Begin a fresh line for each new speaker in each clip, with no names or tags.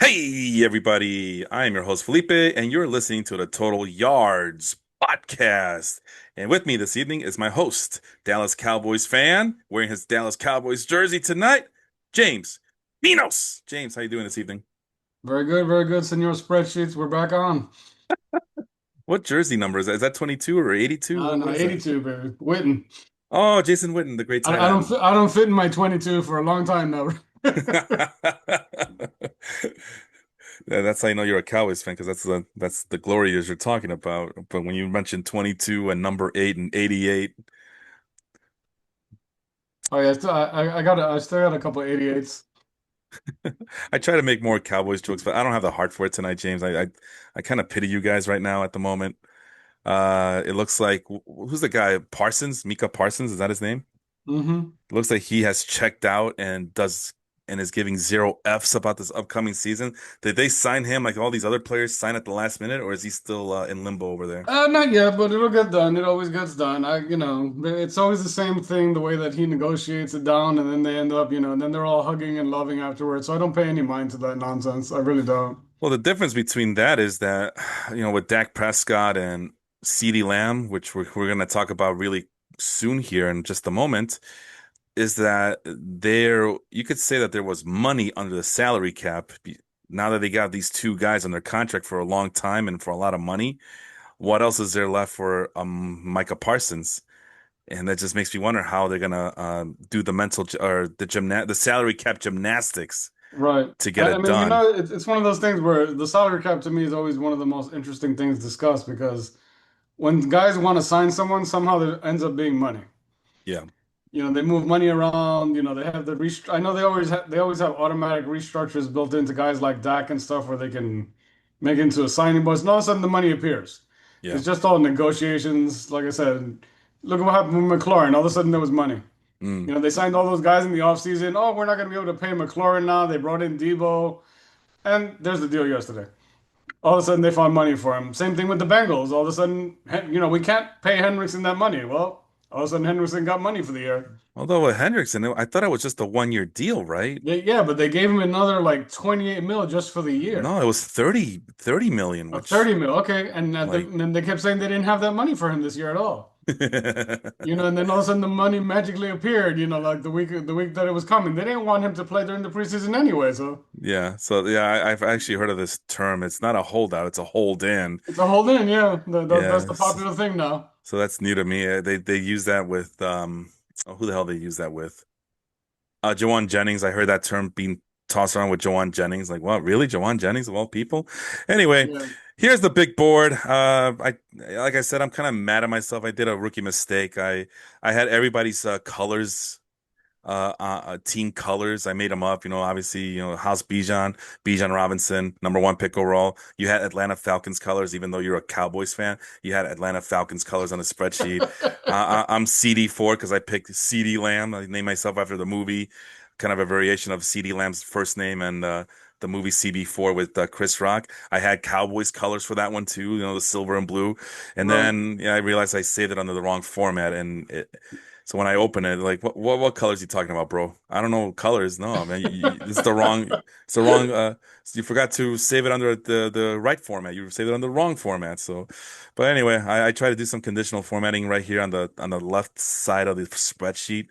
Hey, everybody. I am your host, Felipe, and you're listening to the Total Yards podcast. And with me this evening is my host, Dallas Cowboys fan, wearing his Dallas Cowboys jersey tonight, James Minos. James, how you doing this evening?
Very good, Senor Spreadsheets. We're back on.
What jersey number is that? Is that 22 or 82? What
No,
is that?
82, baby. Witten.
Oh, Jason Witten, the great tight end.
I don't fit in my 22 for a long time now.
Yeah, that's how you know you're a Cowboys fan because that's the glory years you're talking about. But when you mentioned 22 and number 8 and 88,
Oh yeah, I still got a couple of 88s.
I try to make more Cowboys jokes, but I don't have the heart for it tonight, James. I kind of pity you guys right now at the moment. It looks like who's the guy? Parsons, Mika Parsons, is that his name?
Mm-hmm.
It looks like he has checked out and is giving zero Fs about this upcoming season. Did they sign him like all these other players sign at the last minute, or is he still in limbo over there?
Not yet, but it'll get done. It always gets done. It's always the same thing, the way that he negotiates it down, and then they end up, and then they're all hugging and loving afterwards. So I don't pay any mind to that nonsense. I really don't.
Well, the difference between that is that, with Dak Prescott and CeeDee Lamb, which we're going to talk about really soon here in just a moment, is that you could say that there was money under the salary cap. Now that they got these two guys on their contract for a long time and for a lot of money, what else is there left for Micah Parsons? And that just makes me wonder how they're gonna do the the salary cap gymnastics
Right.
to get
I
it
mean,
done.
it's one of those things where the salary cap to me is always one of the most interesting things discussed because when guys want to sign someone, somehow there ends up being money.
Yeah,
They move money around, they have the rest I know they always have automatic restructures built into guys like Dak and stuff where they can make it into a signing bonus, and all of a sudden the money appears.
yeah.
It's just all negotiations. Like I said, look at what happened with McLaurin. All of a sudden there was money.
Mm.
They signed all those guys in the offseason. Oh, we're not going to be able to pay McLaurin now. They brought in Debo. And there's the deal yesterday. All of a sudden, they found money for him. Same thing with the Bengals. All of a sudden, we can't pay Hendrickson that money. Well, all of a sudden, Hendrickson got money for the year.
Although with Hendrickson, I thought it was just a 1 year deal, right?
Yeah, but they gave him another like 28 mil just for the year.
No, it was 30 million,
Oh,
which
30 mil. Okay. And
like
then they kept saying they didn't have that money for him this year at all. And then all of a sudden the money magically appeared, like the week that it was coming. They didn't want him to play during the preseason anyway, so
yeah. So yeah, I've actually heard of this term. It's not a holdout, it's a hold in.
it's a hold in, yeah. That's
Yeah.
the popular thing now.
So that's new to me. They use that with who the hell they use that with? Jawan Jennings. I heard that term being tossed around with Jawan Jennings. Like, what, really? Jawan Jennings of all people? Anyway,
Yeah.
here's the big board. Like I said, I'm kind of mad at myself. I did a rookie mistake. I had everybody's team colors. I made them up. Obviously, House Bijan Robinson, number one pick overall. You had Atlanta Falcons colors, even though you're a Cowboys fan. You had Atlanta Falcons colors on the spreadsheet. I'm CD4 because I picked CD Lamb. I named myself after the movie, kind of a variation of CD Lamb's first name and the movie CB4 with Chris Rock. I had Cowboys colors for that one too, the silver and blue. And
Right.
then I realized I saved it under the wrong format, and so when I open it, like, what colors you talking about, bro? I don't know colors. No, man, it's the wrong. It's the wrong. You forgot to save it under the right format. You saved it on the wrong format. So, but anyway, I try to do some conditional formatting right here on the left side of the spreadsheet.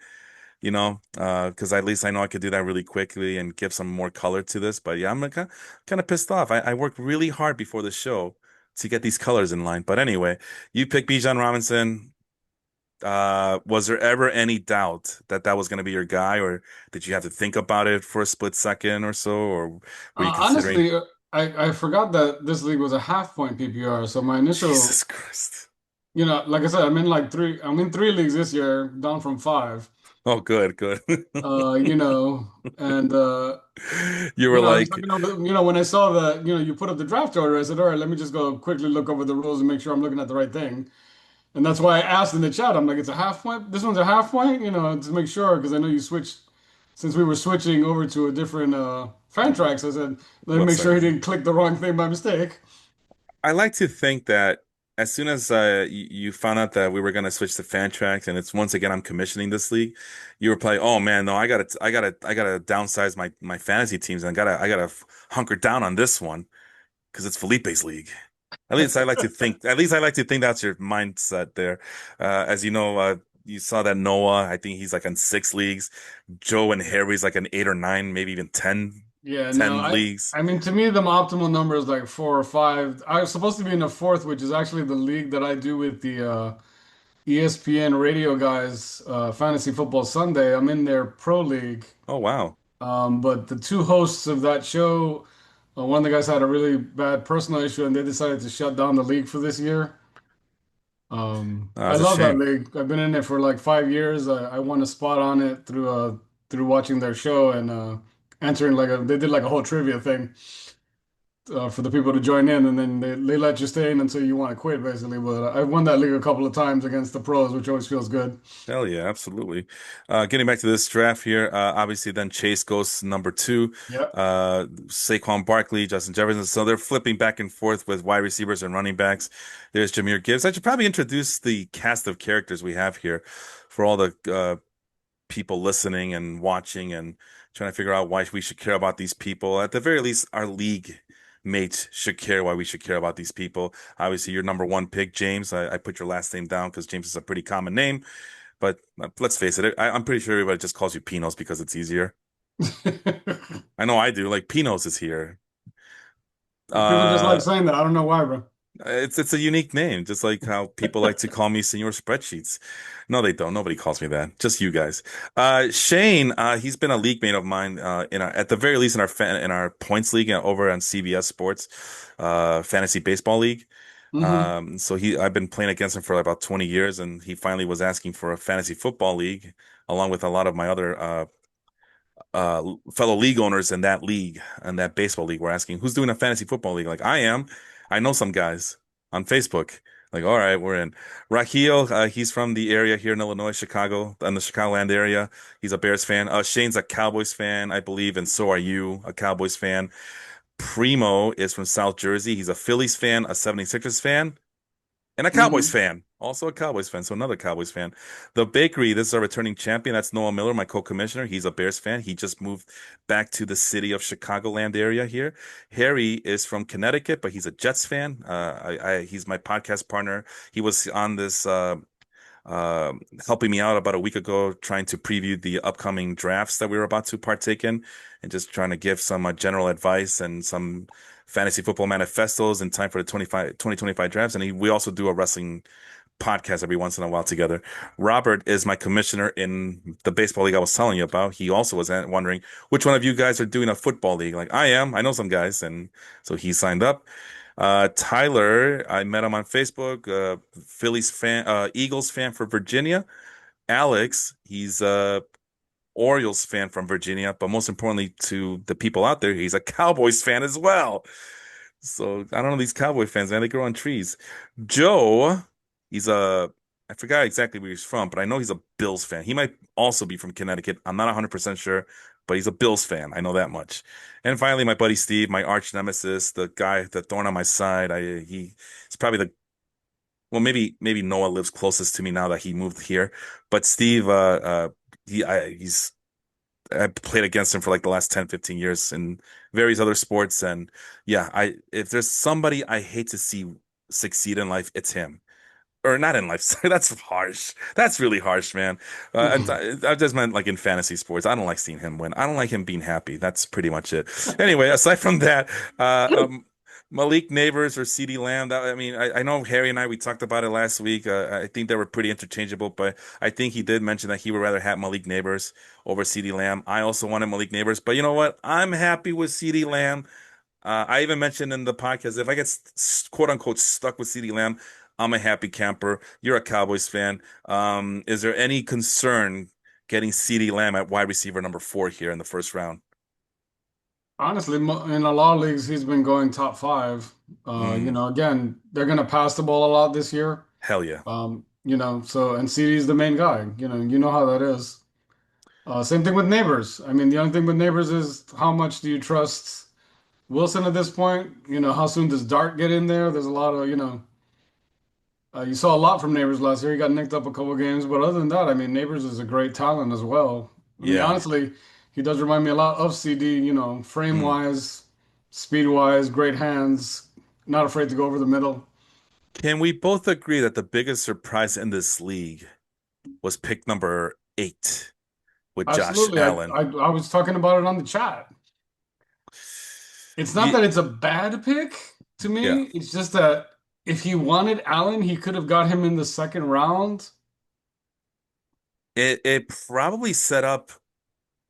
Because at least I know I could do that really quickly and give some more color to this. But yeah, I'm kind of pissed off. I worked really hard before the show to get these colors in line. But anyway, you pick Bijan Robinson. Was there ever any doubt that that was going to be your guy, or did you have to think about it for a split second or so, or were you considering?
Honestly, I forgot that this league was a half point PPR. So my initial,
Jesus Christ.
like I said, I'm in three leagues this year, down from five.
Oh, good, good.
And
You were
I just,
like,
when I saw that, you put up the draft order, I said, all right, let me just go quickly look over the rules and make sure I'm looking at the right thing. And that's why I asked in the chat. I'm like, it's a half point. This one's a half point, to make sure because I know you switched since we were switching over to a different Fantrax. I said, let me
one
make sure he
second.
didn't click the wrong thing by mistake.
I like to think that. as soon as you found out that we were gonna switch to Fantrax, and it's once again I'm commissioning this league, you were like, "Oh man, no, I gotta downsize my fantasy teams, and I gotta hunker down on this one because it's Felipe's league." At least I like to think. At least I like to think that's your mindset there. As you know, you saw that Noah. I think he's like in 6 leagues. Joe and Harry's like an 8 or 9, maybe even 10,
Yeah, no,
10 leagues.
I mean to me the optimal number is like 4 or 5. I was supposed to be in the fourth, which is actually the league that I do with the ESPN radio guys, Fantasy Football Sunday. I'm in their pro league.
Oh wow,
But the two hosts of that show, one of the guys had a really bad personal issue and they decided to shut down the league for this year. I
that's a
love that
shame.
league. I've been in it for like 5 years. I won a spot on it through watching their show and answering they did like a whole trivia thing for the people to join in, and then they let you stay in until you want to quit, basically. But I won that league a couple of times against the pros, which always feels good.
Hell yeah, absolutely. Getting back to this draft here, obviously then Chase goes number 2.
Yep.
Saquon Barkley, Justin Jefferson. So they're flipping back and forth with wide receivers and running backs. There's Jahmyr Gibbs. I should probably introduce the cast of characters we have here for all the people listening and watching and trying to figure out why we should care about these people. At the very least, our league mates should care why we should care about these people. Obviously, your number one pick, James. I put your last name down because James is a pretty common name. But let's face it, I'm pretty sure everybody just calls you Pinos because it's easier. I know I do. Like Pinos is here.
People just like
Uh,
saying that. I don't know why, bro.
it's a unique name, just like how people like to call me Senor Spreadsheets. No, they don't. Nobody calls me that. Just you guys. Shane, he's been a league mate of mine. At the very least, in our points league over on CBS Sports, fantasy baseball league.
Hmm.
I've been playing against him for like about 20 years, and he finally was asking for a fantasy football league, along with a lot of my other fellow league owners in that league and that baseball league were asking, who's doing a fantasy football league? Like, I am. I know some guys on Facebook. Like, all right, we're in. Raheel, he's from the area here in Illinois, Chicago, in the Chicagoland area. He's a Bears fan. Shane's a Cowboys fan, I believe, and so are you, a Cowboys fan. Primo is from South Jersey. He's a Phillies fan, a 76ers fan, and a Cowboys
Hmm.
fan. Also a Cowboys fan, so another Cowboys fan. The Bakery, this is our returning champion. That's Noah Miller, my co-commissioner. He's a Bears fan. He just moved back to the city of Chicagoland area here. Harry is from Connecticut, but he's a Jets fan. He's my podcast partner. He was on this uh, helping me out about a week ago, trying to preview the upcoming drafts that we were about to partake in, and just trying to give some general advice and some fantasy football manifestos in time for the 2025 drafts. And we also do a wrestling podcast every once in a while together. Robert is my commissioner in the baseball league I was telling you about. He also was wondering which one of you guys are doing a football league. Like I am. I know some guys, and so he signed up. Tyler, I met him on Facebook. Phillies fan, Eagles fan for Virginia. Alex, he's a Orioles fan from Virginia, but most importantly to the people out there, he's a Cowboys fan as well. So I don't know these Cowboy fans, man. They grow on trees. Joe, he's I forgot exactly where he's from, but I know he's a Bills fan. He might also be from Connecticut. I'm not 100% sure, but he's a Bills fan. I know that much. And finally, my buddy Steve, my arch nemesis, the guy, the thorn on my side. He's probably maybe Noah lives closest to me now that he moved here, but Steve, he's I played against him for like the last 10, 15 years in various other sports. And yeah, if there's somebody I hate to see succeed in life, it's him. Or not in life. Sorry, that's harsh. That's really harsh, man. I just meant like in fantasy sports. I don't like seeing him win. I don't like him being happy. That's pretty much it. Anyway, aside from that, uh, um, Malik Neighbors or CeeDee Lamb. I mean, I know Harry and we talked about it last week. I think they were pretty interchangeable, but I think he did mention that he would rather have Malik Neighbors over CeeDee Lamb. I also wanted Malik Neighbors, but you know what? I'm happy with CeeDee Lamb. I even mentioned in the podcast if I get quote unquote stuck with CeeDee Lamb, I'm a happy camper. You're a Cowboys fan. Is there any concern getting CeeDee Lamb at wide receiver number 4 here in the first round?
Honestly, in a lot of leagues, he's been going top five.
Mm,
Again, they're gonna pass the ball a lot this year.
hell yeah.
So and CD's the main guy. You know how that is. Same thing with neighbors. I mean, the only thing with neighbors is how much do you trust Wilson at this point? How soon does Dart get in there? There's a lot of. You saw a lot from Neighbors last year. He got nicked up a couple games, but other than that, I mean, Neighbors is a great talent as well. I mean,
Yeah.
honestly, he does remind me a lot of CD, frame
Hmm.
wise, speed wise, great hands, not afraid to go over the middle.
Can we both agree that the biggest surprise in this league was pick number 8 with Josh
Absolutely.
Allen?
I was talking about it on the chat. It's not
Ye-
that it's a bad pick to
Yeah.
me. It's just that if he wanted Allen, he could have got him in the second round.
It probably set up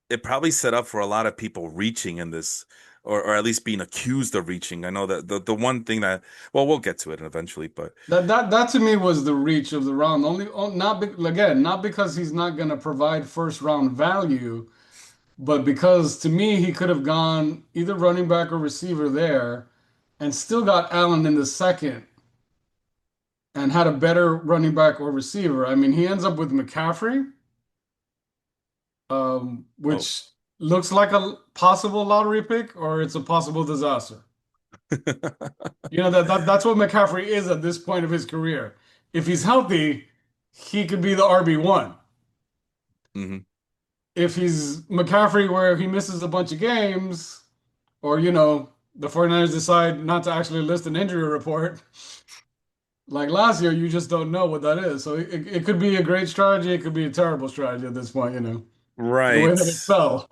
for a lot of people reaching in this, or at least being accused of reaching. I know that the one thing that, well, we'll get to it eventually, but
That to me was the reach of the round. Not again, not because he's not going to provide first round value, but because to me he could have gone either running back or receiver there and still got Allen in the second and had a better running back or receiver. I mean, he ends up with McCaffrey,
oh.
which looks like a possible lottery pick or it's a possible disaster. That's what McCaffrey is at this point of his career. If he's healthy, he could be the RB1.
Hmm.
If he's McCaffrey where he misses a bunch of games, or the 49ers decide not to actually list an injury report, like last year, you just don't know what that is. So it could be a great strategy, it could be a terrible strategy at this point, the way
Right.
that it fell.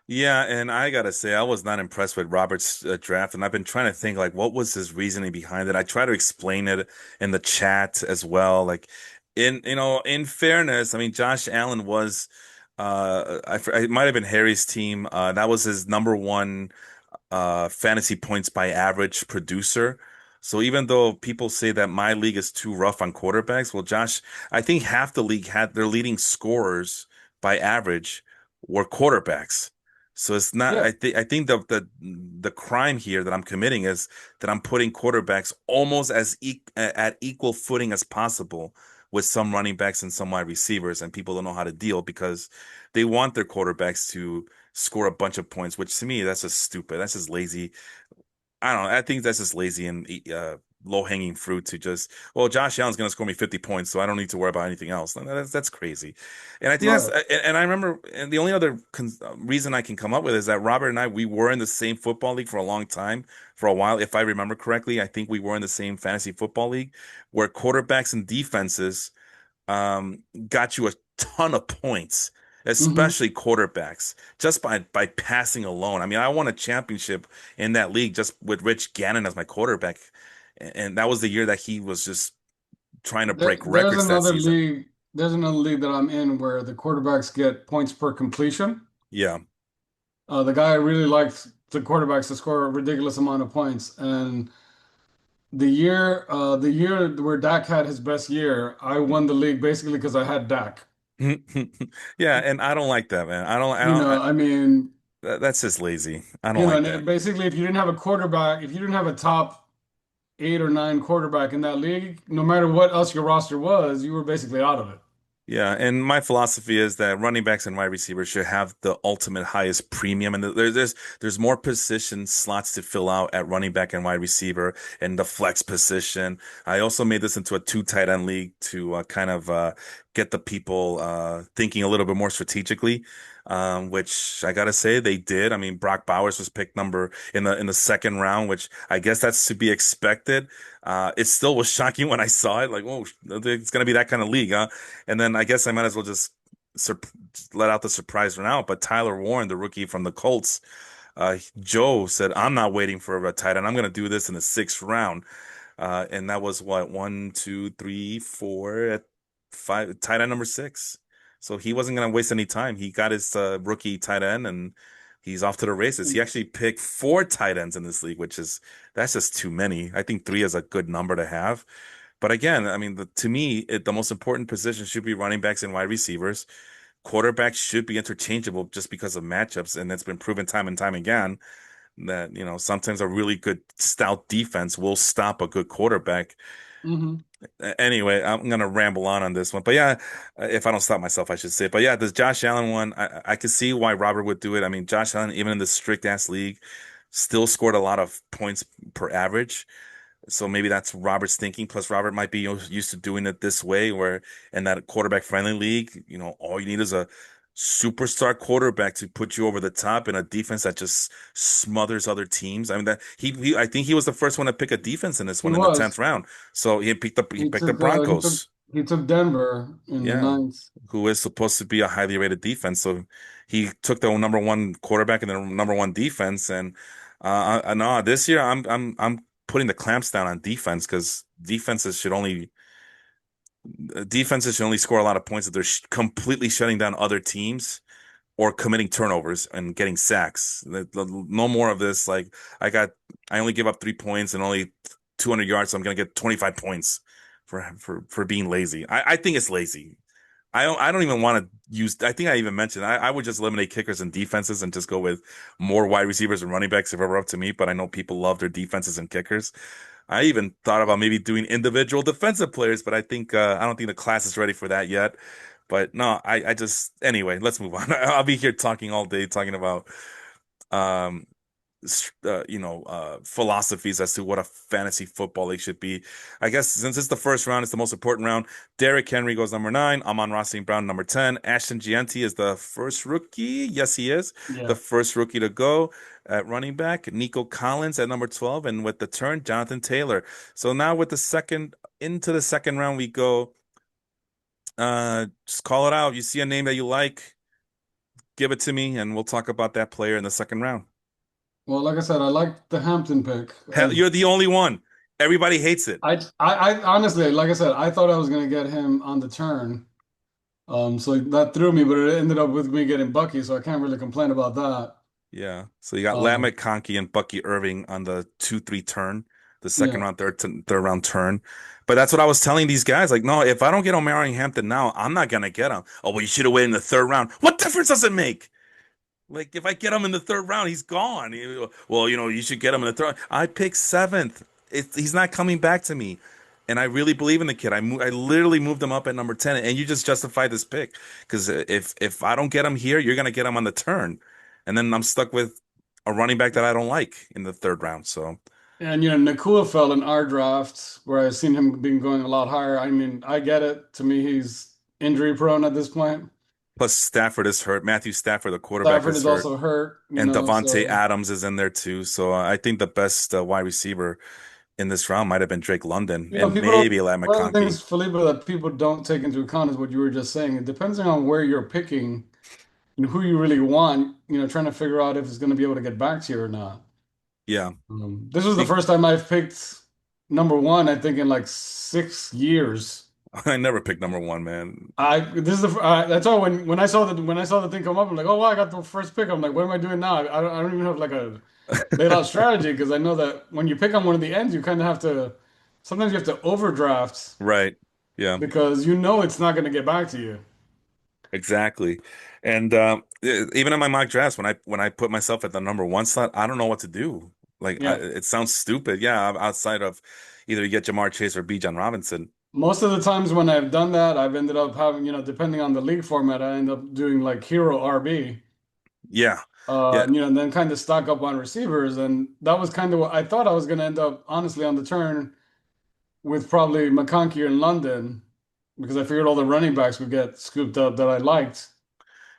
Yeah, and I gotta say, I was not impressed with Robert's draft, and I've been trying to think like what was his reasoning behind it. I try to explain it in the chat as well. Like, in fairness, I mean, Josh Allen was, it might have been Harry's team. That was his number one fantasy points by average producer. So even though people say that my league is too rough on quarterbacks, well, Josh, I think half the league had their leading scorers by average were quarterbacks. So it's not,
Yeah.
I think the crime here that I'm committing is that I'm putting quarterbacks almost at equal footing as possible with some running backs and some wide receivers, and people don't know how to deal because they want their quarterbacks to score a bunch of points, which to me, that's just stupid. That's just lazy. I don't know. I think that's just lazy and low-hanging fruit to just, well, Josh Allen's going to score me 50 points, so I don't need to worry about anything else. That's crazy. And I think that's,
Right.
and I remember, and the only other reason I can come up with is that Robert and I, we were in the same football league for a long time, for a while. If I remember correctly, I think we were in the same fantasy football league where quarterbacks and defenses got you a ton of points,
Hmm.
especially quarterbacks, just by passing alone. I mean, I won a championship in that league just with Rich Gannon as my quarterback, and that was the year that he was just trying to break
There's
records that
another
season.
league. There's another league that I'm in where the quarterbacks get points per completion.
Yeah.
The guy really likes the quarterbacks to score a ridiculous amount of points. And the year where Dak had his best year, I won the league basically because I had Dak.
Yeah, and I don't like that, man.
I mean,
That's just lazy. I don't like that.
and basically, if you didn't have a quarterback, if you didn't have a top 8 or 9 quarterback in that league, no matter what else your roster was, you were basically out of it.
Yeah, and my philosophy is that running backs and wide receivers should have the ultimate highest premium, and there's more position slots to fill out at running back and wide receiver, and the flex position. I also made this into a two tight end league to kind of get the people thinking a little bit more strategically, which I gotta say they did. I mean, Brock Bowers was picked number in the second round, which I guess that's to be expected. It still was shocking when I saw it, like, oh, it's gonna be that kind of league, huh? And then I guess I might as well just let out the surprise round. But Tyler Warren, the rookie from the Colts, Joe said, "I'm not waiting for a tight end. I'm going to do this in the sixth round." And that was what, one, two, three, four, at five, tight end number six. So he wasn't going to waste any time. He got his rookie tight end, and he's off to the races. He actually picked four tight ends in this league, that's just too many. I think three is a good number to have. But again, I mean, to me, the most important position should be running backs and wide receivers. Quarterbacks should be interchangeable just because of matchups, and it's been proven time and time again that, sometimes a really good stout defense will stop a good quarterback.
Hmm.
Anyway, I'm gonna ramble on this one, but yeah, if I don't stop myself, I should say. But yeah, this Josh Allen one, I could see why Robert would do it. I mean, Josh Allen, even in the strict ass league, still scored a lot of points per average. So maybe that's Robert's thinking. Plus, Robert might be used to doing it this way, where in that quarterback friendly league, all you need is a superstar quarterback to put you over the top in a defense that just smothers other teams. I mean I think he was the first one to pick a defense in this
He
one in the 10th
was.
round. So he
He
picked the
took uh he took
Broncos.
he took Denver in the
Yeah,
ninth.
who is supposed to be a highly rated defense. So he took the number one quarterback and the number one defense. And no, this year I'm putting the clamps down on defense because defenses should only score a lot of points if they're completely shutting down other teams or committing turnovers and getting sacks. No more of this. Like I got, I only give up 3 points and only 200 yards, so I'm gonna get 25 points for being lazy. I think it's lazy. I don't even want to use. I think I even mentioned I would just eliminate kickers and defenses and just go with more wide receivers and running backs if it were up to me. But I know people love their defenses and kickers. I even thought about maybe doing individual defensive players, but I don't think the class is ready for that yet. But no, I just anyway, let's move on. I'll be here talking all day, talking about um philosophies as to what a fantasy football league should be. I guess since it's the first round, it's the most important round. Derrick Henry goes number 9. Amon-Ra St. Brown number 10. Ashton Gianti is the first rookie. Yes, he is the
Yeah.
first rookie to go at running back. Nico Collins at number 12, and with the turn, Jonathan Taylor. So now with the second into the second round, we go. Just call it out. You see a name that you like, give it to me, and we'll talk about that player in the second round.
Well, like I said, I like the Hampton pick.
Hell, you're the only one. Everybody hates it.
I honestly, like I said, I thought I was gonna get him on the turn. So that threw me, but it ended up with me getting Bucky, so I can't really complain about that.
Yeah. So you got Lamech
Um,
Conkey and Bucky Irving on the 2-3 turn, the second
yeah.
round, third round turn. But that's what I was telling these guys. Like, no, if I don't get Omarion Hampton now, I'm not gonna get him. Oh, well, you should have waited in the third round. What difference does it make? Like, if I get him in the third round, he's gone. Well, you should get him in the third. I picked seventh. He's not coming back to me. And I really believe in the kid. I literally moved him up at number 10, and you just justified this pick. Because if I don't get him here, you're gonna get him on the turn. And then I'm stuck with a running back that I don't like in the third round. So
And Nakua fell in our draft where I seen him being going a lot higher. I mean, I get it. To me, he's injury prone at this point.
plus Stafford is hurt. Matthew Stafford, the quarterback,
Stafford
is
is
hurt.
also hurt,
And Devontae
so
Adams is in there too. So I think the best wide receiver in this round might have been Drake London and
people don't.
maybe Eli
One of the
McConkey.
things, Felipe, that people don't take into account is what you were just saying. It depends on where you're picking and who you really want, trying to figure out if it's going to be able to get back to you or not.
Yeah.
This was the
Be-
first time I've picked number one, I think, in like 6 years.
I never picked number one, man.
That's all when I saw the thing come up, I'm like, oh wow, I got the first pick. I'm like, what am I doing now? I don't even have like a laid out strategy because I know that when you pick on one of the ends, you kind of have to sometimes you have to overdraft
Right. Yeah,
because you know it's not going to get back to you.
exactly. And even in my mock drafts, when I put myself at the number one slot, I don't know what to do. Like
Yeah.
it sounds stupid. Yeah, outside of either you get Jamar Chase or B. John Robinson.
Most of the times when I've done that, I've ended up having, depending on the league format, I end up doing like hero RB.
Yeah. Yeah.
And then kind of stock up on receivers. And that was kind of what I thought I was going to end up, honestly, on the turn with probably McConkey in London because I figured all the running backs would get scooped up that I liked.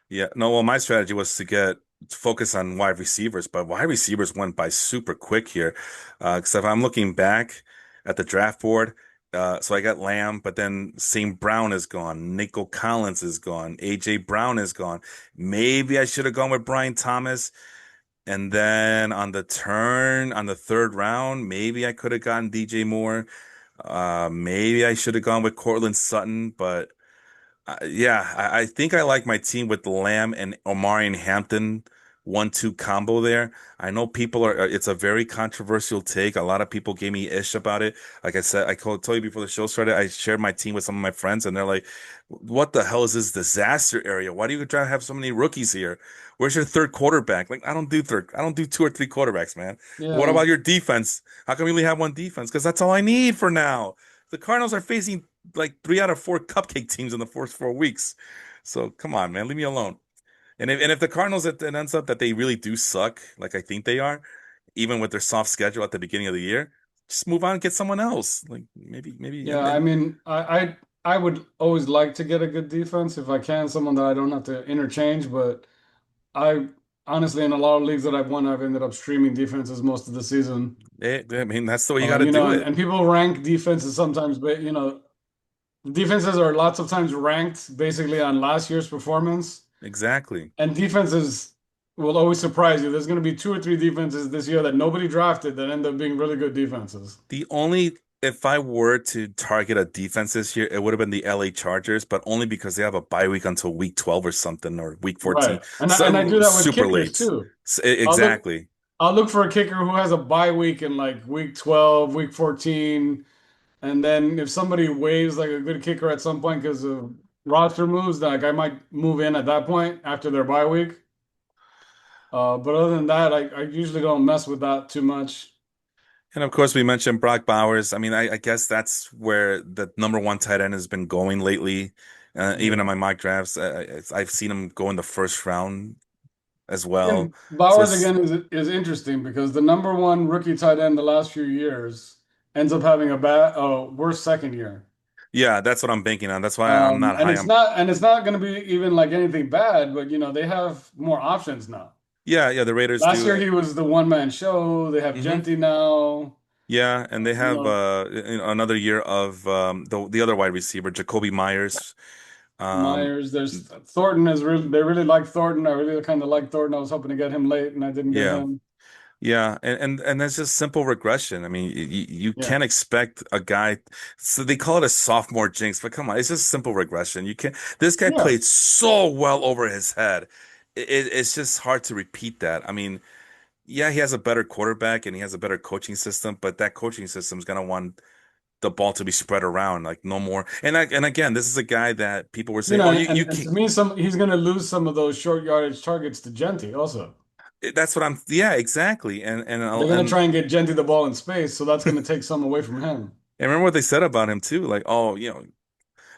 Yeah, no, well, my strategy was to focus on wide receivers, but wide receivers went by super quick here. Because if I'm looking back at the draft board, so I got Lamb, but then St. Brown is gone, Nico Collins is gone, AJ Brown is gone. Maybe I should have gone with Brian Thomas, and then on the turn on the third round, maybe I could have gotten DJ Moore. Maybe I should have gone with Cortland Sutton, but. Yeah, I think I like my team with Lamb and Omarion Hampton 1-2 combo there. I know people it's a very controversial take. A lot of people gave me ish about it. Like I said, told you before the show started, I shared my team with some of my friends and they're like, what the hell is this disaster area? Why do you try to have so many rookies here? Where's your third quarterback? Like, I don't do two or three quarterbacks, man. What
Yeah.
about your defense? How come you only have one defense? Because that's all I need for now. The Cardinals are facing like 3 out of 4 cupcake teams in the first 4 weeks. So come on, man, leave me alone. And if the Cardinals it ends up that they really do suck, like I think they are, even with their soft schedule at the beginning of the year, just move on and get someone else. Like maybe,
Yeah, I
and
mean, I would always like to get a good defense if I can, someone that I don't have to interchange. But I honestly, in a lot of leagues that I've won, I've ended up streaming defenses most of the season.
I mean, that's the way you got to do it.
And people rank defenses sometimes, but defenses are lots of times ranked basically on last year's performance,
Exactly.
and defenses will always surprise you. There's going to be two or three defenses this year that nobody drafted that end up being really good defenses.
The only If I were to target a defense this year, it would have been the LA Chargers, but only because they have a bye week until week 12 or something, or week 14.
Right. And I do
So
that with
super
kickers
late.
too. I'll look
Exactly.
I'll look for a kicker who has a bye week in like week 12, week 14, and then if somebody waives like a good kicker at some point because of roster moves, like I might move in at that point after their bye week. But other than that, I usually don't mess with that too much.
And of course, we mentioned Brock Bowers. I mean, I guess that's where the number one tight end has been going lately. Even in
Yeah.
my mock drafts, I've seen him go in the first round as well.
And
So
Bowers
it's
again is interesting because the number one rookie tight end the last few years ends up having a worse second year.
yeah, that's what I'm banking on. That's why I'm not
And
high
it's
on.
not going to be even like anything bad, but they have more options now.
Yeah, the Raiders
Last year
do.
he was the one man show. They have
Hmm.
Genti now.
Yeah, and they
You
have
know,
another year of the other wide receiver, Jacoby Myers. Um,
Myers. There's Thornton is really they really like Thornton. I really kind of like Thornton. I was hoping to get him late, and I didn't get
yeah.
him.
Yeah, and that's just simple regression. I mean, you
Yeah,
can't expect a guy. So they call it a sophomore jinx, but come on, it's just simple regression. You can't. This guy
yeah,
played so well over his head. It's just hard to repeat that. I mean, yeah, he has a better quarterback and he has a better coaching system, but that coaching system is gonna want the ball to be spread around, like no more. And again, this is a guy that people were saying, "Oh, you
and
can't."
to me, he's going to lose some of those short yardage targets to Genti. Also,
That's what I'm. Yeah, exactly.
they're going to try and get Genti the ball in space, so that's going to take some away from him.
And remember what they said about him too, like, oh,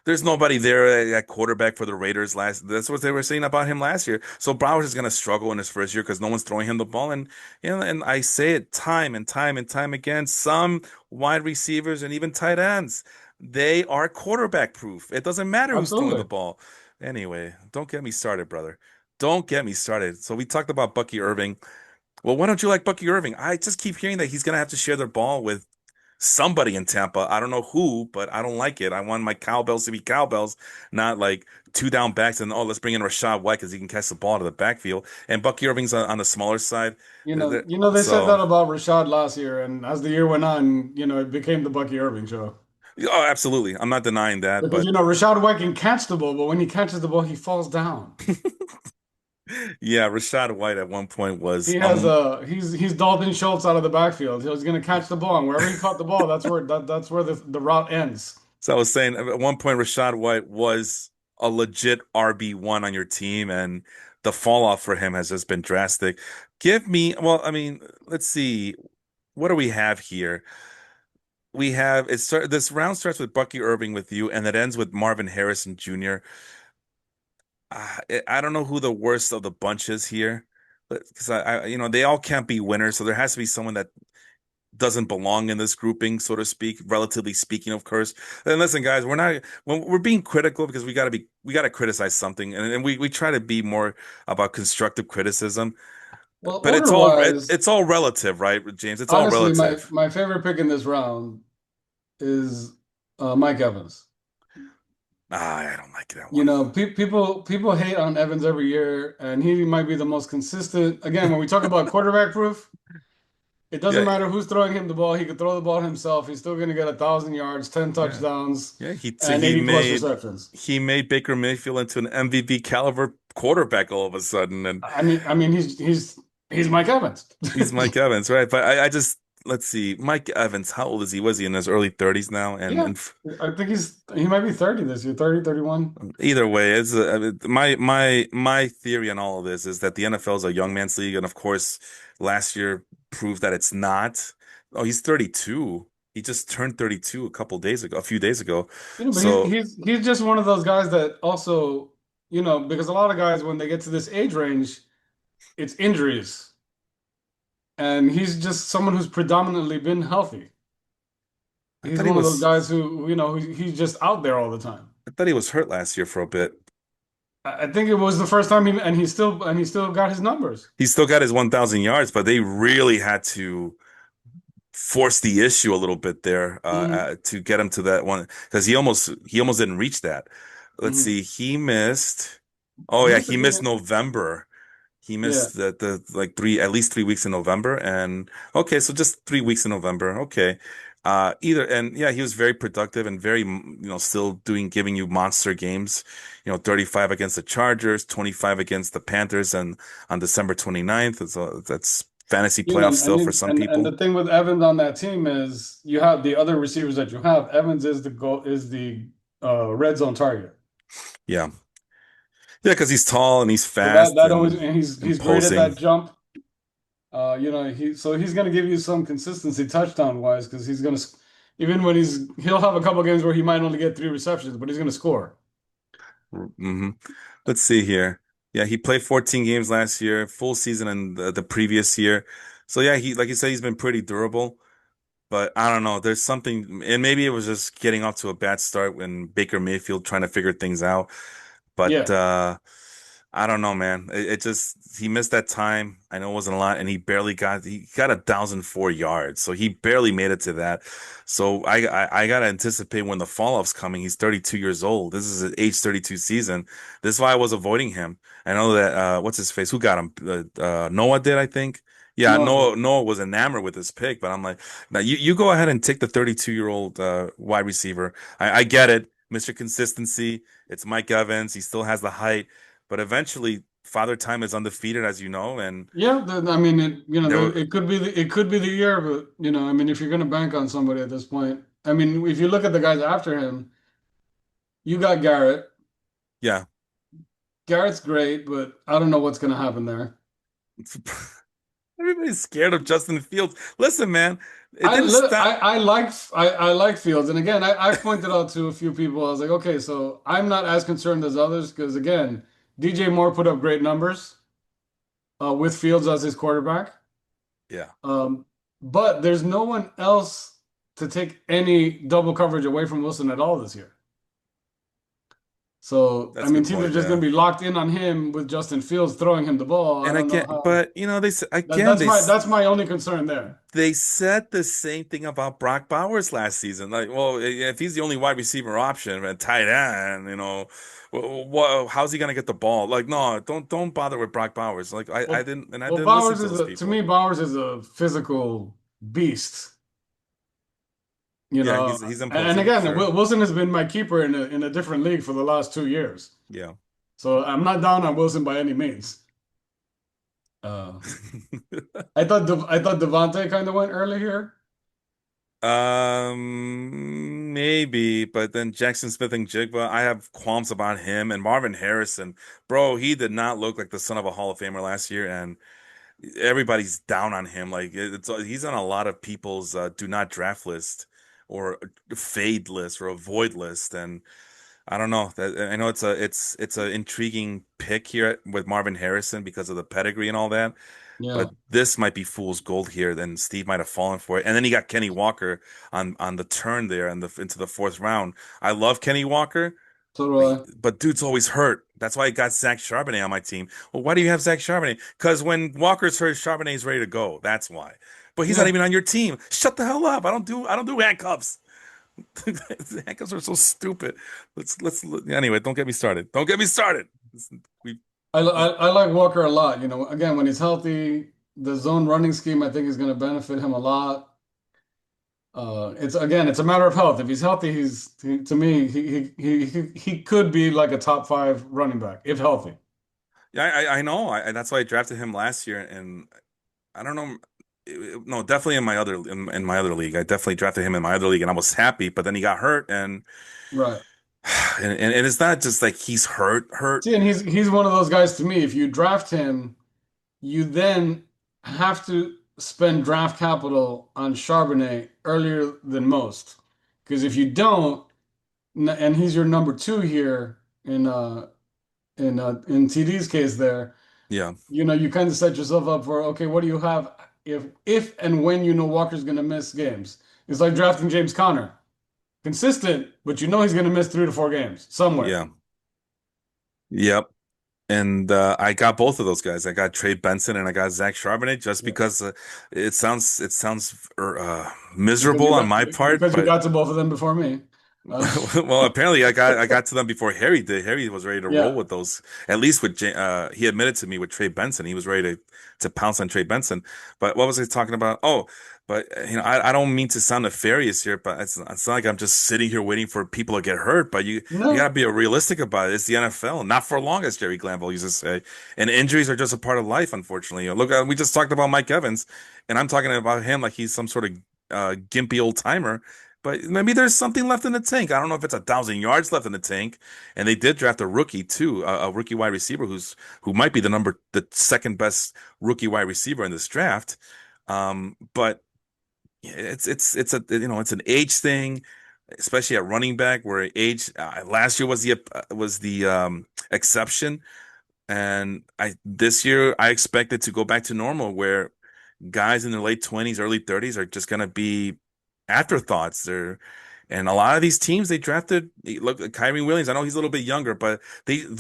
there's nobody there at quarterback for the Raiders last. That's what they were saying about him last year. So Bowers is going to struggle in his first year because no one's throwing him the ball. And and I say it time and time and time again. Some wide receivers and even tight ends, they are quarterback proof. It doesn't matter who's throwing the
Absolutely.
ball. Anyway, don't get me started, brother. Don't get me started. So we talked about Bucky Irving. Well, why don't you like Bucky Irving? I just keep hearing that he's going to have to share the ball with somebody in Tampa. I don't know who, but I don't like it. I want my cowbells to be cowbells, not like two down backs and let's bring in Rashad White because he can catch the ball to the backfield. And Bucky Irving's on the smaller side.
They said
So,
that about Rashad last year, and as the year went on, it became the Bucky Irving show.
oh, absolutely. I'm not denying that,
Because
but
Rashad White can catch the ball, but when he catches the ball, he falls down.
yeah, Rashad White at one point was
He has he's Dalton Schultz out of the backfield. He's going to catch the ball, and wherever he caught the ball, that's where the route ends.
so I was saying at one point Rashad White was a legit RB1 on your team, and the fall off for him has just been drastic. Well, I mean, let's see. What do we have here? This round starts with Bucky Irving with you, and it ends with Marvin Harrison Jr. I don't know who the worst of the bunch is here, because they all can't be winners, so there has to be someone that doesn't belong in this grouping, so to speak, relatively speaking, of course. And listen, guys, when we're being critical because we gotta criticize something, and we try to be more about constructive criticism,
Well,
but
order-wise,
it's all relative, right, James? It's all
honestly,
relative.
my favorite pick in this round is Mike Evans.
I don't like that one.
People hate on Evans every year, and he might be the most consistent. Again, when we talk about quarterback proof, it doesn't
Yeah,
matter who's throwing him the ball. He could throw the ball himself. He's still going to get 1,000 yards, 10
yeah.
touchdowns,
Yeah, he so
and 80 plus receptions.
he made Baker Mayfield into an MVP caliber quarterback all of a sudden, and
He's Mike Evans.
he's Mike Evans, right? But I just let's see, Mike Evans, how old is he? Was he in his early 30s now?
Yeah, I think he might be 30 this year, 30, 31.
Either way, my theory on all of this is that the NFL is a young man's league, and of course, last year proved that it's not. Oh, he's 32. He just turned 32 a few days ago.
But
So
he's just one of those guys that also, because a lot of guys when they get to this age range, it's injuries. And he's just someone who's predominantly been healthy.
I
He's
thought he
one of those
was
guys who, he's just out there all the time.
I thought he was hurt last year for a bit.
I think it was the first time and he still got his numbers.
He still got his 1,000 yards, but they really had to force the issue a little bit there
Hmm.
to get him to that one because he almost didn't reach that. Let's
Hmm.
see, he missed. Oh
He
yeah,
missed a
he
good
missed
game.
November. He
Yeah,
missed the like at least 3 weeks in November, and okay, so just 3 weeks in November. Okay, either and yeah, he was very productive and very still giving you monster games. 35 against the Chargers, 25 against the Panthers, and on December 29th. So that's fantasy playoff
and
still for some
and the
people.
thing with Evans on that team is you have the other receivers that you have. Evans is the red zone target.
Yeah, yeah, because he's tall and he's
So that
fast
that always
and
and he's great at
imposing.
that jump. He's gonna give you some consistency touchdown wise because even when he'll have a couple games where he might only get 3 receptions, but he's gonna score.
Hmm. Let's see here. Yeah, he played 14 games last year, full season in the previous year. So yeah, he like you said, he's been pretty durable. But I don't know. There's something, and maybe it was just getting off to a bad start when Baker Mayfield trying to figure things out. But
Yeah,
I don't know, man. It just he missed that time. I know it wasn't a lot, and he got 1,004 yards, so he barely made it to that. So I gotta anticipate when the fall off's coming. He's 32 years old. This is his age 32 season. This is why I was avoiding him. I know that what's his face? Who got him? Noah did, I think. Yeah,
no,
Noah was enamored with his pick, but I'm like, now you go ahead and take the 32-year-old wide receiver. I get it, Mr. Consistency. It's Mike Evans. He still has the height, but eventually, Father Time is undefeated, as you know, and
yeah. I mean,
there were,
it could be the year, but I mean, if you're gonna bank on somebody at this point, I mean, if you look at the guys after him, you got Garrett.
yeah.
Garrett's great, but I don't know what's gonna happen there.
Everybody's scared of Justin Fields. Listen, man, it
I
didn't
li-
stop.
I like Fields, and again, I've pointed out to a few people. I was like, okay, so I'm not as concerned as others because again, DJ Moore put up great numbers with Fields as his quarterback,
Yeah,
um, but there's no one else to take any double coverage away from Wilson at all this year. So I
that's a
mean,
good
teams are
point.
just going
Yeah,
to be locked in on him with Justin Fields throwing him the ball. I
and
don't know
again,
how.
but they
That,
again
that's my that's my only concern there.
they said the same thing about Brock Bowers last season. Like, well, if he's the only wide receiver option and tight end, how's he gonna get the ball? Like, no, don't bother with Brock Bowers. Like, I
Well,
didn't, and I
well,
didn't listen to those
To me,
people.
Bowers is a physical beast, you
Yeah,
know.
he's
And
imposing,
again,
sure.
Wilson has been my keeper in a different league for the last 2 years.
Yeah.
So I'm not down on Wilson by any means. I thought Devontae kind of went early here.
Maybe, but then Jackson Smith and Jigba, I have qualms about him and Marvin Harrison. Bro, he did not look like the son of a Hall of Famer last year, and everybody's down on him. Like he's on a lot of people's do not draft list or fade list or avoid list, and I don't know. I know it's a intriguing pick here with Marvin Harrison because of the pedigree and all that.
Yeah,
But this might be fool's gold here. Then Steve might have fallen for it. And then he got Kenny Walker on the turn there and into the fourth round. I love Kenny Walker,
so do
but
I.
dude's always hurt. That's why I got Zach Charbonnet on my team. Well, why do you have Zach Charbonnet? Because when Walker's hurt, Charbonnet's ready to go. That's why. But he's not
Yeah.
even on your team. Shut the hell up. I don't do handcuffs. Handcuffs are so stupid. Let's anyway. Don't get me started. Don't get me started. We
I like Walker a lot. Again, when he's healthy, the zone running scheme I think is going to benefit him a lot. It's a matter of health. If he's healthy, to me he could be like a top five running back if healthy.
yeah, I know. That's why I drafted him last year, and I don't know. No, definitely in my other league. I definitely drafted him in my other league, and I was happy. But then he got hurt, and
Right.
and it's not just like he's hurt.
See, and he's one of those guys to me. If you draft him, you then have to spend draft capital on Charbonnet earlier than most. Because if you don't, and he's your number two here in TD's case there,
Yeah,
you kind of set yourself up for, okay, what do you have if and when Walker's going to miss games? It's like drafting James Conner. Consistent, but you know he's going to miss 3 to 4 games somewhere.
Yeah. Yep. And I got both of those guys. I got Trey Benson and I got Zach Charbonnet just
Yeah.
because it sounds
Because
miserable
you
on
got
my part,
because you
but
got to both of them before me. Uh,
well, apparently I got to them before Harry did. Harry was ready to roll
yeah.
with those. At least with he admitted to me with Trey Benson, he was ready to pounce on Trey Benson. But what was I talking about? Oh, but I don't mean to sound nefarious here, but it's not like I'm just sitting here waiting for people to get hurt. But you
No.
gotta be realistic about it. It's the NFL, not for long, as Jerry Glanville used to say. And injuries are just a part of life, unfortunately. Look, we just talked about Mike Evans, and I'm talking about him like he's some sort of gimpy old timer. But maybe there's something left in the tank. I don't know if it's 1,000 yards left in the tank. And they did draft a rookie too, a rookie wide receiver who might be the second best rookie wide receiver in this draft. But it's a it's an age thing, especially at running back where age last year was the exception, and I this year I expect it to go back to normal where guys in their late 20s, early 30s are just going to be afterthoughts. And a lot of these teams they drafted, look, Kyrie Williams, I know he's a little bit younger, but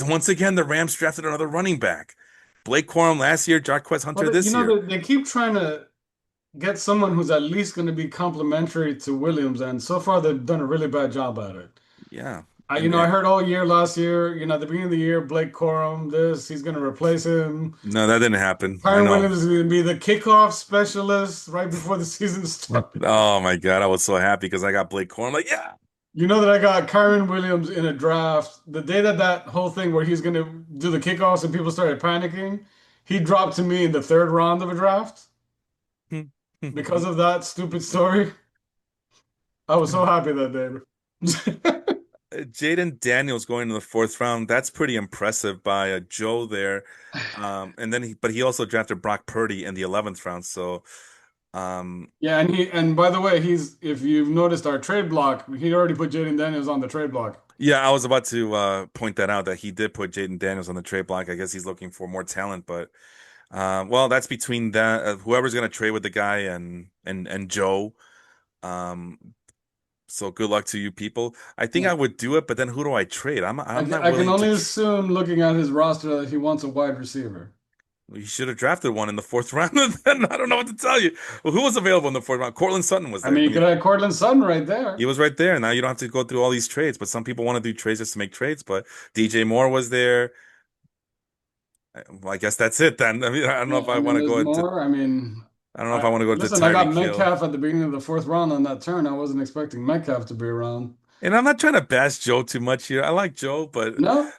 once again, the Rams drafted another running back. Blake Corum last year, Jarquez
Well,
Hunter this year.
they keep trying to get someone who's at least going to be complementary to Williams, and so far they've done a really bad job at it.
Yeah.
I heard all year last year, at the beginning of the year, Blake Corum, he's going to replace him.
No, that didn't happen. I
Kyron
know.
Williams is going to be the kickoff specialist right before the season starts.
Oh my God, I was so happy because I got Blake Corum. Like, yeah.
You know that I got Kyron Williams in a draft. The day that whole thing where he's going to do the kickoffs and people started panicking, he dropped to me in the third round of a draft because of that stupid story. I was so happy that day.
Jaden Daniels going to the fourth round. That's pretty impressive by Joe there. And then but he also drafted Brock Purdy in the 11th round. So, um,
Yeah, and by the way, if you've noticed our trade block, he already put Jaden Daniels on the trade block.
yeah, I was about to point that out that he did put Jaden Daniels on the trade block. I guess he's looking for more talent, but well, that's between that whoever's going to trade with the guy and Joe. Um, so good luck to you people. I think
Yeah.
I would do it, but then who do I trade? I'm not
I can
willing to.
only assume looking at his roster that he wants a wide receiver.
You should have drafted one in the fourth round. Then I don't know what to tell you. Well, who was available in the fourth round? Cortland Sutton was
I
there.
mean,
I
you could
mean,
have Cortland Sutton right
he
there.
was right there. Now you don't have to go through all these trades, but some people want to do trades just to make trades. But DJ Moore was there. Well, I guess that's it then. I mean, I don't know
Yeah,
if I
I mean,
want to
there's
go into.
more. I mean,
I don't know if I want to go into
listen, I got
Tyreek Hill.
Metcalf at the beginning of the fourth round on that turn. I wasn't expecting Metcalf to be around.
And I'm not trying to bash Joe too much here. I like Joe, but
No,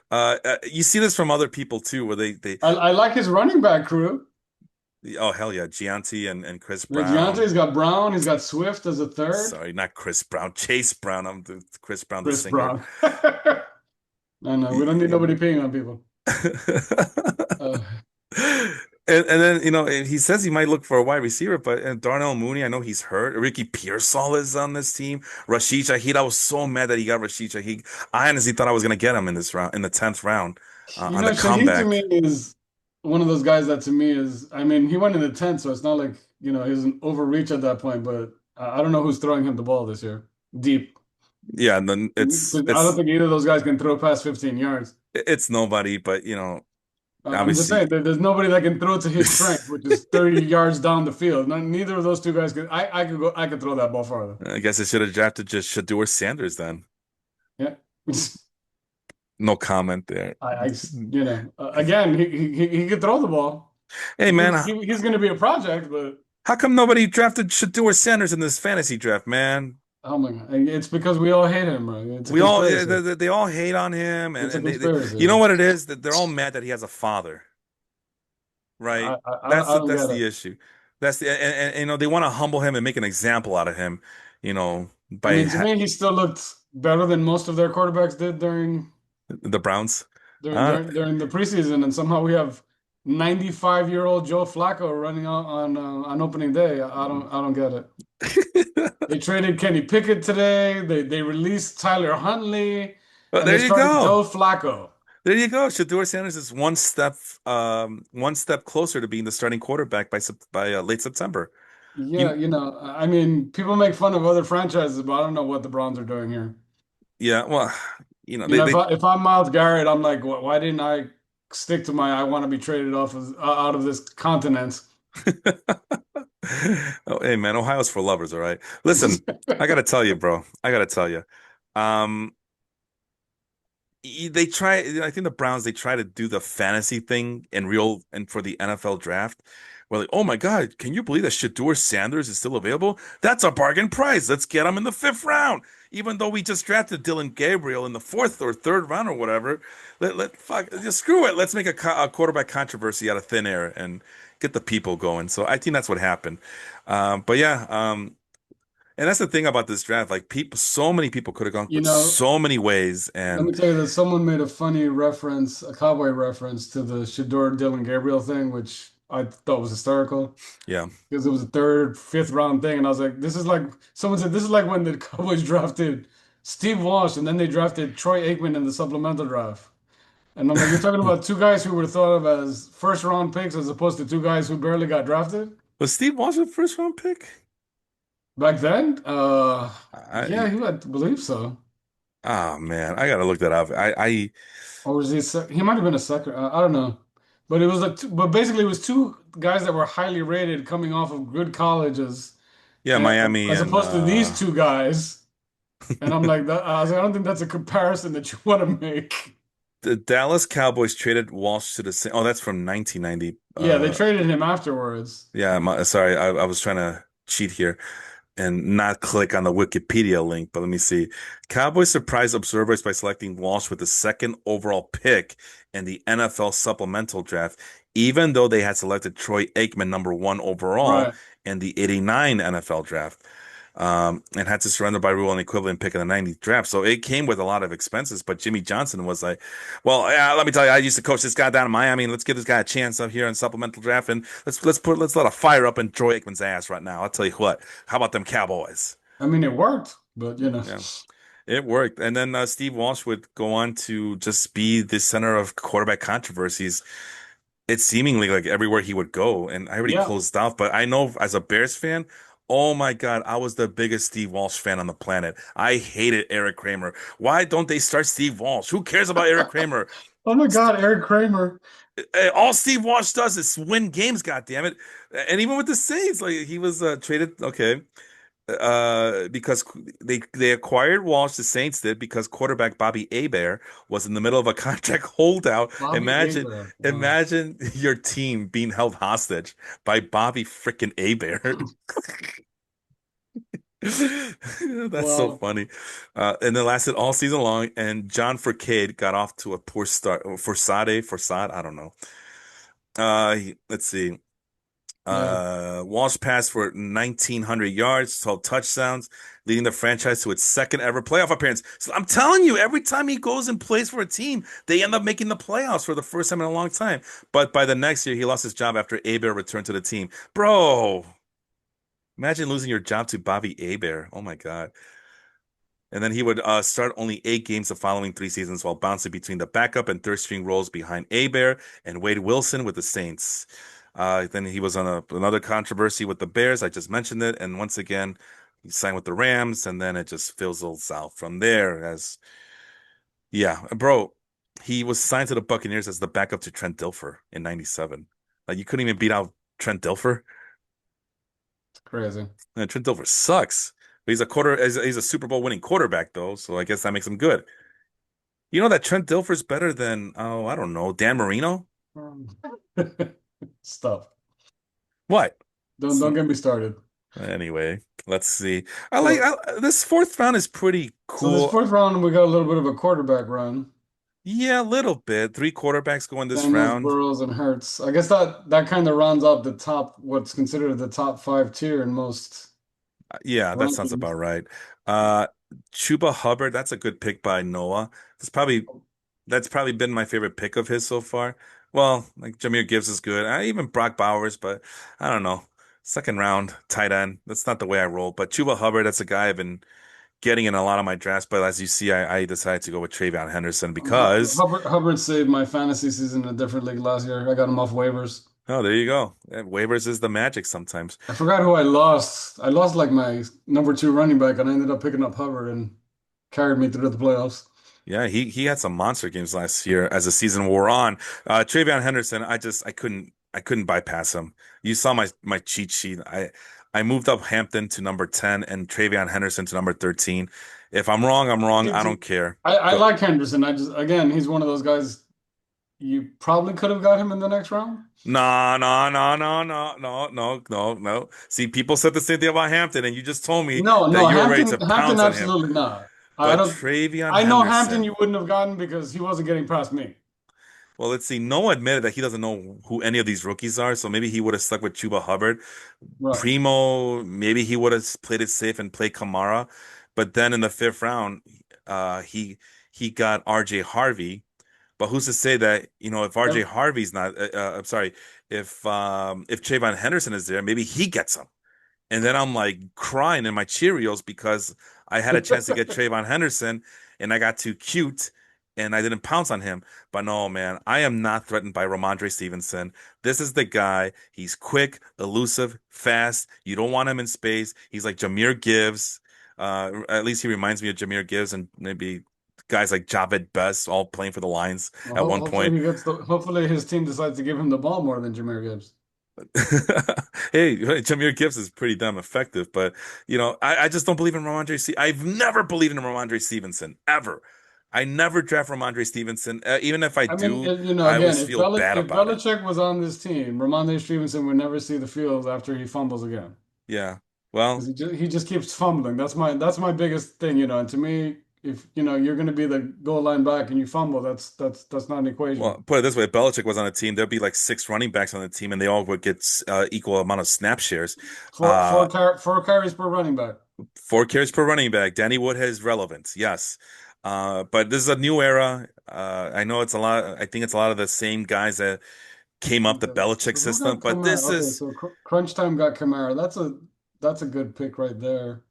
you see this from other people too, where
I like his running back crew.
oh hell yeah, Gianti and Chris
Deontay's
Brown.
got Brown. He's got Swift as a third.
Sorry, not Chris Brown, Chase Brown. Chris Brown, the
Chris
singer.
Brown. I know we don't need nobody peeing on people. Uh,
And then he says he might look for a wide receiver, but Darnell Mooney, I know he's hurt. Ricky Pearsall is on this team. Rashid Shaheed, I was so mad that he got Rashid Shaheed. I honestly thought I was gonna get him in this round, in the 10th round, on the
Shaheed to me
comeback.
is one of those guys that to me is, I mean, he went in the 10th, so it's not like, he was an overreach at that point, but I don't know who's throwing him the ball this year. Deep.
Yeah, and then
'Cause I don't think either of those guys can throw past 15 yards.
it's nobody, but
I'm just
obviously,
saying, there's nobody that can throw to his strength, which is 30 yards down the field. Neither of those two guys could. I could throw that ball farther.
I guess I should have drafted just Shador Sanders then.
Yeah.
No comment there.
Again, he could throw the ball.
Hey man,
He's going to be a project, but
how come nobody drafted Shador Sanders in this fantasy draft, man?
oh my God, it's because we all hate him, bro. It's a
We all
conspiracy.
they all hate on him,
It's a
you know
conspiracy.
what it is that they're all mad that he has a father, right?
I don't
That's
get
the
it.
issue. That's and they want to humble him and make an example out of him,
I
by
mean, to me, he still looked better than most of their quarterbacks did
the Browns. Uh,
during the preseason, and somehow we have 95-year-old Joe Flacco running on opening day. I don't get it. They traded Kenny Pickett today. They released Tyler Huntley,
well,
and they
there you
started
go.
Joe Flacco.
There you go. Shador Sanders is one step closer to being the starting quarterback by late September.
Yeah,
You,
I mean, people make fun of other franchises, but I don't know what the Browns are doing here.
yeah, well,
You know,
they
if I'm Miles Garrett, I'm like, why didn't I stick to my I want to be traded off of out of this continent?
Oh, hey man, Ohio's for lovers, all right. Listen, I gotta tell you, bro. I gotta tell you. Um, they try. I think the Browns they try to do the fantasy thing in real and for the NFL draft. We're like, oh my God, can you believe that Shedeur Sanders is still available? That's a bargain price. Let's get him in the fifth round. Even though we just drafted Dylan Gabriel in the fourth or third round or whatever, fuck just screw it. Let's make a quarterback controversy out of thin air and get the people going. So I think that's what happened. But yeah, and that's the thing about this draft. Like people, so many people could have gone
You
with
know,
so many ways,
let
and
me tell you that someone made a funny reference, a cowboy reference to the Shador Dylan Gabriel thing, which I thought was hysterical
yeah.
because it was a third, fifth round thing. And I was like, this is like, someone said, this is like when the Cowboys drafted Steve Walsh and then they drafted Troy Aikman in the supplemental draft. And I'm like, you're talking about two guys who were thought of as first round picks as opposed to two guys who barely got drafted
Was Steve Walsh a first round pick?
back then. Yeah,
I
he would believe so.
oh man, I gotta look that up.
Or was he? He might have been a second. I don't know, but it was like, but basically, it was two guys that were highly rated coming off of good colleges,
Yeah, Miami
as
and
opposed to these two guys. And I'm like, I was like, I don't think that's a comparison that you want to make.
the Dallas Cowboys traded Walsh to the Oh, that's from 1990.
Yeah, they traded him afterwards.
Yeah, sorry, I was trying to cheat here and not click on the Wikipedia link, but let me see. Cowboys surprised observers by selecting Walsh with the second overall pick in the NFL supplemental draft, even though they had selected Troy Aikman number one overall
Right.
in the 89 NFL draft. And had to surrender by rule an equivalent pick in the 90th draft. So it came with a lot of expenses, but Jimmy Johnson was like, well, yeah, let me tell you, I used to coach this guy down in Miami, and let's give this guy a chance up here in supplemental draft, and let's let a fire up in Troy Aikman's ass right now. I'll tell you what. How about them Cowboys?
I mean, it worked, but
Yeah, it worked. And then Steve Walsh would go on to just be the center of quarterback controversies. It's seemingly like everywhere he would go, and I already
yeah.
closed off, but I know as a Bears fan, oh my God, I was the biggest Steve Walsh fan on the planet. I hated Eric Kramer. Why don't they start Steve Walsh? Who cares about Eric Kramer?
Oh my God, Eric Kramer.
All Steve Walsh does is win games, God damn it. And even with the Saints, like he was traded, okay, because they acquired Walsh, the Saints did, because quarterback Bobby Abear was in the middle of a contract holdout.
Bobby Abreu. Wow.
Imagine your team being held hostage by Bobby freaking Abear. That's so
Wow.
funny. And it lasted all season long, and John Forcade got off to a poor start. Forsade, I don't know. Let's see.
Yeah.
Walsh passed for 1,900 yards, 12 touchdowns, leading the franchise to its second ever playoff appearance. So I'm telling you, every time he goes and plays for a team, they end up making the playoffs for the first time in a long time. But by the next year, he lost his job after Abear returned to the team. Bro, imagine losing your job to Bobby Abear. Oh my God. And then he would start only 8 games the following 3 seasons while bouncing between the backup and third string roles behind Abear and Wade Wilson with the Saints. Then he was on another controversy with the Bears. I just mentioned it. And once again, he signed with the Rams, and then it just fizzled south from there. Yeah, bro, he was signed to the Buccaneers as the backup to Trent Dilfer in 97. Like, you couldn't even beat out Trent Dilfer.
It's crazy.
And Trent Dilfer sucks. But he's a Super Bowl winning quarterback, though. So I guess that makes him good. You know that Trent Dilfer's better than, oh, I don't know, Dan Marino?
Um, Stop.
What?
Don't get me started.
Anyway, let's see.
So
This fourth round is pretty
so this
cool.
fourth round we got a little bit of a quarterback run.
Yeah, a little bit. Three quarterbacks going this
Daniels,
round.
Burrows, and Hurts. I guess that kind of rounds up the top, what's considered the top five tier in most
Yeah, that sounds about
rankings.
right. Uh, Chuba Hubbard, that's a good pick by Noah. That's probably been my favorite pick of his so far. Well, like Jahmyr Gibbs is good. Even Brock Bowers, but I don't know. Second round tight end. That's not the way I roll. But Chuba Hubbard, that's a guy I've been getting in a lot of my drafts. But as you see, I decided to go with Travion Henderson because
Hubbard saved my fantasy season in a different league last year. I got him off waivers.
Oh, there you go. Waivers is the magic sometimes.
I forgot who I lost. I lost like my number two running back, and I ended up picking up Hubbard and carried me through the playoffs.
Yeah, he had some monster games last year as the season wore on. Travion Henderson, I couldn't bypass him. You saw my cheat sheet. I moved up Hampton to number 10 and Travion Henderson to number 13. If I'm wrong, I'm wrong.
See,
I don't care.
I
Go.
like Henderson. I just again, he's one of those guys you probably could have got him in the next round.
No, no, no, no, no, no, no, no, no. See, people said the same thing about Hampton, and you just told me
No,
that
no,
you were ready to
Hampton
pounce on him.
absolutely not. I
But
don't.
Travion
I know Hampton
Henderson.
you wouldn't have gotten because he wasn't getting past me.
Well, let's see. Noah admitted that he doesn't know who any of these rookies are, so maybe he would have stuck with Chuba Hubbard.
Right.
Primo, maybe he would have played it safe and played Kamara. But then in the fifth round, he got RJ Harvey. But who's to say that, if RJ
Ev-
Harvey's not, I'm sorry, if Trayvon Henderson is there, maybe he gets him. And then I'm like crying in my Cheerios because I had a chance to get Trayvon Henderson and I got too cute and I didn't pounce on him. But no, man, I am not threatened by Ramondre Stevenson. This is the guy. He's quick, elusive, fast. You don't want him in space. He's like Jahmyr Gibbs. At least he reminds me of Jahmyr Gibbs and maybe guys like Javed Best all playing for the Lions
Well,
at one
hopefully
point.
he gets the. Hopefully his team decides to give him the ball more than Jameer Gibbs.
Hey, Jahmyr Gibbs is pretty damn effective, but I just don't believe in Ramondre. I've never believed in Ramondre Stevenson ever. I never draft Ramondre Stevenson. Even if I
I mean,
do, I
again,
always feel bad
If
about it.
Belichick was on this team, Ramondre Stevenson would never see the field after he fumbles again
Yeah.
because
Well,
he just keeps fumbling. That's my biggest thing, And to me, if you're going to be the goal line back and you fumble, that's not an equation.
put it this way: if Belichick was on a team, there'd be like six running backs on the team, and they all would get equal amount of snap shares. Uh,
Four carries per running back.
4 carries per running back. Danny Woodhead is relevant, yes. But this is a new era. I know it's a lot. I think it's a lot of the same guys that came up the
Okay,
Belichick
so who
system,
got
but
Kamara?
this
Okay,
is,
so Crunch Time got Kamara. That's a good pick right there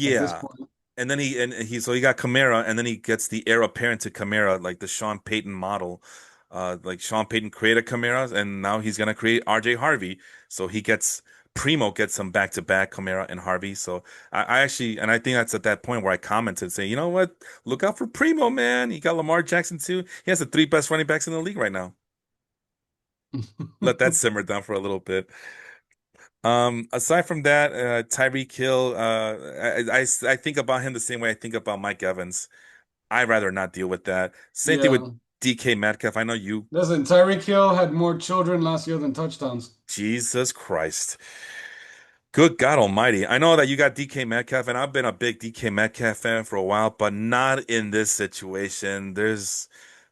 at this
yeah.
point.
And then he got Kamara, and then he gets the heir apparent to Kamara, like the Sean Payton model. Like Sean Payton created Kamara, and now he's gonna create RJ Harvey. So he gets Primo gets some back to back Kamara and Harvey. So I actually, and I think that's at that point where I commented saying, you know what, look out for Primo, man. He got Lamar Jackson too. He has the three best running backs in the league right now. Let that simmer down for a little bit. Aside from that, Tyreek Hill, I think about him the same way I think about Mike Evans. I'd rather not deal with that. Same thing with
Yeah.
DK Metcalf. I know you,
Listen, Tyreek Hill had more children last year than touchdowns.
Jesus Christ. Good God Almighty. I know that you got DK Metcalf, and I've been a big DK Metcalf fan for a while, but not in this situation. There's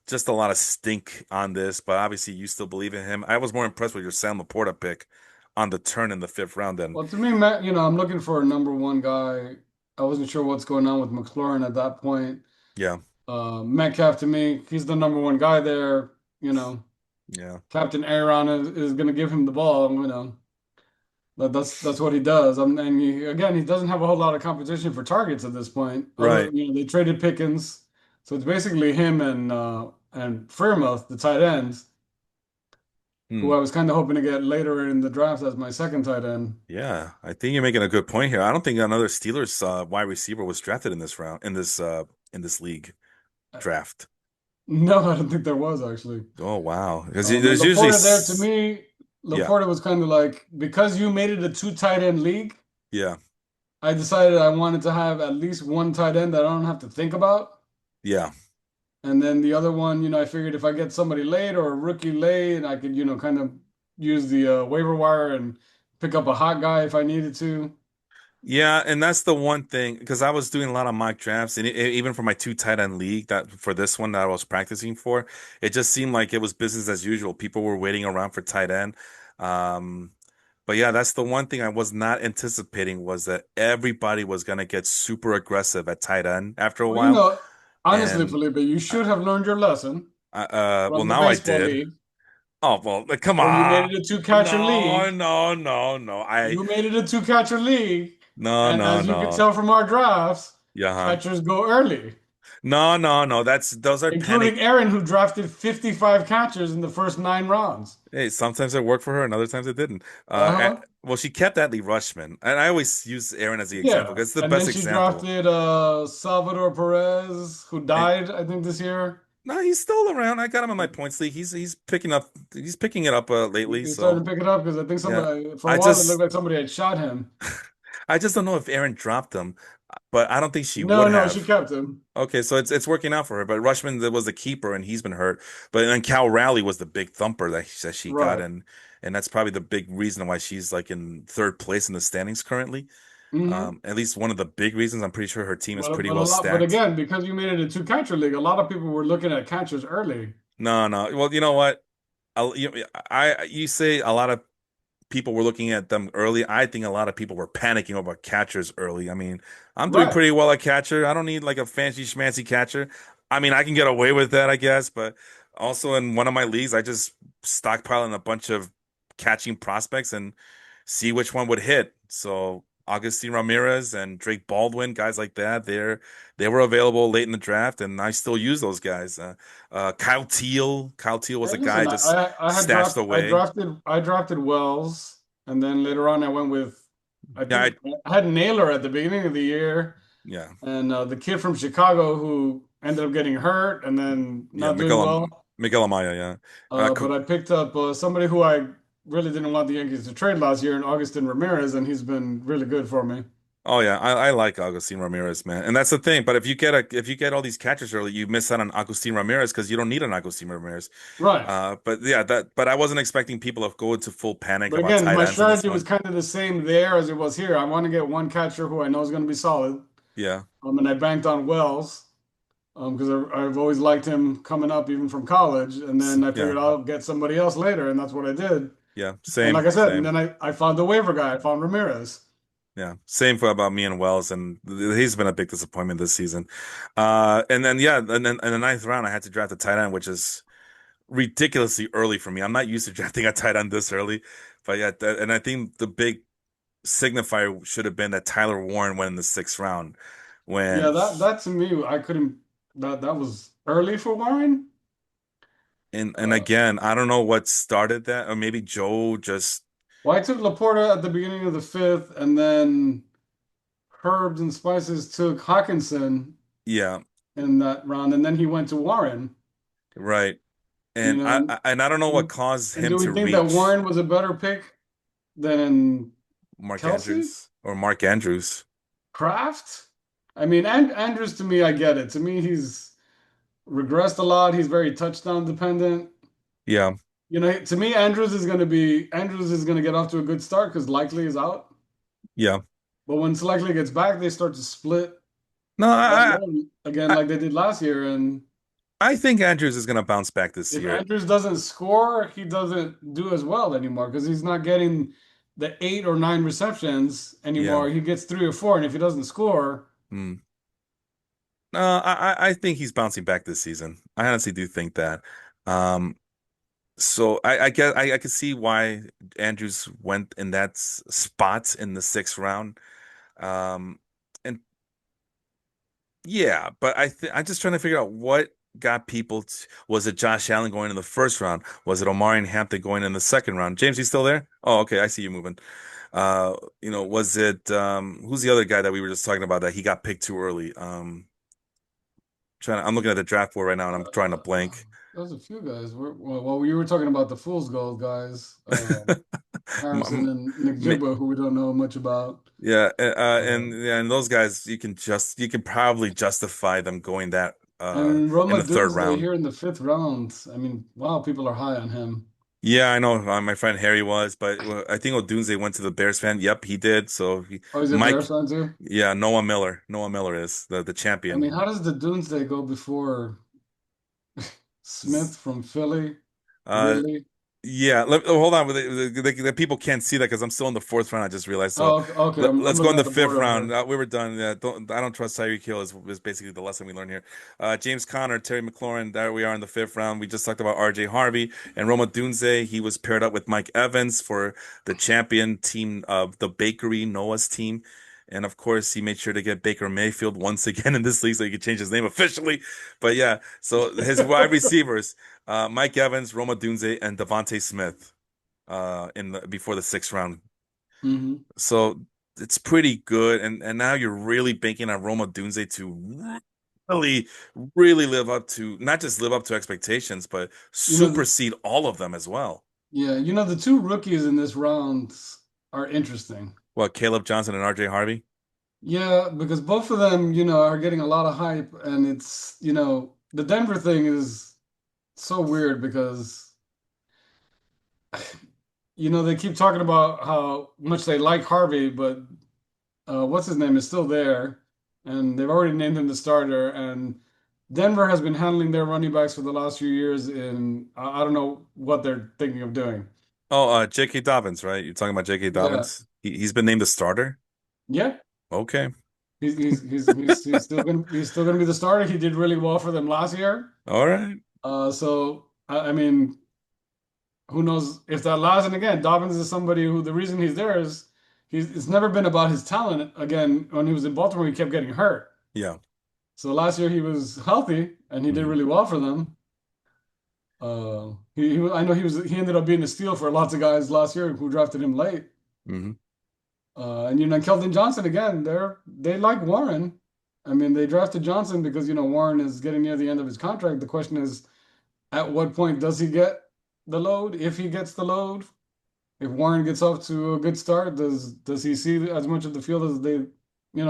just a lot of stink on this, but obviously you still believe in him. I was more impressed with your Sam Laporta pick on the turn in the fifth round than,
Well, to me, Matt, I'm looking for a number one guy. I wasn't sure what's going on with McLaurin at that point.
yeah,
Metcalf, to me, he's the number one guy there.
yeah.
Captain Aaron is going to give him the ball. That's what he does. And again, he doesn't have a whole lot of competition for targets at this point. Other,
Right.
they traded Pickens, so it's basically him and Freiermuth, the tight ends, who
Hmm.
I was kind of hoping to get later in the draft as my second tight end.
Yeah, I think you're making a good point here. I don't think another Steelers wide receiver was drafted in this round in this league draft.
No, I don't think there was actually.
Oh wow, because
And
there's usually
Laporta there to me,
yeah,
Laporta was kind of like because you made it a two tight end league.
yeah,
I decided I wanted to have at least one tight end that I don't have to think about.
yeah,
And then the other one, I figured if I get somebody late or a rookie late, I could, kind of use the waiver wire and pick up a hot guy if I needed to.
yeah. And that's the one thing because I was doing a lot of mock drafts, and even for my two tight end league that for this one that I was practicing for, it just seemed like it was business as usual. People were waiting around for tight end. Um, but yeah, that's the one thing I was not anticipating was that everybody was gonna get super aggressive at tight end after a
Well,
while.
honestly,
And
Felipe, you should have learned your lesson
well,
from the
now I
baseball
did.
league
Oh, well, come
where you
on.
made it a two-catcher
No,
league.
no, no, no.
You made it a two-catcher league.
No,
And
no,
as you could
no.
tell from our drafts,
Yeah, huh?
catchers go early.
No, no, no. Those are
including
panic.
Aaron, who drafted 55 catchers in the first 9 rounds.
Hey, sometimes it worked for her, and other times it didn't.
Uh-huh.
Well, she kept Adley Rushman, and I always use Aaron as the example
Yeah.
because it's the
And
best
then she
example.
drafted Salvador Perez, who
And
died, I think, this year.
no, he's still around. I got him in my points league. He's picking it up lately.
He's starting
So
to pick it up because I think
yeah,
somebody, for a
I
while, it looked
just
like somebody had shot him.
I just don't know if Aaron dropped him, but I don't think she
No,
would
no, she
have.
kept him.
Okay, so it's working out for her. But Rushman was the keeper, and he's been hurt. But then Cal Raleigh was the big thumper that she got,
Right.
and that's probably the big reason why she's like in third place in the standings currently.
Hmm.
At least one of the big reasons. I'm pretty sure her team is pretty
But a
well
lot, but
stacked.
again, because you made it a two-catcher league, a lot of people were looking at catchers early.
No, no. Well, you know what? You say a lot of people were looking at them early. I think a lot of people were panicking over catchers early. I mean, I'm doing
Right.
pretty well at catcher. I don't need like a fancy schmancy catcher. I mean, I can get away with that, I guess, but also in one of my leagues, I just stockpiling a bunch of catching prospects and see which one would hit. So Augustine Ramirez and Drake Baldwin, guys like that, they were available late in the draft, and I still use those guys. Kyle Teal was
Hey,
a guy I
listen,
just stashed away.
I drafted Wells, and then later on I went with, I
Yeah,
think I had Naylor at the beginning of the year,
yeah.
and the kid from Chicago who ended up getting hurt and then
Yeah,
not doing well.
Miguel Amaya, yeah.
But I picked up somebody who I really didn't want the Yankees to trade last year, in Augustin Ramirez, and he's been really good for me.
Oh yeah, I like Agustin Ramirez, man. And that's the thing. But if you get all these catchers early, you miss out on Agustin Ramirez because you don't need an Agustin Ramirez.
Right.
But yeah, but I wasn't expecting people to go into full panic
But
about
again,
tight
my
ends in this
strategy was
one.
kind of the same there as it was here. I want to get one catcher who I know is going to be solid.
Yeah.
And I banked on Wells because I've always liked him coming up even from college. And then I
Yeah.
figured I'll get somebody else later, and that's what I did.
Yeah.
And
Same,
like I said, and
same.
then I found the waiver guy. I found Ramirez.
Yeah. Same for about me and Wells, and he's been a big disappointment this season. And then yeah, and then in the ninth round, I had to draft a tight end, which is ridiculously early for me. I'm not used to drafting a tight end this early, but yeah, and I think the big signifier should have been that Tyler Warren went in the sixth round when
Yeah, that to me, I couldn't. That was early for Warren.
and
Uh,
again, I don't know what started that, or maybe Joe just
well, I took Laporta at the beginning of the fifth, and then Herbs and Spices took Hawkinson
yeah,
in that round, and then he went to Warren.
right.
You
And
know,
I don't know what
and,
caused
and
him
do we
to
think that
reach
Warren was a better pick than
Mark
Kelsey?
Andrews or Mark Andrews.
Kraft? I mean, Andrews to me, I get it. To me, he's regressed a lot. He's very touchdown dependent.
Yeah,
You know, to me, Andrews is gonna get off to a good start because Likely is out.
yeah.
But when Likely gets back, they start to split
No,
that load again,
I
like they did last year. And
I think Andrews is gonna bounce back this
if
year.
Andrews doesn't score, he doesn't do as well anymore because he's not getting the 8 or 9 receptions
Yeah.
anymore. He gets 3 or 4, and if he doesn't score,
Hmm. No, I think he's bouncing back this season. I honestly do think that. Um, So I get I can see why Andrews went in that spot in the sixth round. Um, and yeah, but I'm just trying to figure out what got people was it Josh Allen going in the first round? Was it Omarion Hampton going in the second round? James, you still there? Oh, okay, I see you moving. Was it who's the other guy that we were just talking about that he got picked too early? I'm looking at the draft board right now and I'm trying to blank.
there's a few guys. Well, you were talking about the Fool's Gold guys, Harrison
M-
and Nick
m-
Jibba, who we don't know much about.
Yeah,
Uh,
and those guys you can probably justify them going that
and
in
Roma
the third
Doomsday
round.
here in the fifth round. I mean, wow, people are high on him.
Yeah, I know my friend Harry was, but I think Odunze went to the Bears fan. Yep, he did.
Oh, he's a Bears
Mike,
fan too?
yeah, Noah Miller is the
I mean,
champion.
how does the Doomsday go before Smith from Philly,
Uh,
Ridley?
Yeah, hold on. The people can't see that because I'm still in the fourth round. I just realized. So
Oh, okay, okay. I'm
let's go in
looking
the
at the
fifth
board up
round.
here.
We were done. I don't trust Tyreek Hill is basically the lesson we learned here. James Conner, Terry McLaurin. There we are in the fifth round. We just talked about R.J. Harvey and Roma Dunze. He was paired up with Mike Evans for the champion team of the Bakery Noah's team. And of course, he made sure to get Baker Mayfield once again in this league so he could change his name officially. But yeah, so his wide receivers, Mike Evans, Roma Dunze, and Devontae Smith in the before the sixth round.
Hmm.
So it's pretty good. And now you're really banking on Roma Dunze to really, really live up to not just live up to expectations, but
You know, the,
supersede all of them as well.
yeah, the two rookies in this round are interesting.
Well, Caleb Johnson and RJ Harvey.
Yeah, because both of them, are getting a lot of hype, and it's, the Denver thing is so weird because, they keep talking about how much they like Harvey, but what's his name is still there, and they've already named him the starter. And Denver has been handling their running backs for the last few years, and I don't know what they're thinking of doing.
Oh, J.K. Dobbins, right? You're talking about J.K.
Yeah,
Dobbins. He's been named the starter.
yeah,
Okay.
he's still gonna be the starter. He did really well for them last year.
All right.
So I mean, who knows if that lasts? And again, Dobbins is somebody who the reason he's there is it's never been about his talent. Again, when he was in Baltimore, he kept getting hurt.
Yeah.
So last year he was healthy and he did
Hmm.
really well for them. I know he ended up being a steal for lots of guys last year who drafted him late.
Hmm.
And Keldon Johnson again, they like Warren. I mean, they drafted Johnson because Warren is getting near the end of his contract. The question is, at what point does he get the load? If he gets the load, if Warren gets off to a good start, does he see as much of the field as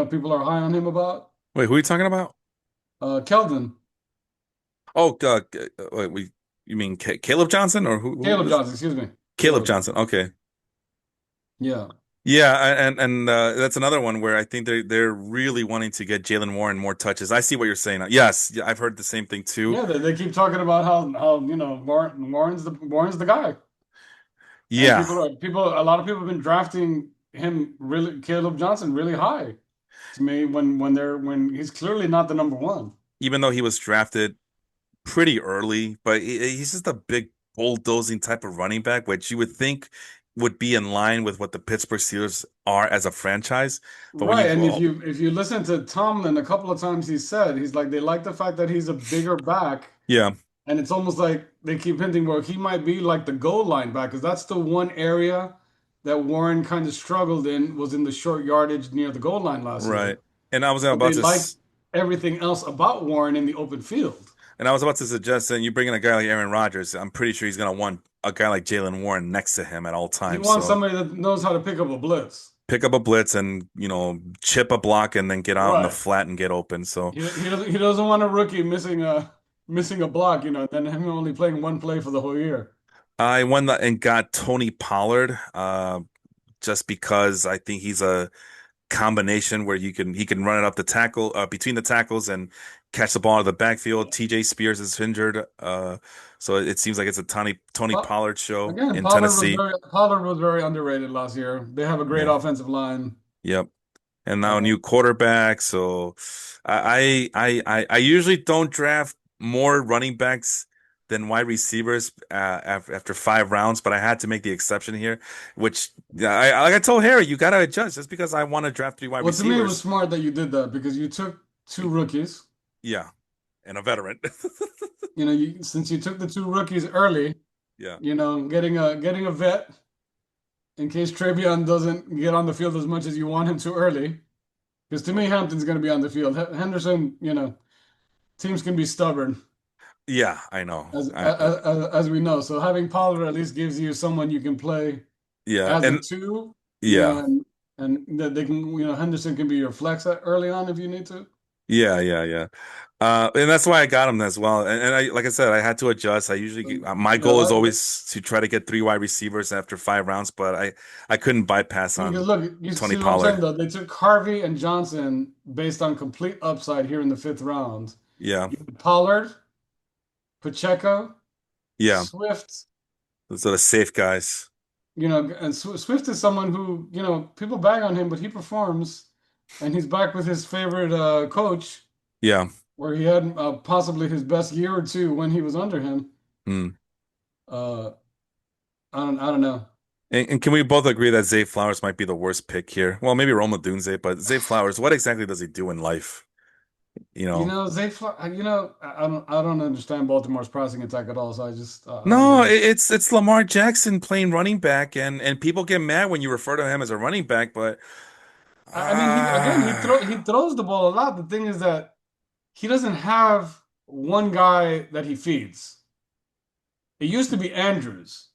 people are high on him about?
Wait, who are you talking about?
Keldon,
Oh, wait, you mean Caleb Johnson or who
Caleb
is
Johnson, excuse me,
Caleb
Caleb.
Johnson? Okay.
Yeah.
Yeah, and that's another one where I think they're really wanting to get Jalen Warren more touches. I see what you're saying. Yes, yeah, I've heard the same thing too.
Yeah, they keep talking about how Warren's the guy, and
Yeah,
a lot of people have been drafting him really Caleb Johnson really high to me when he's clearly not the number one.
even though he was drafted pretty early, but he's just a big bulldozing type of running back, which you would think would be in line with what the Pittsburgh Steelers are as a franchise. But when you
Right, and if
go,
you listen to Tomlin a couple of times, he's like they like the fact that he's a bigger back,
yeah,
and it's almost like they keep hinting where he might be like the goal line back, because that's the one area that Warren kind of struggled in was in the short yardage near the goal line last
right.
year.
And I was
But
about
they
to,
like everything else about Warren in the open field.
and I was about to suggest that you bring in a guy like Aaron Rodgers. I'm pretty sure he's gonna want a guy like Jalen Warren next to him at all
He
times.
wants
So
somebody that knows how to pick up a blitz.
pick up a blitz and chip a block and then get out in the
Right.
flat and get open. So
He doesn't want a rookie missing a block, then him only playing one play for the whole year.
I went and got Tony Pollard, just because I think he's a combination where he can run it up the tackle between the tackles and catch the ball out of the backfield. TJ Spears is injured, so it seems like it's a Tony
But
Pollard show
again,
in Tennessee.
Pollard was very underrated last year. They have a great
Yeah,
offensive line.
yep. And now a
Uh,
new quarterback. So I usually don't draft more running backs than wide receivers after 5 rounds, but I had to make the exception here, which yeah, like I told Harry, you gotta adjust just because I want to draft 3 wide
well, to me, it was
receivers.
smart that you did that because you took two rookies.
Yeah, and a veteran.
Since you took the two rookies early,
Yeah.
getting a vet in case Travion doesn't get on the field as much as you want him to early. Because to me, Hampton's going to be on the field. Henderson, teams can be stubborn,
Yeah, I know.
as we know. So having Pollard at least gives you someone you can play
Yeah,
as a
and
two,
yeah.
and that they can, Henderson can be your flex early on if you need to.
Yeah, yeah, yeah. And that's why I got him as well. And like I said, I had to adjust.
So,
My
yeah,
goal is always to try to get 3 wide receivers after 5 rounds, but I couldn't bypass
because
on
look, you
Tony
see what I'm saying
Pollard.
though. They took Harvey and Johnson based on complete upside here in the fifth round.
Yeah,
You had Pollard, Pacheco,
yeah.
Swift.
Those are the safe guys.
And Swift is someone who, people bag on him, but he performs, and he's back with his favorite coach,
Yeah.
where he had possibly his best year or two when he was under him.
Mm.
Uh, I don't know.
And can we both agree that Zay Flowers might be the worst pick here? Well, maybe Roma Dunze, but Zay Flowers, what exactly does he do in life? You
You
know,
know, I don't understand Baltimore's passing attack at all. So I don't get
no,
it.
it's Lamar Jackson playing running back, and people get mad when you refer to him as a running back, but
I mean, he
ah,
throws the ball a lot. The thing is that he doesn't have one guy that he feeds. It used to be Andrews,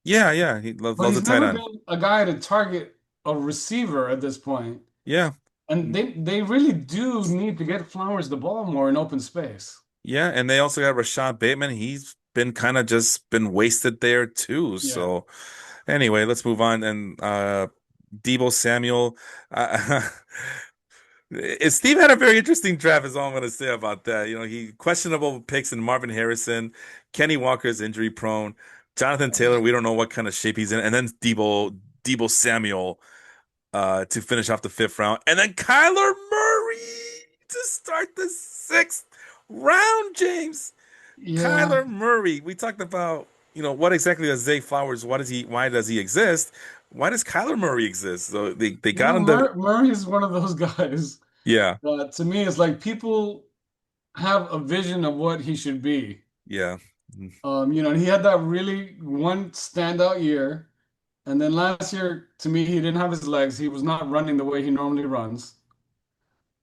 yeah, yeah, he
but
loves a
he's
tight
never
end.
been a guy to target a receiver at this point.
Yeah,
And they really do need to get Flowers the ball more in open space.
yeah, and they also got Rashad Bateman. He's been kind of just been wasted there too.
Yeah.
So anyway, let's move on. And Debo Samuel. Uh, Steve had a very interesting draft, is all I'm going to say about that. You know, he questionable picks in Marvin Harrison, Kenny Walker's injury prone, Jonathan Taylor. We don't know what kind of shape he's in, and then Debo Samuel to finish off the fifth round, and then Kyler Murray to start the sixth round. James,
Yeah.
Kyler Murray. We talked about what exactly is Zay Flowers? What is he? Why does he exist? Why does Kyler Murray exist? So they
You
got
know,
him to
Murray is one of those guys
yeah.
that to me is like people have a vision of what he should be.
Yeah.
And he had that really one standout year. And then last year, to me, he didn't have his legs. He was not running the way he normally runs.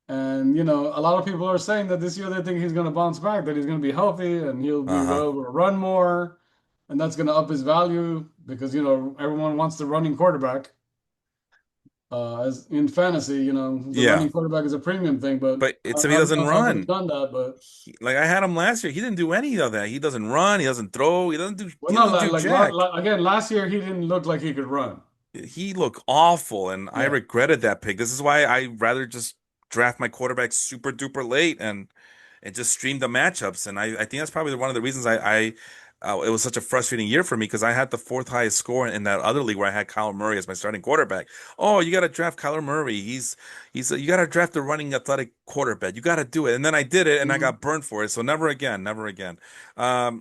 And a lot of people are saying that this year they think he's going to bounce back, that he's going to be healthy and he'll be
Uh-huh.
able to run more. And that's going to up his value because everyone wants the running quarterback. As in fantasy, the
Yeah.
running quarterback is a premium thing, but
But
I,
he
I don't
doesn't
know if I would have
run.
done that. But
Like I had him last year. He didn't do any of that. He doesn't run. He doesn't throw.
well,
He
no,
doesn't do jack.
again, last year he didn't look like he could run.
He looked awful, and I
Yeah.
regretted that pick. This is why I rather just draft my quarterback super duper late and just stream the matchups. And I think that's probably one of the reasons it was such a frustrating year for me because I had the fourth highest score in that other league where I had Kyler Murray as my starting quarterback. Oh, you got to draft Kyler Murray. You got to draft a running athletic quarterback. You got to do it. And then I did it, and I
Mhm.
got burned for it. So never again, never again.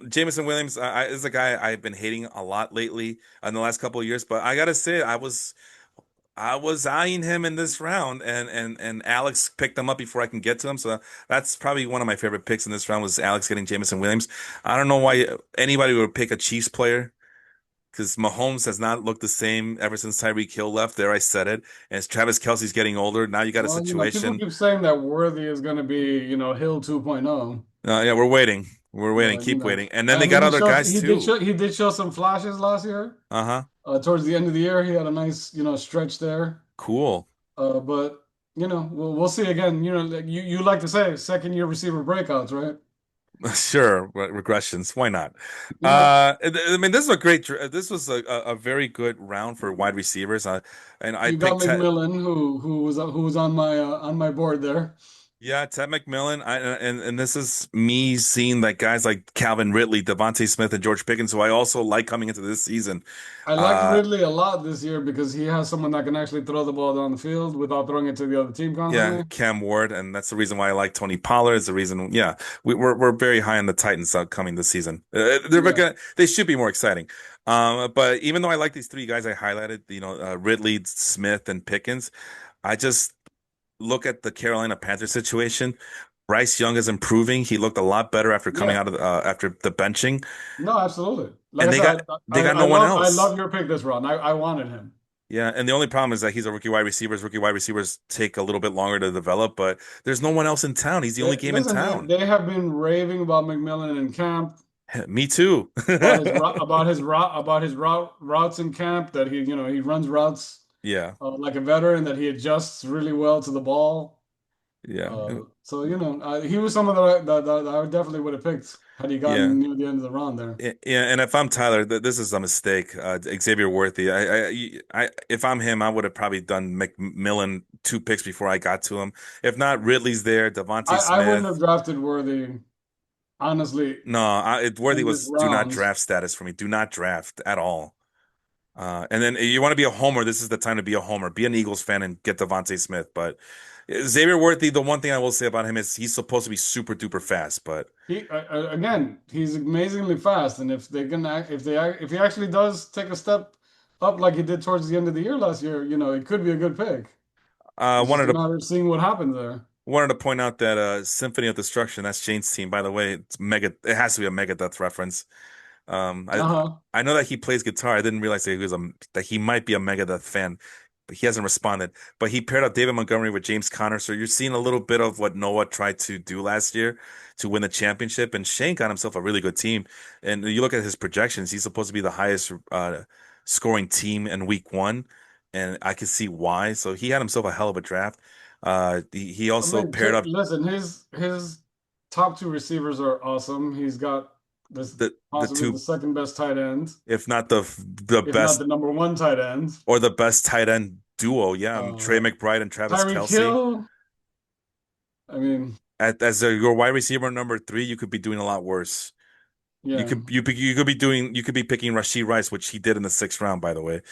Jameson Williams is a guy I've been hating a lot lately in the last couple of years, but I gotta say I was eyeing him in this round, and Alex picked him up before I can get to him. So that's probably one of my favorite picks in this round was Alex getting Jameson Williams. I don't know why anybody would pick a Chiefs player because Mahomes has not looked the same ever since Tyreek Hill left. There, I said it. And as Travis Kelsey's getting older, now you got a
Well, people
situation.
keep saying that Worthy is going to be Hill 2.0.
Yeah, we're waiting. We're waiting.
But
Keep waiting. And then
I
they
mean,
got other guys too.
he did show some flashes last year.
Uh-huh.
Towards the end of the year, he had a nice stretch there.
Cool.
But we'll see again. Like you like to say, second year receiver breakouts, right?
Sure, regressions. Why not?
Yeah.
I mean, this is a this was a very good round for wide receivers. And I
You got
picked Ted,
McMillan, who was on my board there.
yeah, Ted McMillan. And this is me seeing like guys like Calvin Ridley, Devontae Smith, and George Pickens, who I also like coming into this season.
I like
Uh,
Ridley a lot this year because he has someone that can actually throw the ball down the field without throwing it to the other team
yeah,
constantly.
Cam Ward, and that's the reason why I like Tony Pollard. Is the reason, yeah, we're very high on the Titans coming this season.
Yeah.
They should be more exciting. But even though I like these three guys I highlighted, Ridley, Smith, and Pickens, I just look at the Carolina Panthers situation. Bryce Young is improving. He looked a lot better after coming
Yeah.
out of after the benching,
No, absolutely. Like
and
I said,
they got no one
I
else.
love your pick this round. I wanted him.
Yeah, and the only problem is that he's a rookie wide receiver. Rookie wide receivers take a little bit longer to develop, but there's no one else in town. He's the only game in
Listen,
town.
they have been raving about McMillan in camp,
Me too.
about his routes in camp that he runs routes
Yeah,
like a veteran, that he adjusts really well to the ball.
yeah,
So he was someone that I definitely would have picked had he
yeah.
gotten near the end of the round there.
Yeah, and if I'm Tyler, this is a mistake. Xavier Worthy. If I'm him, I would have probably done McMillan two picks before I got to him. If not, Ridley's there, Devontae
I wouldn't have
Smith.
drafted Worthy, honestly,
No, Worthy
in this
was do not
round.
draft status for me. Do not draft at all. And then you want to be a homer. This is the time to be a homer. Be an Eagles fan and get Devontae Smith. But Xavier Worthy, the one thing I will say about him is he's supposed to be super duper fast. But
Again, he's amazingly fast, and if he actually does take a step up like he did towards the end of the year last year, it could be a good pick. It's just
Wanted
a
to
matter of seeing what happens there.
point out that Symphony of Destruction, that's Shane's team, by the way. It's mega. It has to be a Megadeth reference. Um, I
Uh-huh.
I know that he plays guitar. I didn't realize that he might be a Megadeth fan, but he hasn't responded. But he paired up David Montgomery with James Conner, so you're seeing a little bit of what Noah tried to do last year to win the championship. And Shane got himself a really good team. And you look at his projections; he's supposed to be the highest scoring team in week one, and I can see why. So he had himself a hell of a draft. He
I
also
mean,
paired up
listen, his top two receivers are awesome. He's got this
the
possibly the
two,
second best tight end,
if not the
if not
best
the number one tight end.
or the best tight end duo. Yeah, Trey
Uh,
McBride and Travis
Tyreek
Kelsey.
Hill. I mean,
Your wide receiver number three, you could be doing a lot worse.
yeah.
You could be picking Rashee Rice, which he did in the sixth round, by the way.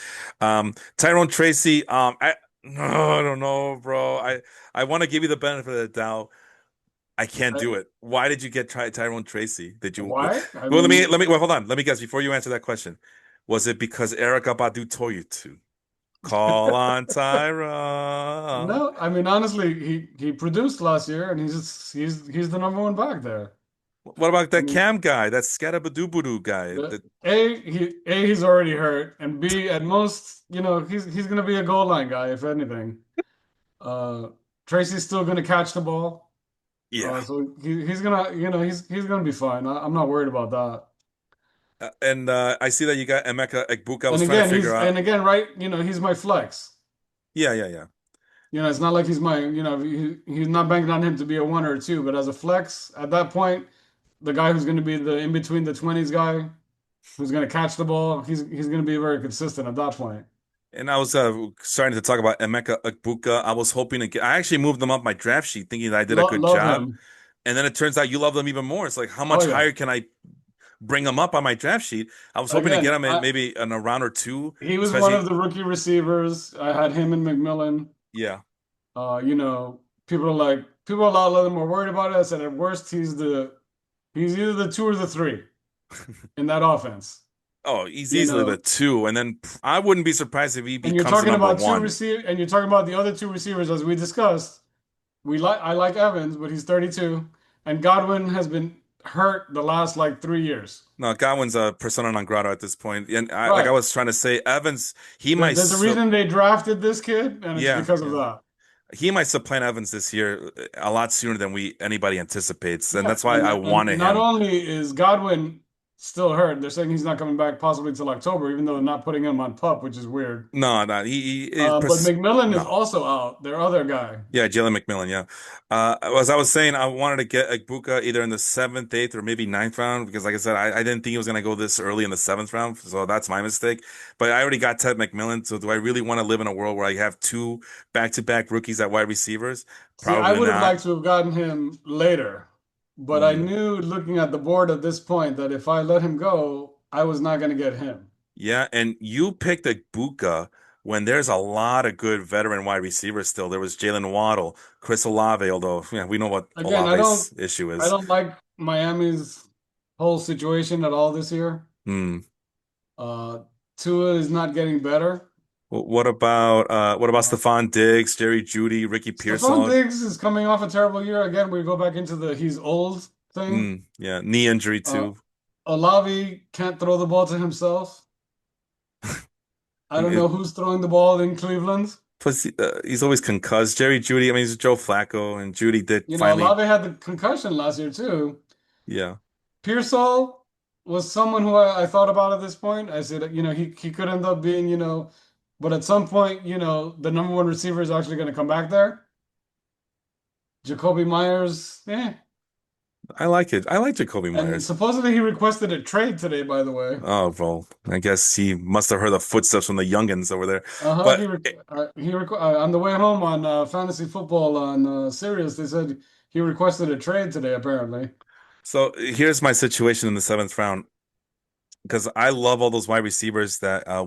Tyrone Tracy. No, I don't know, bro. I want to give you the benefit of the doubt. I can't
I,
do it. Why did you get Tyrone Tracy?
why? I
Well,
mean,
well, hold on. Let me guess before you answer that question. Was it because Erica Badu told you to? Call on Tyrone.
no. I mean, honestly, he produced last year, and he's the number one back there.
What about
I
that
mean,
Cam guy, that Scadabadoo guy?
the he's already hurt, and B, at most, he's gonna be a goal line guy if anything. Uh, Tracy's still gonna catch the ball,
Yeah.
so he's gonna, he's gonna be fine. I'm not worried about that.
And I see that you got Emeka Egbuka. I was
And
trying to
again,
figure out.
right, he's my flex.
Yeah, yeah, yeah.
It's not like he's my, he's not banking on him to be a one or a two, but as a flex at that point, the guy who's going to be the in between the 20s guy who's going to catch the ball, he's going to be very consistent at that point.
And I was starting to talk about Emeka Egbuka. I was hoping to get. I actually moved them up my draft sheet, thinking that I did a good
Love
job.
him.
And then it turns out you love them even more. It's like, how
Oh
much
yeah.
higher can I bring them up on my draft sheet? I was hoping to get
Again,
them in maybe in a round or two,
he was one of
especially.
the rookie receivers. I had him and McMillan.
Yeah.
People a lot of them were worried about it. I said at worst he's either the two or the three in that offense.
Oh, he's
You
easily the
know,
two. And then I wouldn't be surprised if he
and you're
becomes the
talking
number
about
one.
and you're talking about the other two receivers as we discussed. I like Evans, but he's 32, and Godwin has been hurt the last like 3 years.
No, Godwin's a persona non grata at this point. And like I
Right.
was trying to say, Evans, he might,
There's a reason they drafted this kid, and it's
yeah,
because of
yeah.
that.
He might supplant Evans this year a lot sooner than we anybody anticipates. And
Yeah,
that's why
and
I
and
wanted
not
him.
only is Godwin still hurt, they're saying he's not coming back possibly till October, even though they're not putting him on pup, which is weird.
No, no,
But McMillan is
no.
also out, their other guy.
Yeah, Jalen McMillan. Yeah. As I was saying, I wanted to get Egbuka either in the seventh, eighth, or maybe ninth round because, like I said, I didn't think he was going to go this early in the seventh round. So that's my mistake. But I already got Ted McMillan. So do I really want to live in a world where I have two back-to-back rookies at wide receivers?
See, I
Probably
would have
not.
liked to have gotten him later, but I
Mm.
knew looking at the board at this point that if I let him go, I was not going to get him.
Yeah, and you picked Egbuka when there's a lot of good veteran wide receivers still. There was Jalen Waddle, Chris Olave, although yeah, we know what
Again,
Olave's issue
I
is.
don't like Miami's whole situation at all this year.
Hmm.
Uh, Tua is not getting better.
What about
Uh,
Stephon Diggs, Jerry Judy, Ricky
Stephon
Pearsall?
Diggs is coming off a terrible year. Again, we go back into the he's old thing.
Yeah, knee injury
Uh,
too.
Olave can't throw the ball to himself. I don't
It,
know who's throwing the ball in Cleveland.
plus, he's always concussed. Jerry Judy, I mean, he's Joe Flacco, and Judy did finally.
Olave had the concussion last year too.
Yeah,
Pearsall was someone who I thought about at this point. I said, he could end up being, but at some point, the number one receiver is actually going to come back there. Jacoby Myers,
I like it. I like Jacoby
and
Myers.
supposedly he requested a trade today, by the way.
Oh, well, I guess he must have heard the footsteps from the youngins over there.
Uh-huh.
But
On the way home on fantasy football on Sirius, they said he requested a trade today, apparently.
so here's my situation in the seventh round because I love all those wide receivers uh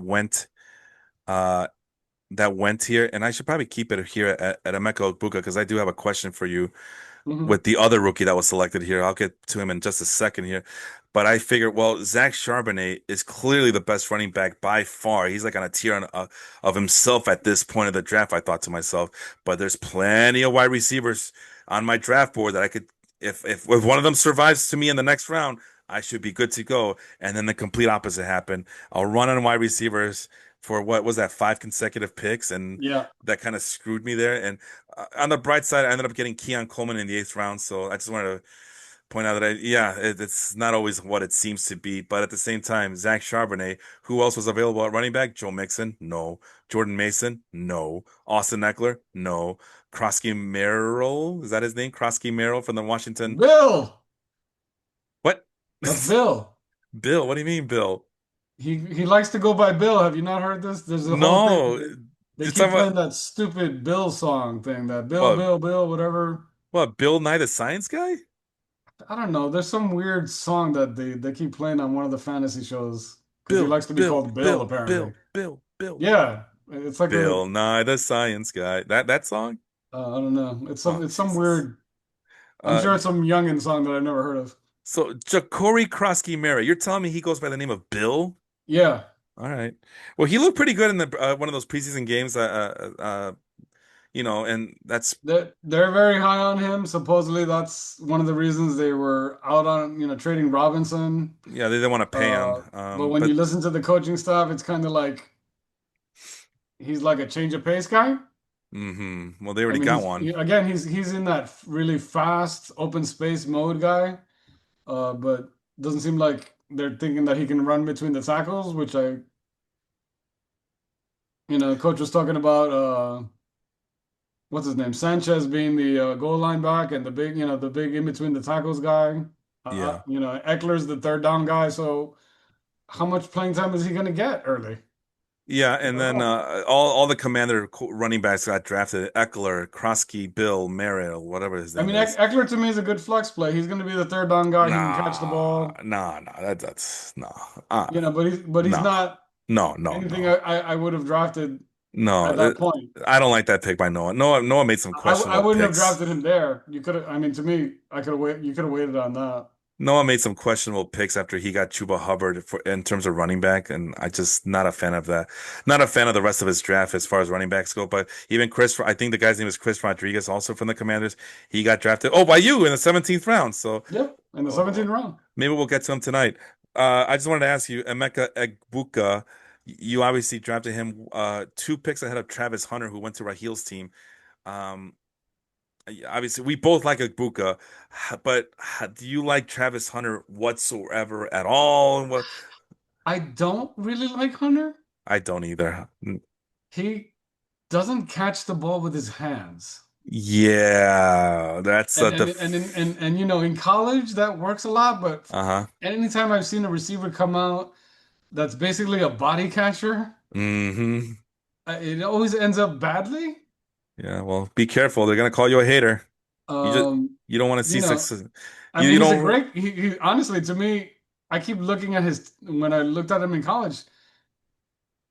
that went here, and I should probably keep it here at Emeka Okbuka because I do have a question for you
Hmm.
with the other rookie that was selected here. I'll get to him in just a second here. But I figured, well, Zach Charbonnet is clearly the best running back by far. He's like on a tier of himself at this point of the draft, I thought to myself. But there's plenty of wide receivers on my draft board that I could, if one of them survives to me in the next round, I should be good to go. And then the complete opposite happened. I'll run on wide receivers for what was that, 5 consecutive picks, and
Yeah.
that kind of screwed me there. And on the bright side, I ended up getting Keon Coleman in the eighth round. So I just wanted to point out that it's not always what it seems to be, but at the same time, Zach Charbonnet, who else was available at running back? Joe Mixon, no. Jordan Mason, no. Austin Eckler, no. Krosky Merrill, is that his name? Krosky Merrill from the Washington.
Bill.
What?
That's Bill.
Bill, what do you mean, Bill?
He likes to go by Bill. Have you not heard this? There's a whole thing.
No,
They
you're
keep
talking about
playing that stupid Bill song thing. That Bill,
what?
Bill, Bill, whatever.
What? Bill Nye the Science Guy?
I don't know. There's some weird song that they keep playing on one of the fantasy shows because he
Bill,
likes to be
Bill,
called Bill,
Bill,
apparently.
Bill, Bill, Bill.
Yeah, it's like a
Bill Nye the Science Guy. That song?
I don't know.
Oh,
It's some
Jesus.
weird. I'm
Uh,
sure it's some youngin song that I've never heard of.
So Ja'Cory Krosky Mary, you're telling me he goes by the name of Bill?
Yeah,
All right. Well, he looked pretty good in the one of those preseason games. And that's
they're very high on him. Supposedly, that's one of the reasons they were out on trading Robinson.
yeah, they didn't want to pay him.
But when
But
you listen to the coaching staff, it's kind of like he's like a change of pace guy.
well, they
I
already
mean,
got one.
again, he's in that really fast open space mode guy. But doesn't seem like they're thinking that he can run between the tackles, which coach was talking about. What's his name? Sanchez being the goal line back and the big in between the tackles guy.
Yeah.
Eckler's the third down guy. So how much playing time is he going to get early,
Yeah,
if
and
at
then
all?
all the Commander running backs got drafted. Eckler, Krosky, Bill, Merrill, whatever his
I
name
mean,
is.
Eckler to me is a good flex play. He's going to be the third down guy. He can catch the
Nah,
ball,
nah, nah. That's no.
but he's
No,
not
no, no,
anything
no,
I would have drafted
no.
at that point.
I don't like that pick by Noah. Noah made some
I
questionable
wouldn't have
picks.
drafted him there. You could have, I mean, to me, I could have wait. You could have waited on that.
Noah made some questionable picks after he got Chuba Hubbard in terms of running back, and I just not a fan of that. Not a fan of the rest of his draft as far as running backs go. But even I think the guy's name is Chris Rodriguez, also from the Commanders. He got drafted. Oh, by you in the 17th round. So
Yep, in the
oh,
17th round.
maybe we'll get to him tonight. I just wanted to ask you, Emeka Egbuka, you obviously drafted him 2 picks ahead of Travis Hunter, who went to Rahil's team. Um, Obviously, we both like Egbuka, but do you like Travis Hunter whatsoever at all? And what
I don't really like Hunter.
I don't either.
He doesn't catch the ball with his hands.
Yeah, that's
And
the
and and in college that works a lot, but
uh-huh.
anytime I've seen a receiver come out that's basically a body catcher,
Hmm.
it always ends up badly.
Yeah, well, be careful. They're gonna call you a hater. You just
Um,
you don't want to
you
see
know,
success.
I
You
mean, he's a
don't.
great. He honestly, to me, I keep looking at his when I looked at him in college.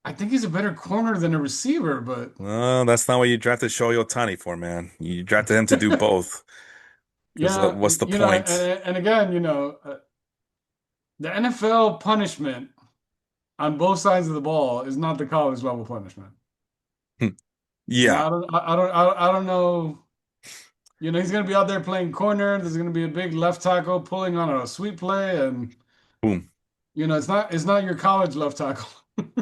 I think he's a better corner than a receiver, but
Well, that's not what you drafted Shohei Ohtani for, man. You drafted him to do both. Because
yeah,
what's the
and,
point?
and again, the NFL punishment on both sides of the ball is not the college level punishment.
Yeah,
I don't know. He's going to be out there playing corner. There's going to be a big left tackle pulling on a sweep play, and
boom.
it's not your college left tackle.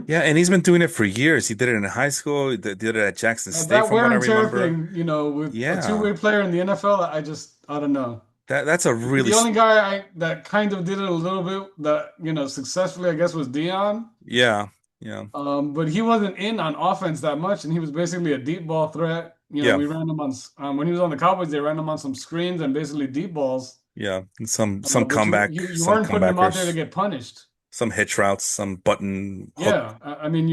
Yeah, and he's been doing it for years. He did it in high school. He did it at Jackson State,
That
from
wear
what I
and tear
remember.
thing, with a
Yeah,
two-way player in the NFL, I don't know.
that's a really
The only guy that kind of did it a little bit that, successfully, I guess, was Dion.
yeah, yeah,
But he wasn't in on offense that much, and he was basically a deep ball threat.
yeah,
We ran him on when he was on the Cowboys, they ran him on some screens and basically deep balls.
yeah. And some
But you weren't putting him out there to
comebackers,
get punished.
some hitch routes, some button hook.
Yeah, I mean,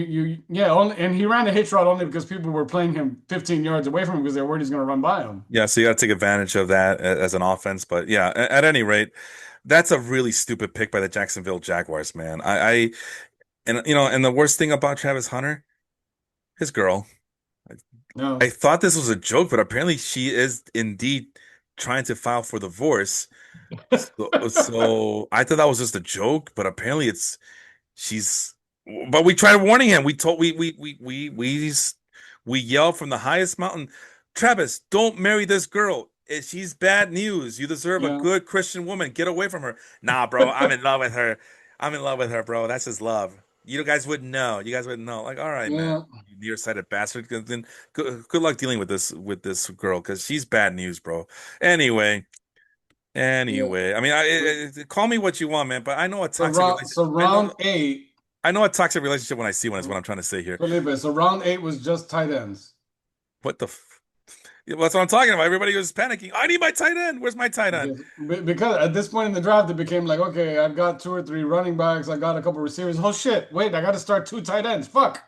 yeah, only, and he ran a hitch route only because people were playing him 15 yards away from him because they were worried he's going to run by him.
Yeah, so you got to take advantage of that as an offense. But yeah, at any rate, that's a really stupid pick by the Jacksonville Jaguars, man. And the worst thing about Travis Hunter, his girl. I
No,
thought this was a joke, but apparently she is indeed trying to file for divorce. So I thought that was just a joke, but apparently she's. But we tried warning him. We told we yelled from the highest mountain, Travis, don't marry this girl. She's bad news. You deserve a
Yeah.
good Christian woman. Get away from her. Nah, bro, I'm in love with her. I'm in love with her, bro. That's just love. You guys wouldn't know. You guys wouldn't know. Like, all right, man.
Yeah.
You nearsighted bastard. Then good luck dealing with this girl because she's bad news, bro. Anyway.
Yeah.
Anyway, I mean,
So,
call me what you want, man, but I know a
so
toxic
round
relationship.
so round eight,
I know a toxic relationship when I see one is what I'm trying to say here.
Felipe. So round eight was just tight ends.
What the? Yeah, well, that's what I'm talking about. Everybody was panicking. I need my tight end. Where's my tight end?
Because at this point in the draft, it became like, okay, I've got two or three running backs, I got a couple receivers. Oh shit! Wait, I got to start two tight ends. Fuck.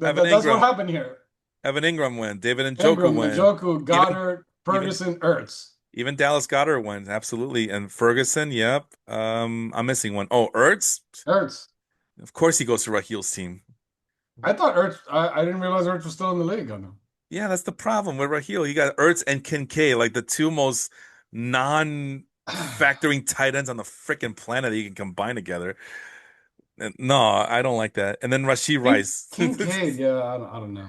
Evan
That's what
Ingram.
happened here.
Evan Ingram win. David Njoku
Ingram,
win.
Njoku,
Even
Goddard,
even
Ferguson, Ertz.
even Dallas Goedert win. Absolutely. And Ferguson. Yep. I'm missing one. Oh, Ertz.
Ertz.
Of course he goes to Rahil's team.
I thought Ertz. I didn't realize Ertz was still in the league. I know.
Yeah, that's the problem with Rahil. You got Ertz and Kincaid, like the two most non-factoring tight ends on the freaking planet that you can combine together. No, I don't like that. And then Rashid Rice.
Kincaid. Yeah, I don't know.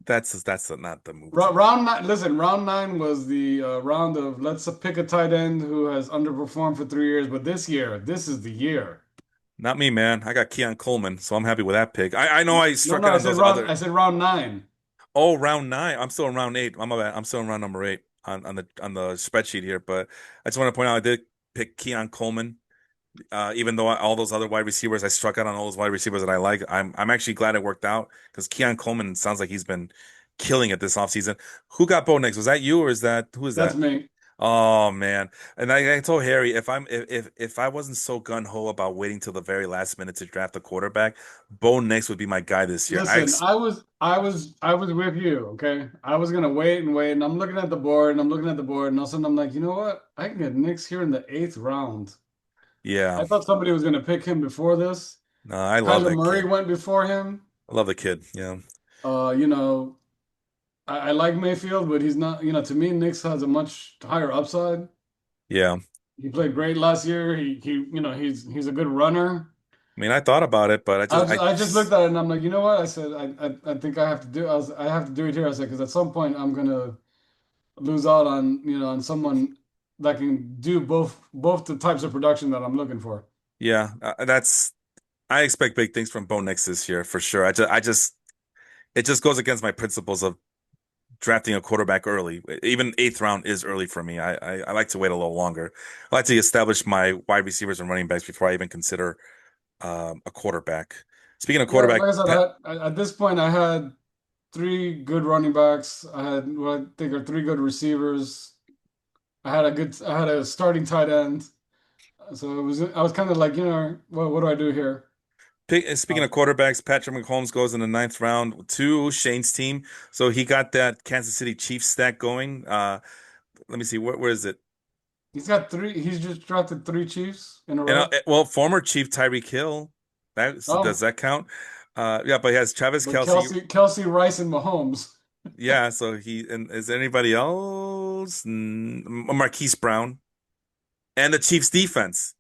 That's not the move to me.
Round nine. Listen, round nine was the round of let's pick a tight end who has underperformed for 3 years, but this year, this is the year.
Not me, man. I got Keon Coleman, so I'm happy with that pick. I know I
No,
struck
no,
out on those other.
I said round nine.
Oh, round nine. I'm still in round eight. I'm still in round number eight on the spreadsheet here. But I just want to point out I did pick Keon Coleman. Even though all those other wide receivers, I struck out on all those wide receivers that I like. I'm actually glad it worked out because Keon Coleman sounds like he's been killing it this offseason. Who got Bo next? Was that you or is that who is
That's
that?
me.
Oh man. And I told Harry if I wasn't so gun-ho about waiting till the very last minute to draft a quarterback, Bo Nix would be my guy this year.
Listen, I was with you, okay? I was gonna wait, and I'm looking at the board, and I'm looking at the board, and all of a sudden I'm like, you know what? I can get Knicks here in the eighth round.
Yeah.
I thought somebody was gonna pick him before this.
No, I love
Kyler
that
Murray
kid.
went before him.
I love the kid. Yeah.
You know, I like Mayfield, but he's not, to me, Knicks has a much higher upside.
Yeah.
He played great last year. He's a good runner.
I mean, I thought about it, but
I just looked at it and I'm like, you know what? I said, I think I have to do. I have to do it here. I said, because at some point I'm gonna lose out on on someone that can do both the types of production that I'm looking for.
yeah, I expect big things from Bo Nix this year for sure. It just goes against my principles of drafting a quarterback early. Even eighth round is early for me. I like to wait a little longer. I like to establish my wide receivers and running backs before I even consider a quarterback. Speaking of
Yeah,
quarterback,
like I said, at this point I had three good running backs. I had what I think are three good receivers. I had a starting tight end. So I was kind of like, what do I do here?
speaking
Uh,
of quarterbacks, Patrick Mahomes goes in the ninth round to Shane's team. So he got that Kansas City Chiefs stack going. Let me see, where is it?
he's got three. He's just drafted three Chiefs in a
And
row.
well, former Chief Tyreek Hill. Does
Oh,
that count? Yeah, but he has Travis
but
Kelsey.
Kelsey, Rice, and Mahomes.
Yeah, so and is there anybody else? Marquise Brown and the Chiefs defense.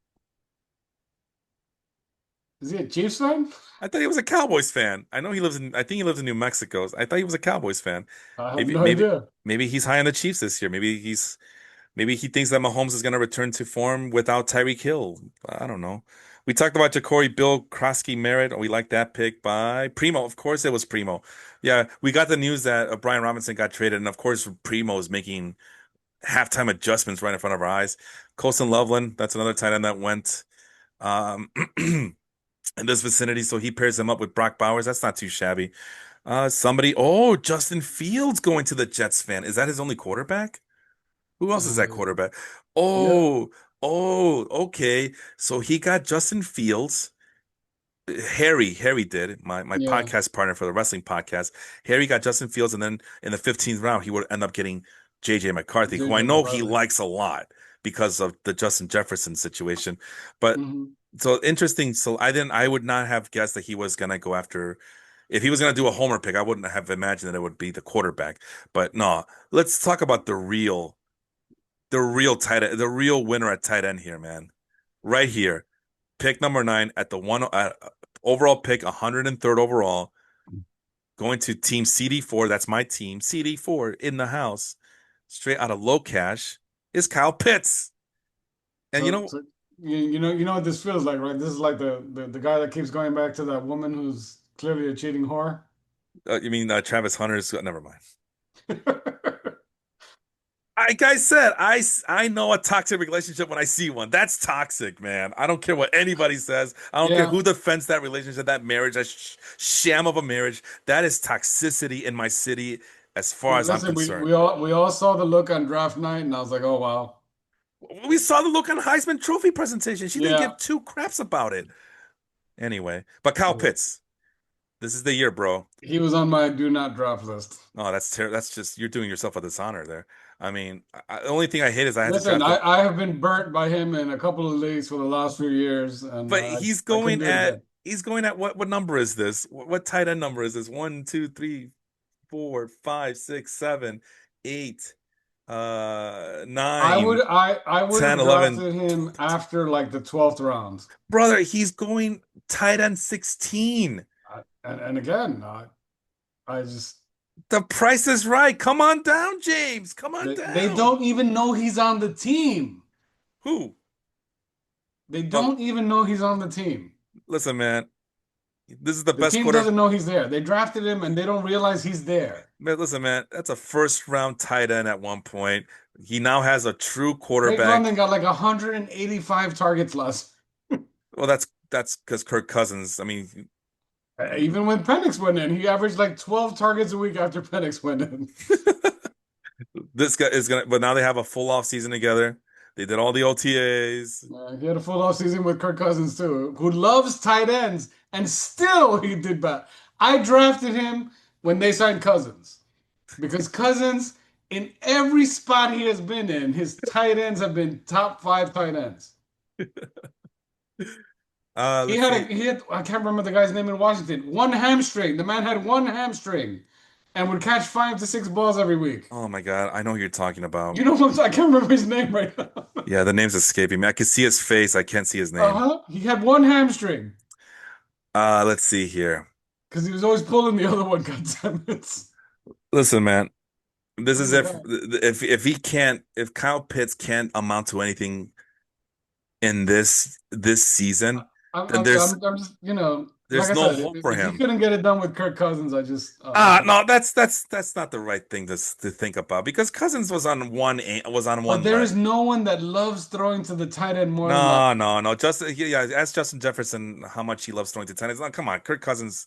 Is he a Chiefs fan?
I thought he was a Cowboys fan. I think he lives in New Mexico. I thought he was a Cowboys fan.
I have
Maybe
no
maybe
idea.
maybe he's high on the Chiefs this year. Maybe he thinks that Mahomes is going to return to form without Tyreek Hill. I don't know. We talked about Ja'Cory Bill Krosky Merritt. We like that pick by Primo. Of course, it was Primo. Yeah, we got the news that Brian Robinson got traded, and of course, Primo is making halftime adjustments right in front of our eyes. Colson Loveland, that's another tight end that went um, in this vicinity, so he pairs him up with Brock Bowers. That's not too shabby. Justin Fields going to the Jets fan. Is that his only quarterback? Who else is that
Uh,
quarterback?
yeah,
Oh, okay. So he got Justin Fields. Harry did my
yeah.
podcast partner for the wrestling podcast. Harry got Justin Fields, and then in the 15th round, he would end up getting JJ McCarthy, who I
JJ
know he
McCarthy.
likes a lot because of the Justin Jefferson situation. But
Hmm.
so interesting. So I would not have guessed that he was gonna go after. If he was gonna do a homer pick, I wouldn't have imagined that it would be the quarterback. But no, let's talk about the real winner at tight end here, man. Right here, pick number nine at the overall pick, 103rd overall, going to team CD4. That's my team, CD4 in the house, straight out of low cash is Kyle Pitts. And you
So,
know,
so you know what this feels like, right? This is like the guy that keeps going back to that woman who's clearly a cheating whore.
you mean Travis Hunter's? Never mind. Like I said, I know a toxic relationship when I see one. That's toxic, man. I don't care what anybody says. I don't care
Yeah.
who defends that relationship, that marriage, that sham of a marriage. That is toxicity in my city, as far as I'm
Listen,
concerned.
we all saw the look on draft night, and I was like, oh wow.
We saw the look on Heisman Trophy presentation. She didn't
Yeah.
give two craps about it. Anyway, but Kyle
Yeah.
Pitts, this is the year, bro.
He was on my do not draft list.
Oh, that's terrible. That's just you're doing yourself a dishonor there. I mean, the only thing I hate is I had to
Listen,
draft him.
I have been burnt by him in a couple of leagues for the last few years, and
But
I couldn't do it again.
he's going at what number is this? What tight end number is this? One, two, three, four, five, six, seven, eight, nine,
I would
10,
have
11.
drafted him after like the 12th round.
Brother, he's going tight end 16.
And again, I just
The price is right. Come on down, James. Come on
they
down.
don't even know he's on the team.
Who?
They
Well,
don't even know he's on the team.
listen, man. This is the
The
best
team
quarter.
doesn't know he's there. They drafted him and they don't realize he's there.
Man, listen, man. That's a first round tight end at one point. He now has a true
Drake
quarterback.
London got like 185 targets less.
Well, that's because Kirk Cousins. I mean,
Even when Penix went in, he averaged like 12 targets a week after Penix went in.
this guy is gonna. But now they have a full off season together. They did all the OTAs.
He had a full off season with Kirk Cousins too, who loves tight ends, and still he did bad. I drafted him when they signed Cousins because Cousins, in every spot he has been in, his tight ends have been top five tight ends.
Let's see.
He had I can't remember the guy's name in Washington. One hamstring. The man had one hamstring and would catch 5 to 6 balls every week.
Oh my God, I know who you're talking about.
You know what? I can't remember his name right now.
Yeah, the name's escaping me. I can see his face. I can't see his name.
Uh-huh. He had one hamstring
Let's see here.
because he was always pulling the other one. God damn it.
Listen, man. This
Who's
is
the guy?
if Kyle Pitts can't amount to anything in this season, then
I'm just, you know, like
there's
I
no
said,
hope for
if he
him.
couldn't get it done with Kirk Cousins, I can't.
No, that's not the right thing to think about because Cousins was on
But
one
there is
leg.
no one that loves throwing to the tight end more than that.
No. Yeah, ask Justin Jefferson how much he loves throwing to tennis. No, come on, Kirk Cousins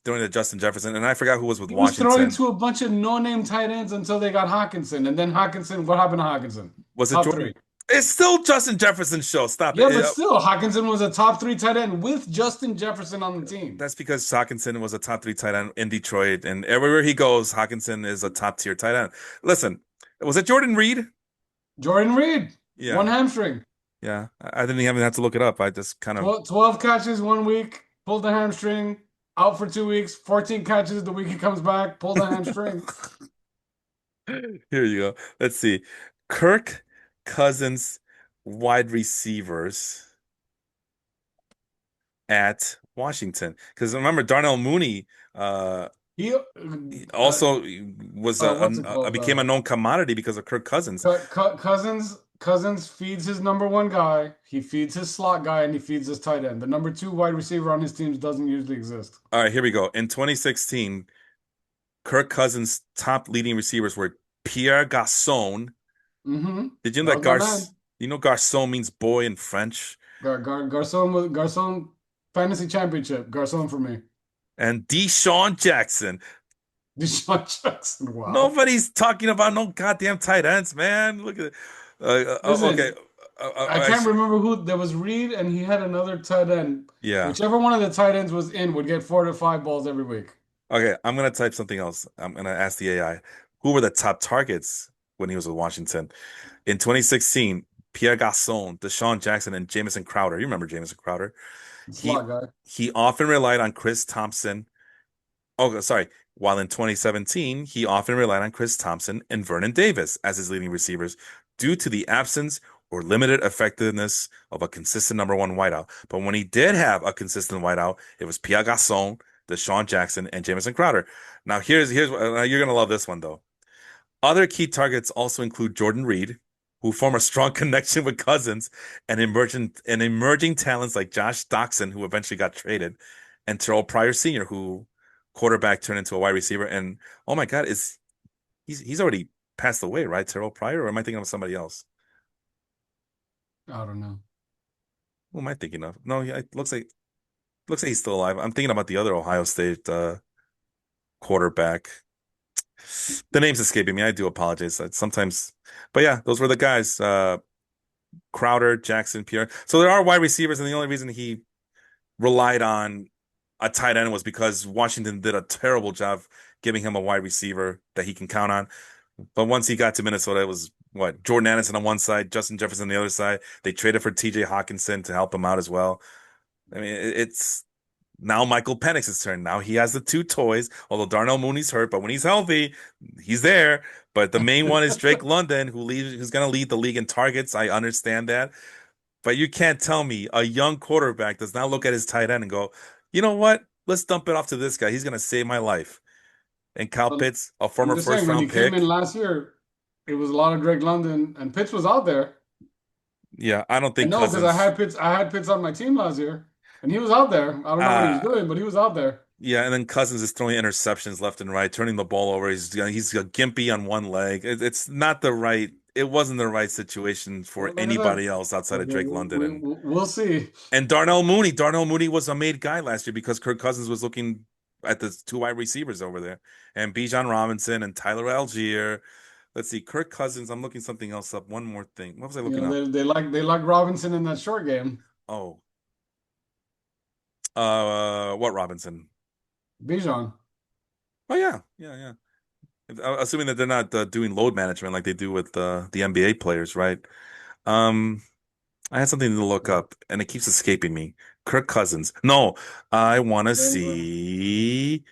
throwing to Justin Jefferson, and I forgot who was with
He was throwing
Washington.
to a bunch of no-name tight ends until they got Hawkinson, and then Hawkinson. What happened to Hawkinson?
Was it
Top
Jordan?
three.
It's still Justin Jefferson's show. Stop
Yeah,
it.
but still, Hawkinson was a top three tight end with Justin Jefferson on the team.
That's because Hawkinson was a top three tight end in Detroit, and everywhere he goes, Hawkinson is a top tier tight end. Listen, was it Jordan Reed?
Jordan Reed, one
Yeah,
hamstring.
yeah. I didn't even have to look it up. I just kind of
12 catches 1 week, pulled the hamstring, out for 2 weeks, 14 catches the week he comes back, pulled the hamstring.
here you go. Let's see. Kirk Cousins wide receivers at Washington. Because remember, Darnell Mooney
He,
he also was
what's it called?
became a known commodity because of Kirk Cousins.
Cousins feeds his number one guy, he feeds his slot guy, and he feeds his tight end. The number two wide receiver on his teams doesn't usually exist.
All right, here we go. In 2016, Kirk Cousins' top leading receivers were Pierre Garçon.
Mm-hmm.
Did you know
That
that
was my man.
Garçon means boy in French?
Garcon fantasy championship. Garcon for me.
And Deshaun Jackson.
Deshaun Jackson. Wow.
Nobody's talking about no goddamn tight ends, man. Look at it. Okay.
Listen, I
I
can't remember who there was Reed and he had another tight end.
yeah.
Whichever one of the tight ends was in would get 4 to 5 balls every week.
Okay, I'm gonna type something else. I'm gonna ask the AI. Who were the top targets when he was with Washington? In 2016, Pierre Garçon, Deshaun Jackson, and Jamison Crowder. You remember Jamison Crowder? He
Slot guy.
he often relied on Chris Thompson Oh, sorry. While in 2017, he often relied on Chris Thompson and Vernon Davis as his leading receivers due to the absence or limited effectiveness of a consistent number one wideout. But when he did have a consistent wideout, it was Pierre Garçon, Deshaun Jackson, and Jamison Crowder. Now, here's you're gonna love this one though. Other key targets also include Jordan Reed, who form a strong connection with Cousins, and emerging talents like Josh Doxson, who eventually got traded, and Terrell Pryor Sr., who quarterback turned into a wide receiver. And oh my God, is he's already passed away, right? Terrell Pryor, or am I thinking of somebody else?
I don't know.
Who am I thinking of? No, it looks like he's still alive. I'm thinking about the other Ohio State quarterback. The name's escaping me. I do apologize. Sometimes, but yeah, those were the guys. Crowder, Jackson, Pierre. So there are wide receivers, and the only reason he relied on a tight end was because Washington did a terrible job giving him a wide receiver that he can count on. But once he got to Minnesota, it was what Jordan Addison on one side, Justin Jefferson on the other side. They traded for TJ Hawkinson to help him out as well. I mean, it's now Michael Penix's turn. Now he has the two toys, although Darnell Mooney's hurt, but when he's healthy, he's there. But the main one is Drake London, who's going to lead the league in targets. I understand that. But you can't tell me a young quarterback does not look at his tight end and go, you know what? Let's dump it off to this guy. He's going to save my life. And Kyle
Well,
Pitts, a
I'm
former
just
first
saying, when he
round
came in
pick.
last year, it was a lot of Drake London, and Pitts was out there.
Yeah, I don't
I
think
know because I
Cousins.
had Pitts. I had Pitts on my team last year, and he was out there. I don't know what he was
Uh,
doing, but he was out there.
yeah, and then Cousins is throwing interceptions left and right, turning the ball over. He's gimpy on one leg. It's not the right. It wasn't the right situation for
Well, like I said,
anybody else outside of
okay,
Drake London
we'll see.
and Darnell Mooney. Darnell Mooney was a made guy last year because Kirk Cousins was looking at the two wide receivers over there, and Bijan Robinson and Tyler Algier. Let's see, Kirk Cousins. I'm looking something else up. One more thing. What was I
You
looking
know,
up?
they like Robinson in that short game.
Oh, what Robinson?
Bijan.
Oh yeah, yeah, yeah. Assuming that they're not doing load management like they do with the NBA players, right? Um, I had something to look up, and it keeps escaping me. Kirk Cousins. No, I want to
Denver.
see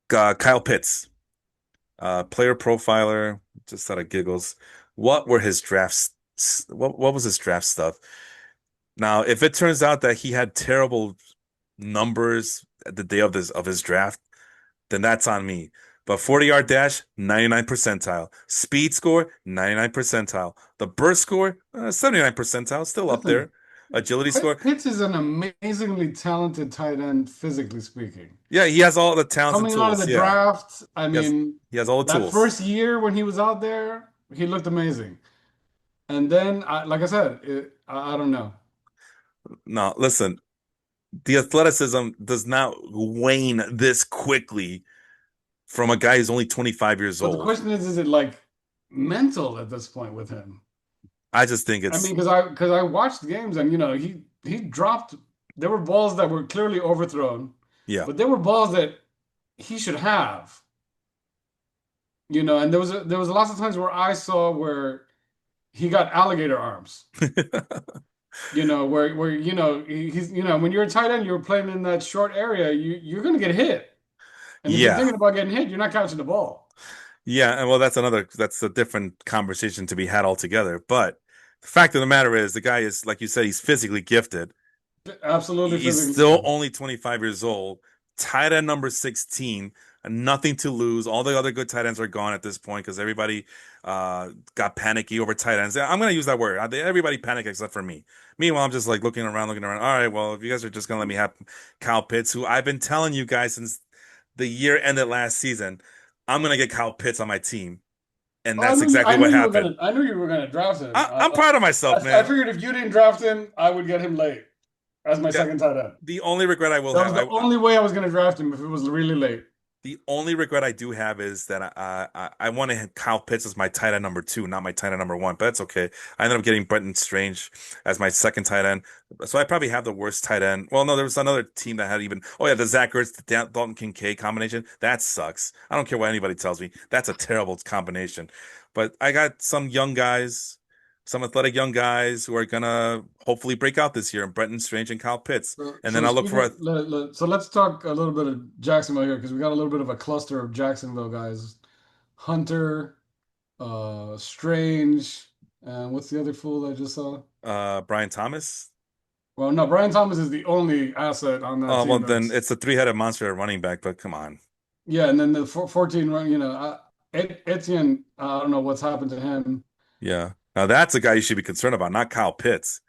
Kyle Pitts, player profiler. Just out of giggles, what were his drafts? What was his draft stuff? Now, if it turns out that he had terrible numbers at the day of his draft, then that's on me. But 40-yard dash, 99 percentile. Speed score, 99 percentile. The burst score, 79 percentile, still up there.
Listen,
Agility score,
Pitts is an amazingly talented tight end, physically speaking.
yeah, he has all the talents and
Coming out of
tools.
the
Yeah,
draft, I
he has
mean,
he has all the
that
tools.
first year when he was out there, he looked amazing. And then, like I said, I don't know.
No, listen, the athleticism does not wane this quickly from a guy who's only 25 years
But the
old.
question is it like mental at this point with him?
I just think
I
it's
mean, because I watched games and he dropped. There were balls that were clearly overthrown,
yeah.
but there were balls that he should have. And there was lots of times where I saw where he got alligator arms. Where he's when you're a tight end, you're playing in that short area, you're gonna get hit. And if you're
Yeah.
thinking about getting hit, you're not catching the ball.
Yeah, and well, that's a different conversation to be had altogether. But the fact of the matter is, the guy is, like you said, he's physically gifted.
Absolutely
He's
physically
still
gifted.
only 25 years old, tight end number 16, nothing to lose. All the other good tight ends are gone at this point because everybody got panicky over tight ends. I'm going to use that word. Everybody panicked except for me. Meanwhile, I'm just like looking around, looking around. All right, well, if you guys are just going to let me have Kyle Pitts, who I've been telling you guys since the year ended last season, I'm going to get Kyle Pitts on my team. And
Oh, I
that's
knew you.
exactly
I knew
what
you were
happened.
gonna draft him.
I'm proud of myself,
I
man.
figured if you didn't draft him, I would get him late as my
Yeah,
second tight end.
the only regret I will
That
have,
was the only way I was gonna draft him if it was really late.
the only regret I do have is that I wanted Kyle Pitts as my tight end number two, not my tight end number one. But that's okay. I ended up getting Brenton Strange as my second tight end, so I probably have the worst tight end. Well, no, there was another team that had even. Oh yeah, the Zach Ertz, the Dalton Kincaid combination. That sucks. I don't care what anybody tells me. That's a terrible combination. But I got some young guys, some athletic young guys who are gonna hopefully break out this year, and Brenton Strange and Kyle Pitts.
So,
And then
so
I'll look for a
so let's talk a little bit of Jacksonville here because we got a little bit of a cluster of Jacksonville guys. Hunter, Strange, and what's the other fool I just saw?
Brian Thomas.
Well, no, Brian Thomas is the only asset on that
Oh, well,
team
then
that's
it's a three-headed monster at running back, but come on.
yeah, and then the 14 run, Etienne, I don't know what's happened to him.
Yeah. Now that's a guy you should be concerned about, not Kyle Pitts.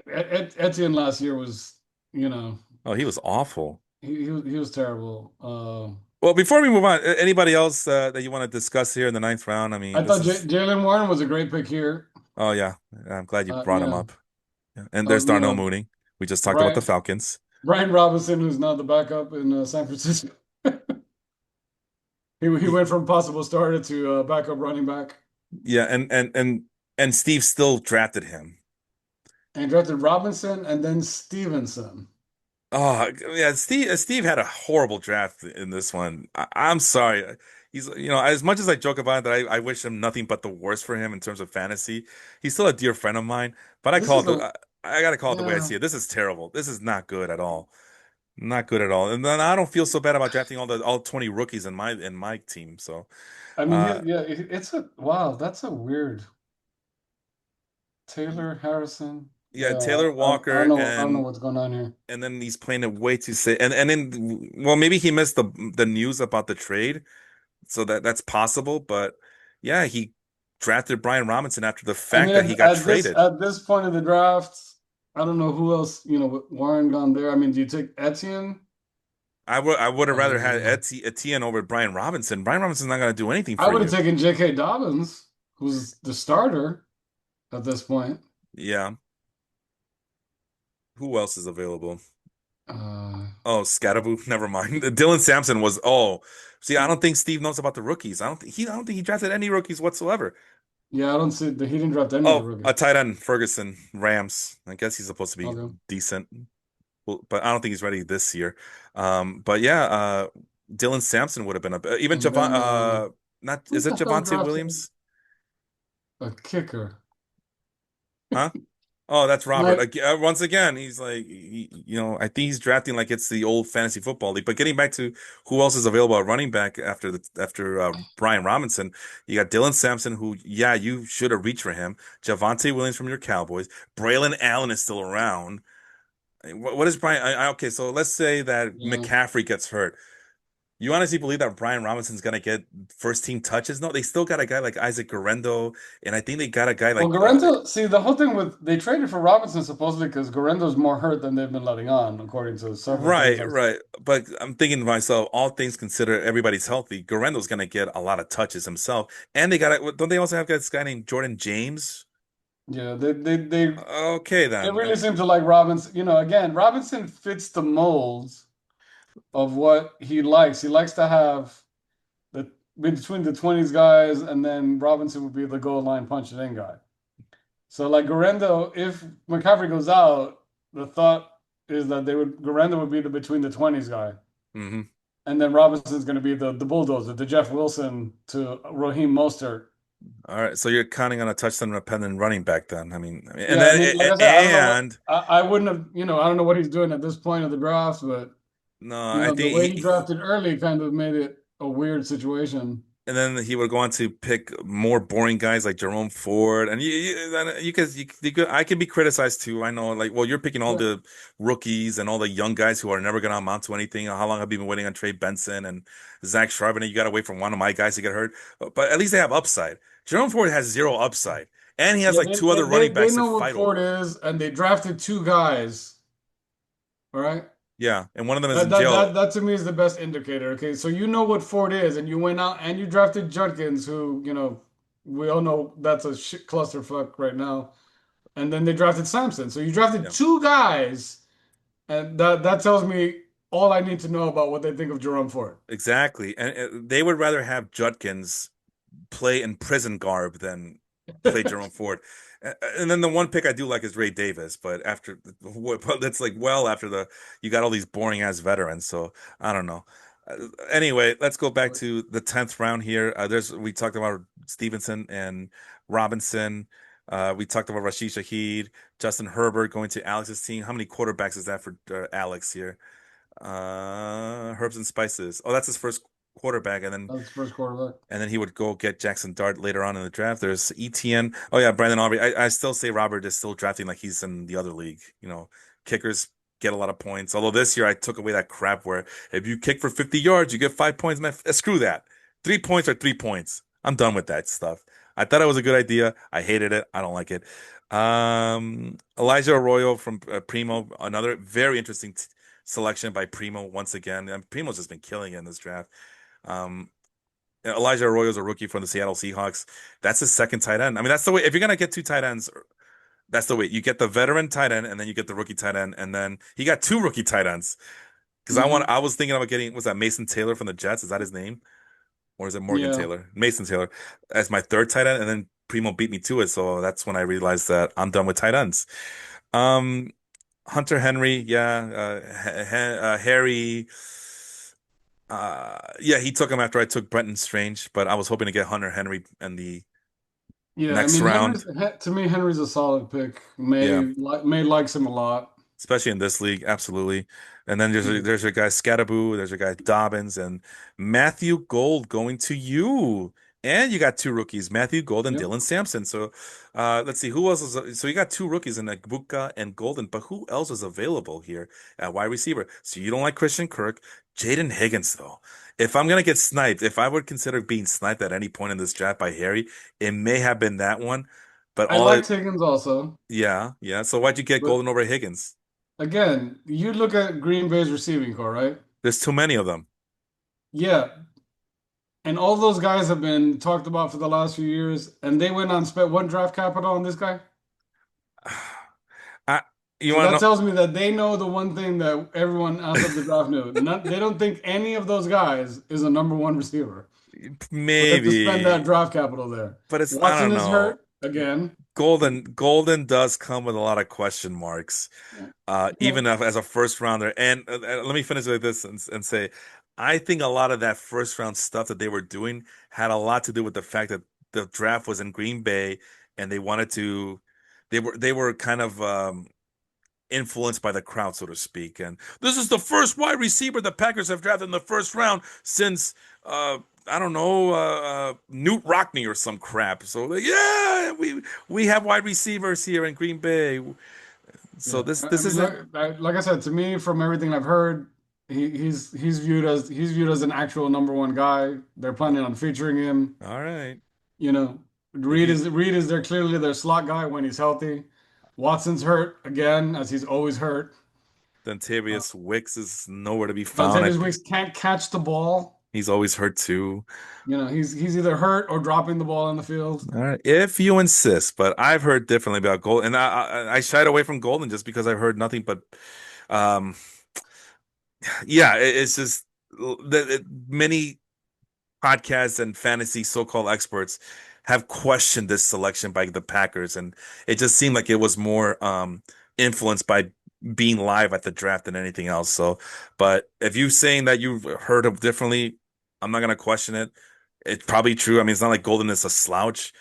Etienne last year was, you know,
Oh, he was awful.
he was terrible.
Well, before we move on, anybody else that you want to discuss here in the ninth round? I mean,
I
this
thought
is,
Jalen Warren was a great pick here.
oh yeah, I'm glad you brought
You
him
know,
up. Yeah. And there's
you
Darnell
know,
Mooney. We just talked about the
Brian
Falcons.
Brian Robinson, who's now the backup in San Francisco. He
He-
went from possible starter to backup running back
yeah, and Steve still drafted him.
and drafted Robinson and then Stevenson.
Oh yeah, Steve had a horrible draft in this one. I'm sorry. He's as much as I joke about it, that I wish him nothing but the worst for him in terms of fantasy. He's still a dear friend of mine, but
This is a
I gotta call it the way I
yeah.
see it. This is terrible. This is not good at all. Not good at all. And then I don't feel so bad about drafting all 20 rookies in my team. So
I mean,
uh
it's a wow. That's a weird Taylor Harrison.
yeah,
Yeah,
Taylor Walker
I don't know what's going on here.
and then he's playing it way too safe. And then well maybe he missed the news about the trade. So that's possible, but yeah, he drafted Brian Robinson after the
I
fact
mean,
that he got traded.
at this point of the draft, I don't know who else. With Warren gone there. I mean, do you take Etienne?
I would have rather had
Uh,
Etienne over Brian Robinson. Brian Robinson's not going to do anything
I
for
would have
you.
taken J.K. Dobbins, who's the starter at this point.
Yeah. Who else is available?
Uh,
Oh, Scatterboo. Never mind. Dylan Sampson was. Oh, see, I don't think Steve knows about the rookies. I don't think he drafted any rookies whatsoever.
yeah, I don't see that he didn't draft any of the
Oh,
rookies.
a tight end, Ferguson, Rams. I guess he's supposed to be
Okay.
decent. Well, but I don't think he's ready this year. But yeah, Dylan Sampson would have been even
And
Javon.
then
Not
who
is it
the hell
Javonte
drafted
Williams?
a kicker?
Huh? Oh, that's Robert.
Like,
Once again, he's like, I think he's drafting like it's the old fantasy football league. But getting back to who else is available at running back after Brian Robinson, you got Dylan Sampson, who yeah, you should have reached for him. Javonte Williams from your Cowboys. Braylon Allen is still around. What is Brian? Okay, so let's say that
yeah.
McCaffrey gets hurt. You honestly believe that Brian Robinson's gonna get first team touches? No, they still got a guy like Isaac Guerendo, and I think they got a guy
Well,
like
Garento, see, the whole thing with they traded for Robinson supposedly because Garendo's more hurt than they've been letting on, according to several things
right,
I've
right. But I'm thinking to myself, all things considered, everybody's healthy. Guerendo's gonna get a lot of touches himself, and they got don't they also have this guy named Jordan James?
yeah, they
Okay, then.
really seem to like Robinson. Again, Robinson fits the molds of what he likes. He likes to have the between the 20s guys, and then Robinson would be the goal line punch it in guy. So like Garendo, if McCaffrey goes out, the thought is that Garendo would be the between the 20s guy.
Hmm.
And then Robinson's going to be the bulldozer, the Jeff Wilson to Raheem Mostert.
All right, so you're counting on a touchdown dependent running back then. And
Yeah, I
then
mean, like I said, I don't know what
and
I wouldn't have, I don't know what he's doing at this point of the draft, but
no, I
the
think
way he drafted early kind of made it a weird situation.
and then he would go on to pick more boring guys like Jerome Ford, and I could be criticized too. I know, like, well, you're picking all
Yeah,
the rookies and all the young guys who are never going to amount to anything. How long have you been waiting on Trey Benson and Zach Charbonnet? You got to wait for one of my guys to get hurt, but at least they have upside. Jerome Ford has zero upside, and he has
yeah,
like two other running
they
backs to
know what
fight
Ford
over.
is, and they drafted two guys. All right.
Yeah, and one of them is in jail.
That to me is the best indicator. Okay, so you know what Ford is, and you went out and you drafted Judkins, who we all know that's a shit clusterfuck right now. And then they drafted Sampson, so you drafted
Yeah,
two guys, and that tells me all I need to know about what they think of Jerome Ford.
exactly, and they would rather have Judkins play in prison garb than play Jerome Ford. And then the one pick I do like is Ray Davis, but but that's like well after you got all these boring ass veterans, so I don't know. Anyway, let's go back to the 10th round here. We talked about Stevenson and Robinson. We talked about Rashid Shaheed, Justin Herbert going to Alex's team. How many quarterbacks is that for Alex here? Herbs and Spices. Oh, that's his first quarterback,
That's first quarterback.
and then he would go get Jackson Dart later on in the draft. There's ETN. Oh yeah, Brandon Aubrey. I still say Robert is still drafting like he's in the other league. Kickers get a lot of points. Although this year I took away that crap where if you kick for 50 yards, you get 5 points. Man, screw that. 3 points are 3 points. I'm done with that stuff. I thought it was a good idea. I hated it. I don't like it. Elijah Arroyo from Primo, another very interesting selection by Primo once again. And Primo's just been killing it in this draft. Um, Elijah Arroyo is a rookie from the Seattle Seahawks. That's his second tight end. I mean, that's the way. If you're gonna get two tight ends, that's the way. You get the veteran tight end, and then you get the rookie tight end, and then he got two rookie tight ends. Because
Hmm.
I was thinking about getting, was that Mason Taylor from the Jets? Is that his name, or is it Morgan
Yeah.
Taylor? Mason Taylor as my third tight end, and then Primo beat me to it. So that's when I realized that I'm done with tight ends. Um, Hunter Henry, yeah, Harry. Yeah, he took him after I took Brenton Strange, but I was hoping to get Hunter Henry in the
Yeah, I
next
mean,
round.
To me, Henry's a solid pick.
Yeah,
May likes him a lot.
especially in this league, absolutely. And then
Yeah.
there's your guy Scattaboo, there's your guy Dobbins, and Matthew Gold going to you. And you got two rookies, Matthew Gold and
Yep.
Dylan Sampson. So let's see who else is. So you got two rookies in Agbuka and Golden, but who else is available here at wide receiver? So you don't like Christian Kirk, Jaden Higgins though. If I'm gonna get sniped, if I would consider being sniped at any point in this draft by Harry, it may have been that one. But
I liked Higgins also,
yeah, yeah. So why'd you get
but
Golden over Higgins?
again, you look at Green Bay's receiving core, right?
There's too many of them.
Yeah, and all those guys have been talked about for the last few years, and they went on spent one draft capital on this guy.
I, you
So
want to
that
know?
tells me that they know the one thing that everyone outside the draft knew. They don't think any of those guys is a number one receiver for them to spend that
Maybe,
draft capital there.
but I
Watson
don't
is
know.
hurt again.
Golden does come with a lot of question marks,
Yeah.
even if, as a first rounder. And let me finish with this and say, I think a lot of that first round stuff that they were doing had a lot to do with the fact that the draft was in Green Bay and they wanted to. They were kind of influenced by the crowd, so to speak. And this is the first wide receiver the Packers have drafted in the first round since I don't know Newt Rockney or some crap. So like, yeah, we have wide receivers here in Green Bay. So
Yeah,
this
I mean,
isn't
like I said, to me, from everything I've heard, he's viewed as an actual number one guy. They're planning on featuring him.
all right.
You know,
If you
Reed is their clearly their slot guy when he's healthy. Watson's hurt again, as he's always hurt.
then
Uh,
Tavius Wicks is nowhere to be found.
Dontavius Wicks can't catch the ball.
He's always hurt too.
He's either hurt or dropping the ball in the field.
All right, if you insist, but I've heard differently about Gold, and I shied away from Golden just because I've heard nothing but um yeah, it's just many podcasts and fantasy so-called experts have questioned this selection by the Packers, and it just seemed like it was more influenced by being live at the draft than anything else. So, but if you're saying that you've heard of differently, I'm not gonna question it. It's probably true. I mean, it's not like Golden is a slouch,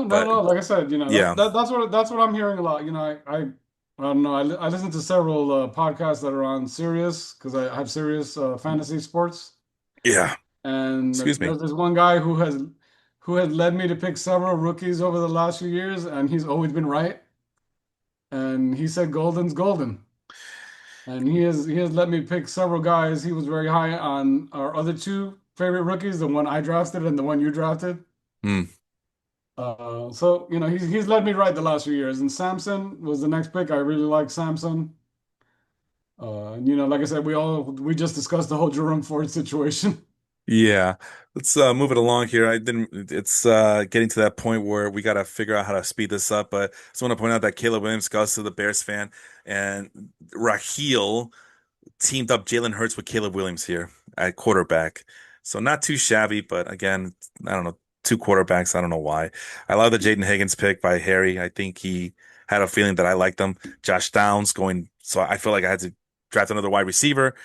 but
No. Like I said,
yeah,
that's what I'm hearing a lot. I don't know. I listen to several podcasts that are on Sirius because I have Sirius fantasy sports,
yeah.
and
Excuse me.
there's this one guy who has led me to pick several rookies over the last few years, and he's always been right. And he said Golden's golden, and he has let me pick several guys. He was very high on our other two favorite rookies, the one I drafted and the one you drafted.
Hmm.
So he's led me right the last few years. And Samson was the next pick. I really like Samson. And like I said, we just discussed the whole Jerome Ford situation.
Yeah, let's move it along here. I didn't. It's getting to that point where we got to figure out how to speed this up. But I just want to point out that Caleb Williams, Gus, is the Bears fan, and Raheel teamed up Jalen Hurts with Caleb Williams here at quarterback. So not too shabby, but again, I don't know, two quarterbacks. I don't know why. I love the Jaden Higgins pick by Harry. I think he had a feeling that I liked them. Josh Downs going, so I feel like I had to draft another wide receiver.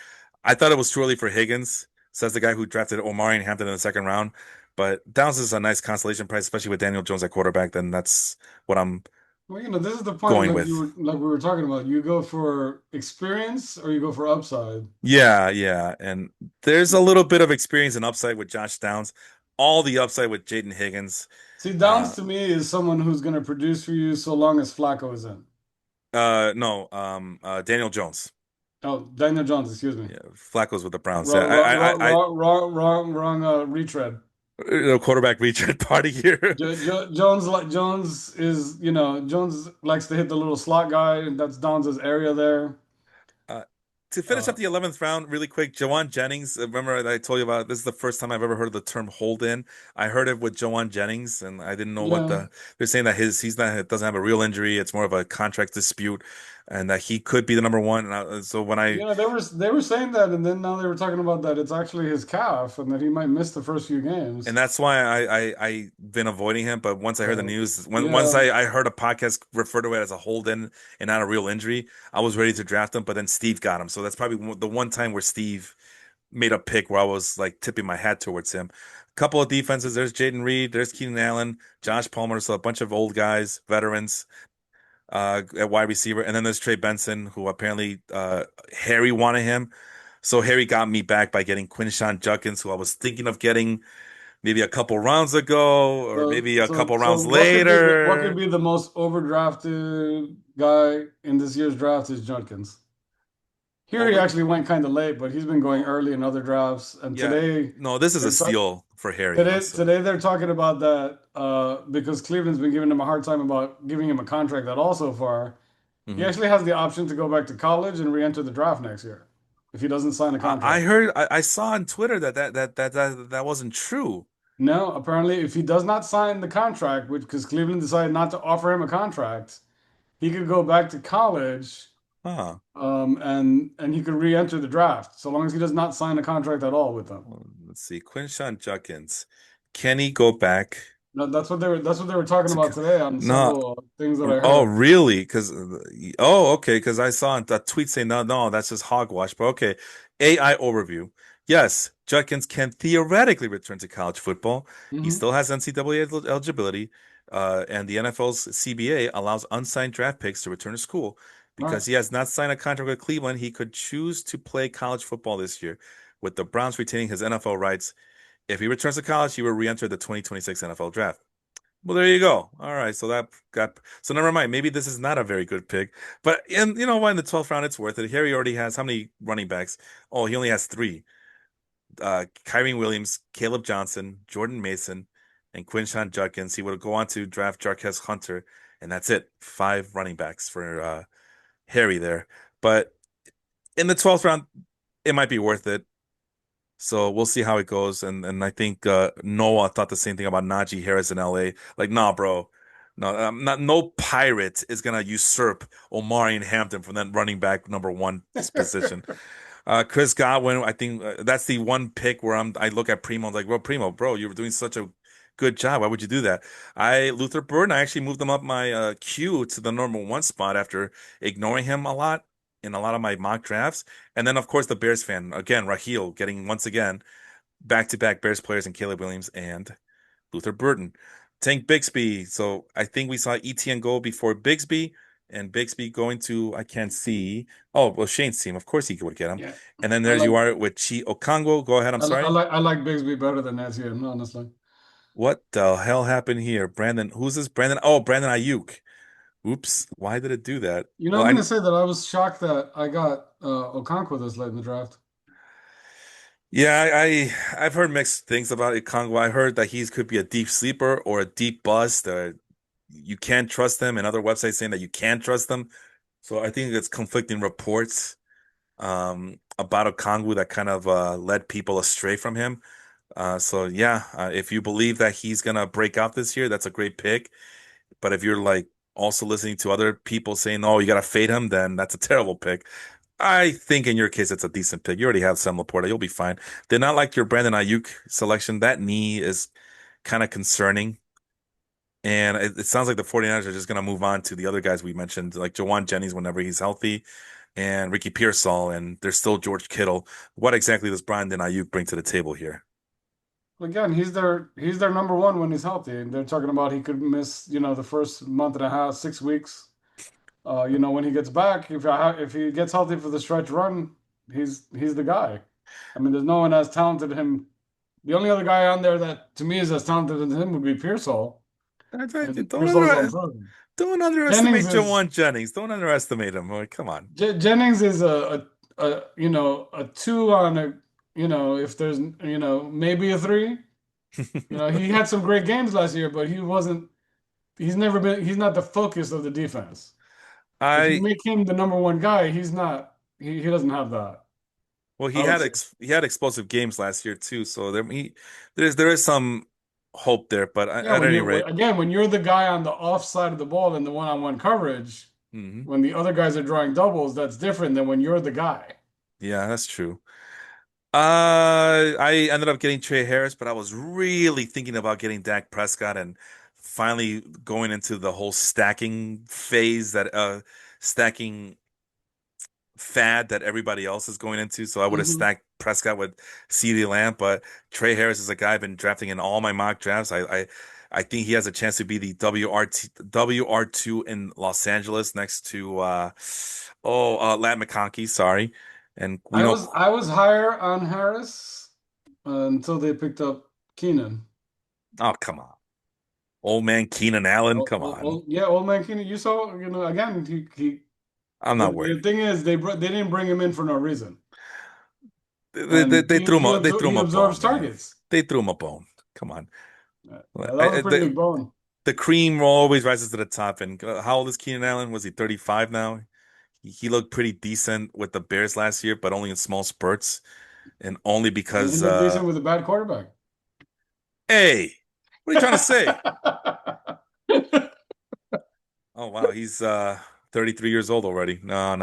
I thought it was too early for Higgins, says the guy who drafted Omarion Hampton in the second round. But Downs is a nice consolation price, especially with Daniel Jones at quarterback. Then that's what I'm
Well, this is the point,
going
like
with.
we were talking about. You go for experience or you go for upside.
Yeah, yeah. And there's a little bit of experience and upside with Josh Downs, all the upside with Jaden Higgins.
See,
Uh
Downs to me is someone who's going to produce for you so long as Flacco is in.
no, Daniel Jones.
Oh, Daniel Jones, excuse me.
Yeah, Flacco's with the Browns. Yeah,
Wrong, wrong, wrong, wrong, wrong, wrong, wrong retread.
quarterback retread party here.
Jones is, Jones likes to hit the little slot guy, and that's Downs' area there.
Uh, to finish
Uh,
up the 11th round, really quick, Jawan Jennings. Remember that I told you about this is the first time I've ever heard the term hold in. I heard it with Jawan Jennings, and I didn't know what
yeah,
they're saying that he's not doesn't have a real injury. It's more of a contract dispute, and that he could be the number one. So when I
they were saying that, and then now they were talking about that it's actually his calf, and that he might miss the first few
and
games.
that's why I've been avoiding him. But once I heard the
So
news, once
yeah,
I heard a podcast refer to it as a hold in and not a real injury, I was ready to draft him. But then Steve got him, so that's probably the one time where Steve made a pick where I was like tipping my hat towards him. Couple of defenses. There's Jaden Reed. There's Keenan Allen, Josh Palmer. So a bunch of old guys, veterans, at wide receiver. And then there's Trey Benson, who apparently Harry wanted him. So Harry got me back by getting Quinshawn Judkins, who I was thinking of getting maybe a couple rounds ago, or maybe a couple rounds
what could
later.
be the most overdrafted guy in this year's draft is Judkins. Here he
Over,
actually went kind of late, but he's been going early in other drafts. And
yeah. No, this is a
they're ta-
steal for Harry. Also,
today they're talking about that because Cleveland's been giving him a hard time about giving him a contract at all so far. He
hmm
actually has the option to go back to college and re-enter the draft next year if he doesn't sign a
I
contract.
heard, I saw on Twitter that wasn't true.
No, apparently, if he does not sign the contract, which because Cleveland decided not to offer him a contract, he could go back to college,
Huh.
and he could re-enter the draft so long as he does not sign a contract at all with them.
Well, let's see. Quinshawn Judkins. Can he go back
No, that's what they were talking
to
about today on
no?
several things that I
Oh,
heard.
really? Because oh, okay. Because I saw a tweet saying no, no, that's just hogwash. But okay, AI overview. Yes, Judkins can theoretically return to college football. He
Hmm.
still has NCAA eligibility, and the NFL's CBA allows unsigned draft picks to return to school.
Right.
Because he has not signed a contract with Cleveland, he could choose to play college football this year, with the Browns retaining his NFL rights. If he returns to college, he will re-enter the 2026 NFL draft. Well, there you go. All right, so that got so never mind. Maybe this is not a very good pick, but you know what? In the 12th round, it's worth it. Harry already has how many running backs? Oh, he only has three. Kyrie Williams, Caleb Johnson, Jordan Mason, and Quinshawn Judkins. He would go on to draft Jarquez Hunter, and that's it. Five running backs for Harry there. But in the 12th round, it might be worth it. So we'll see how it goes. And I think Noah thought the same thing about Najee Harris in LA. Like, nah, bro. No, no pirate is gonna usurp Omarion Hampton from that running back number one position. Chris Godwin, I think that's the one pick where I look at Primo like, well, Primo, bro, you were doing such a good job. Why would you do that? Luther Burden, I actually moved him up my queue to the number one spot after ignoring him a lot in a lot of my mock drafts. And then, of course, the Bears fan again, Raheel, getting once again back-to-back Bears players in Caleb Williams and Luther Burden. Tank Bixby. So I think we saw ETN go before Bixby, and Bixby going to I can't see. Oh, well, Shane's team. Of course he would get him.
Yeah.
And then
I
there's
like
you are with Chi Okongo. Go ahead. I'm sorry.
I like Bigsby better than Etienne, honestly.
What the hell happened here? Brandon, who's this? Brandon. Oh, Brandon Ayuk. Oops. Why did it do that?
I'm
Well,
going to say that I was shocked that I got Okonkwo this late in the draft.
yeah, I've heard mixed things about Ikongwu. I heard that he could be a deep sleeper or a deep bust. You can't trust him, and other websites saying that you can trust them. So I think it's conflicting reports about Okongwu that kind of led people astray from him. So yeah, if you believe that he's gonna break out this year, that's a great pick. But if you're like also listening to other people saying, "Oh, you gotta fade him," then that's a terrible pick. I think in your case, it's a decent pick. You already have Sam Laporta. You'll be fine. Did not like your Brandon Ayuk selection. That knee is kind of concerning. And it sounds like the 49ers are just going to move on to the other guys we mentioned, like Jawan Jennings whenever he's healthy, and Ricky Pearsall, and there's still George Kittle. What exactly does Brandon Ayuk bring to the table here?
again, he's their number one when he's healthy. And they're talking about he could miss, the first month and a half, 6 weeks. When he gets back, if he gets healthy for the stretch run, he's the guy. I mean, there's no one as talented as him. The only other guy on there that to me is as talented as him would be Pearsall, and
Don't
Pearsall's unproven.
don't
Jennings
underestimate
is
Jawan Jennings. Don't underestimate him. Like, come on.
Jennings is a two on a if there's maybe a three. He had some great games last year, but he's not the focus of the defense. If you
I
make him the number one guy, he's not. He doesn't have that.
Well,
I would say.
he had explosive games last year too, so there is some hope there. But
Yeah,
at any rate,
when you're the guy on the off side of the ball in the one-on-one coverage,
mhm.
when the other guys are drawing doubles, that's different than when you're the guy.
Yeah, that's true. I ended up getting Trey Harris, but I was really thinking about getting Dak Prescott and finally going into the whole stacking phase that stacking fad that everybody else is going into. So I would have
Hmm.
stacked Prescott with CeeDee Lamb, but Trey Harris is a guy I've been drafting in all my mock drafts. I think he has a chance to be the WR2 in Los Angeles next to Lat McConkey, sorry. And we
I
know
was I was higher on Harris until they picked up Keenan.
oh come on. Old man Keenan Allen, come on.
Yeah, old man Keenan. You saw, again. He
I'm
the,
not
the
worried.
thing is they didn't bring him in for no reason, and
They threw him
he
a
absorbs
bone, man.
targets.
They threw him a bone. Come on.
That was a pretty big bone.
The cream always rises to the top. And how old is Keenan Allen? Was he 35 now? He looked pretty decent with the Bears last year, but only in small spurts, and only
And he
because
looked decent with a bad quarterback.
hey, what are you trying to say? Oh wow, he's 33 years old already. No.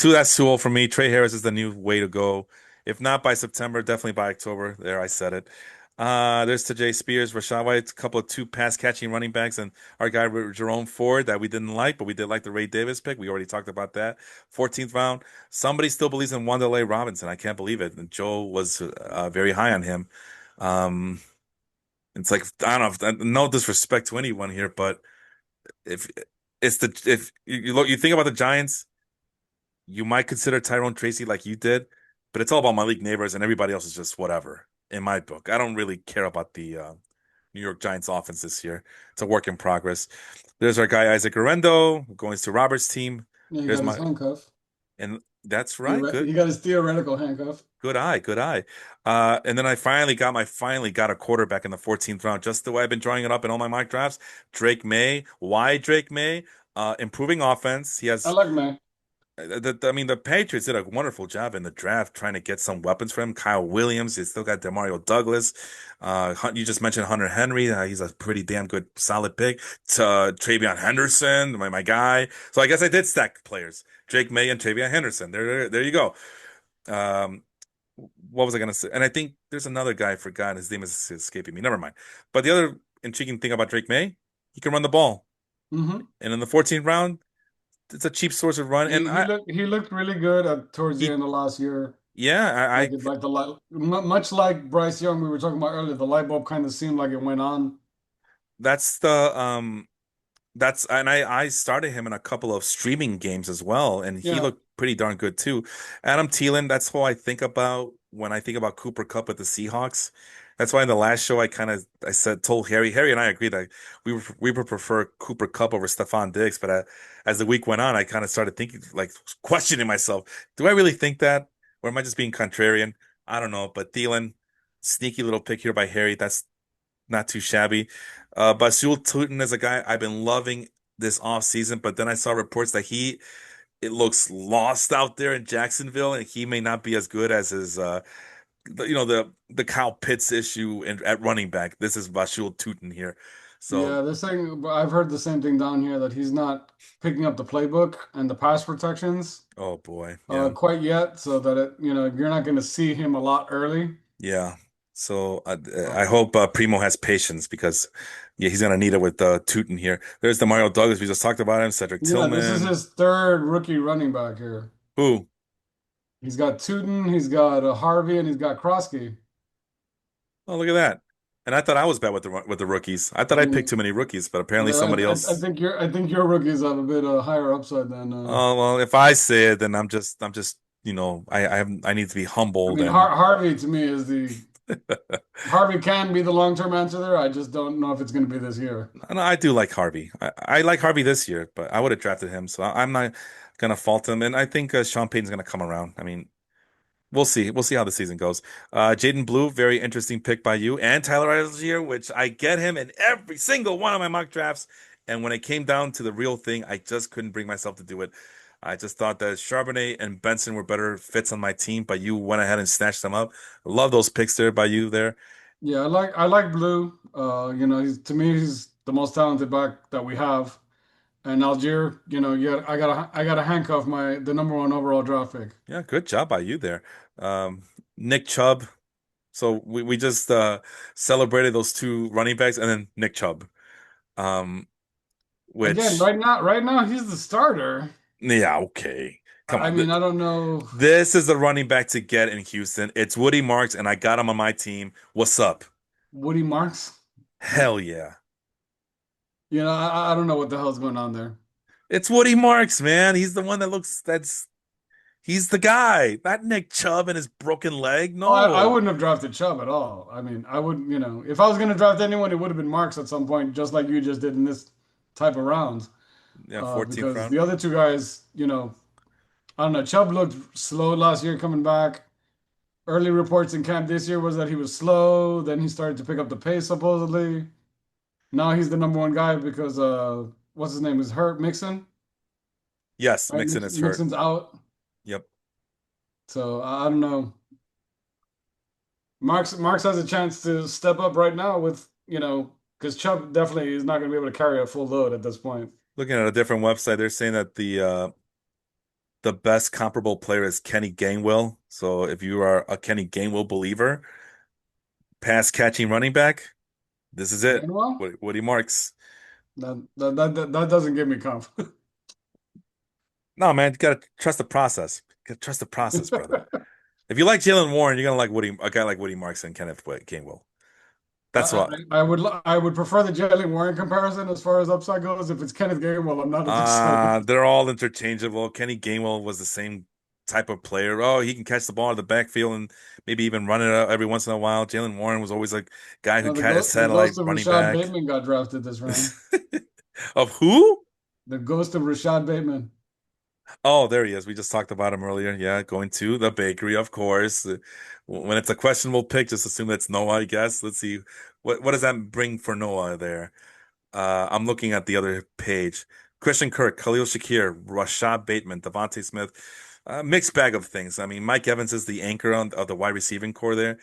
That's too old for me. Trey Harris is the new way to go. If not by September, definitely by October. There, I said it. There's Tajay Spears, Rashad White, a couple of two pass catching running backs, and our guy Jerome Ford that we didn't like, but we did like the Ray Davis pick. We already talked about that. 14th round. Somebody still believes in Wanderlei Robinson. I can't believe it. And Joe was very high on him. Um, it's like I don't know. No disrespect to anyone here, but if if you look, you think about the Giants, you might consider Tyrone Tracy like you did, but it's all about Malik Neighbors and everybody else is just whatever in my book. I don't really care about the New York Giants offense this year. It's a work in progress. There's our guy Isaac Orendo going to Robert's team.
Yeah, he
There's
got his
my
handcuff.
and that's right.
He got his theoretical handcuff.
Good eye, good eye. And then I finally got a quarterback in the 14th round, just the way I've been drawing it up in all my mock drafts. Drake May. Why Drake May? Improving offense. He
I
has
like man.
I mean, the Patriots did a wonderful job in the draft trying to get some weapons for him. Kyle Williams, they still got Demario Douglas. You just mentioned Hunter Henry. He's a pretty damn good, solid pick. Travion Henderson, my guy. So I guess I did stack players. Drake May and Travion Henderson. There you go. Um, what was I gonna say? And I think there's another guy I forgot. His name is escaping me. Never mind. But the other intriguing thing about Drake May, he can run the ball.
Hmm.
And in the 14th round, it's a cheap source of run. And
He looked really good towards the
he
end of last year.
yeah,
Like the light, much like Bryce Young we were talking about earlier, the light bulb kind of seemed like it went on.
that's the that's and I started him in a couple of streaming games as well, and he
Yeah,
looked pretty darn good too. Adam Thielen, that's who I think about when I think about Cooper Kupp with the Seahawks. That's why in the last show I said told Harry and I agreed that we would prefer Cooper Kupp over Stephon Diggs, but as the week went on, I kind of started thinking like questioning myself, do I really think that, or am I just being contrarian? I don't know, but Thielen, sneaky little pick here by Harry. That's not too shabby. Basul Tutin is a guy I've been loving this off season, but then I saw reports that it looks lost out there in Jacksonville, and he may not be as good as his the Kyle Pitts issue at running back. This is Basul Tutin here. So,
yeah. They're saying, but I've heard the same thing down here that he's not picking up the playbook and the pass protections
oh boy, yeah.
quite yet, so that you're not going to see him a lot early.
Yeah. So I
Um,
hope Primo has patience because yeah, he's gonna need it with Tootin here. There's the Mario Douglas we just talked about him, Cedric
yeah, this is
Tillman.
his third rookie running back here.
Who?
He's got Tootin, he's got Harvey, and he's got Krosky.
Oh, look at that. And I thought I was bad with the rookies. I thought I picked
Mm,
too many rookies, but apparently
yeah,
somebody
I
else.
think your rookies have a bit higher upside than
Oh, well, if I say it, then I'm just, I need to be
I
humbled
mean
and
Harvey to me is the Harvey can be the long-term answer there. I just don't know if it's going to be this year.
no, I do like Harvey. I like Harvey this year, but I would have drafted him, so I'm not gonna fault him. And I think Sean Payton's gonna come around. I mean, we'll see. We'll see how the season goes. Jaden Blue, very interesting pick by you, and Tyler Algier, which I get him in every single one of my mock drafts. And when it came down to the real thing, I just couldn't bring myself to do it. I just thought that Charbonnet and Benson were better fits on my team, but you went ahead and snatched them up. Love those picks there by you there.
Yeah, I like Blue. He's to me he's the most talented back that we have. And Algier, yeah, I gotta handcuff the number one overall draft pick.
Yeah, good job by you there. Um, Nick Chubb. So we just celebrated those two running backs and then Nick Chubb. Um,
Again,
which
right now he's the starter.
yeah, okay. Come
I
on.
mean, I don't know.
This is the running back to get in Houston. It's Woody Marks, and I got him on my team. What's up?
Woody Marks.
Hell yeah.
I don't know what the hell's going on there.
It's Woody Marks, man. He's the one that looks he's the guy. Not Nick Chubb and his broken leg.
Oh, I
No.
wouldn't have drafted Chubb at all. I mean, I would, if I was going to draft anyone, it would have been Marks at some point, just like you just did in this type of rounds.
Yeah, 14th
Because
round.
the other two guys, I don't know. Chubb looked slow last year coming back. Early reports in camp this year was that he was slow. Then he started to pick up the pace supposedly. Now he's the number one guy because what's his name is hurt, Mixon,
Yes,
right?
Mixon is hurt.
Mixon's out,
Yep.
so I don't know. Marks has a chance to step up right now with because Chubb definitely is not going to be able to carry a full load at this point.
Looking at a different website, they're saying that the best comparable player is Kenny Gainwell. So if you are a Kenny Gainwell believer, pass catching running back, this is it.
Gainwell,
Woody Marks.
that doesn't give me confidence.
No, man, you gotta trust the process. You gotta trust the process, brother. If you like Jalen Warren, you're gonna like a guy like Woody Marks and Kenneth Gainwell. That's
I,
what.
I would prefer the Jalen Warren comparison as far as upside goes. If it's Kenneth Gainwell, I'm not as excited.
They're all interchangeable. Kenny Gainwell was the same type of player. Oh, he can catch the ball in the backfield and maybe even run it out every once in a while. Jalen Warren was always a guy who
No,
catch
the
satellite
ghost of
running
Rashad
back.
Bateman got drafted this round.
Of who?
The ghost of Rashad Bateman.
Oh, there he is. We just talked about him earlier. Yeah, going to the bakery, of course. When it's a questionable pick, just assume that's Noah, I guess. Let's see. What does that bring for Noah there? I'm looking at the other page. Christian Kirk, Khalil Shakir, Rashad Bateman, Devontae Smith. Mixed bag of things. I mean, Mike Evans is the anchor of the wide receiving core there.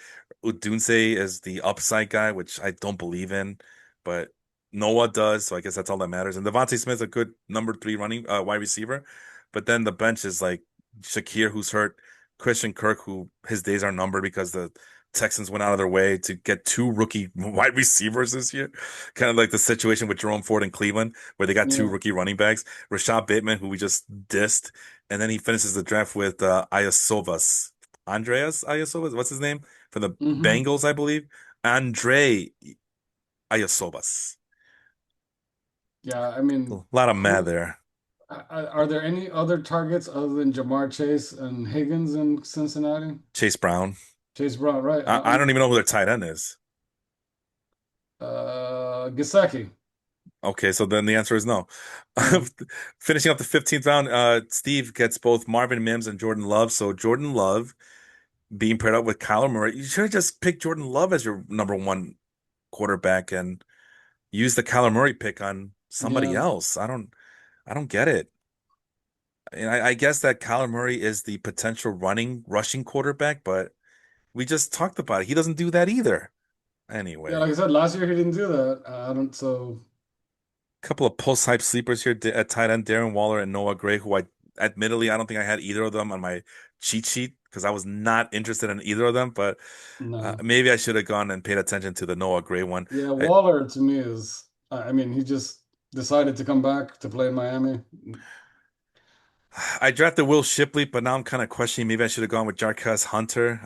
Udunse is the upside guy, which I don't believe in, but Noah does, so I guess that's all that matters. And Devontae Smith's a good number three running wide receiver, but then the bench is like Shakir, who's hurt, Christian Kirk, who his days are numbered because the Texans went out of their way to get two rookie wide receivers this year. Kind of like the situation with Jerome Ford in Cleveland, where they got two
Yeah.
rookie running backs. Rashad Bateman, who we just dissed, and then he finishes the draft with Iosovas. Andreas Iosovas, what's his name? For the
hmm
Bengals, I believe. Andre Iosovas.
Yeah. I
A
mean,
lot of mad
who
there.
are there any other targets other than Jamar Chase and Higgins in Cincinnati?
Chase Brown.
Chase Brown, right?
I don't even know who their tight end is.
Gesicki.
Okay, so then the answer is no.
Yeah.
Finishing up the 15th round, Steve gets both Marvin Mims and Jordan Love. So Jordan Love being paired up with Kyler Murray. You should have just picked Jordan Love as your number one quarterback and use the Kyler Murray pick on somebody
Yeah.
else. I don't get it. And I guess that Kyler Murray is the potential rushing quarterback, but we just talked about it. He doesn't do that either.
Yeah,
Anyway,
like I said, last year he didn't do that. I don't so
couple of post-hype sleepers here at tight end, Darren Waller and Noah Gray, who I admittedly I don't think I had either of them on my cheat sheet because I was not interested in either of them, but
no.
maybe I should have gone and paid attention to the Noah Gray one.
Yeah,
I,
Waller to me is I mean, he just decided to come back to play in Miami.
I drafted Will Shipley, but now I'm kind of questioning maybe I should have gone with Jarquez Hunter.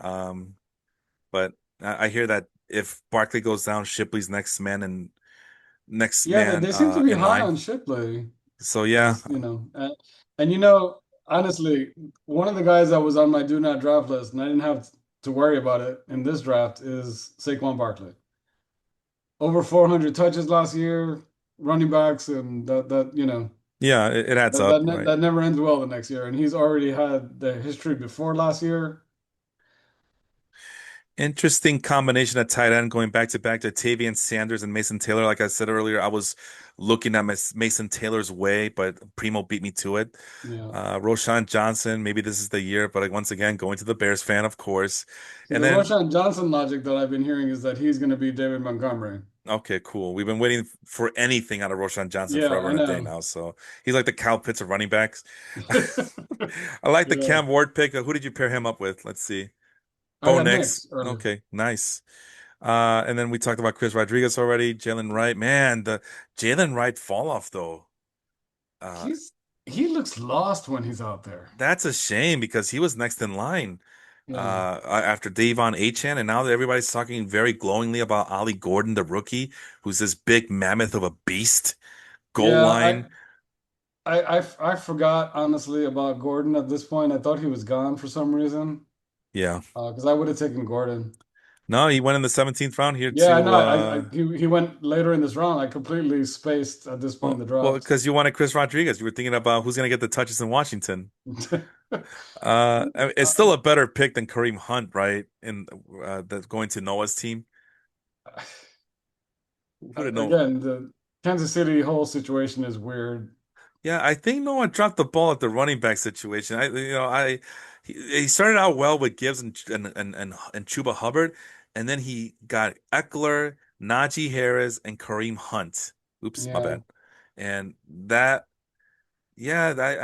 But I hear that if Barkley goes down, Shipley's next
Yeah,
man
they seem to be
in
high
line.
on Shipley.
So yeah,
As and honestly, one of the guys that was on my do not draft list, and I didn't have to worry about it in this draft, is Saquon Barkley. Over 400 touches last year, running backs, and
yeah, it adds up, right?
that never ends well the next year. And he's already had the history before last year.
Interesting combination at tight end going back to back to Tavian Sanders and Mason Taylor. Like I said earlier, I was looking at Mason Taylor's way, but Primo beat me to it.
Yeah.
Roshan Johnson, maybe this is the year, but like once again, going to the Bears fan, of course.
See,
And
the
then,
Roshan Johnson logic that I've been hearing is that he's going to be David Montgomery.
okay, cool. We've been waiting for anything out of Roshan Johnson
Yeah,
forever
I
and a day
know.
now. So he's like the Kyle Pitts of running backs. I like the
Yeah.
Cam Ward pick. Who did you pair him up with? Let's see.
I
Bo
had
Nix.
Knicks earlier.
Okay, nice. And then we talked about Chris Rodriguez already. Jalen Wright, man, the Jalen Wright fall off though. Uh,
He looks lost when he's out there.
that's a shame because he was next in line
Yeah.
after Davon Achan, and now that everybody's talking very glowingly about Ollie Gordon, the rookie, who's this big mammoth of a beast, goal
Yeah,
line.
I forgot honestly about Gordon at this point. I thought he was gone for some reason.
Yeah.
Because I would have taken Gordon.
No, he went in the 17th round here
Yeah, I
to
know. He went later in this round. I completely spaced at this point in the
well,
draft.
because you wanted Chris Rodriguez. You were thinking about who's gonna get the touches in Washington. I mean, it's still a better pick than Kareem Hunt, right? In that's going to Noah's team. Who did know?
Again, the Kansas City whole situation is weird.
Yeah, I think Noah dropped the ball at the running back situation. He started out well with Gibbs and Chuba Hubbard, and then he got Eckler, Najee Harris, and Kareem Hunt. Oops, my
Yeah,
bad. And that, yeah, that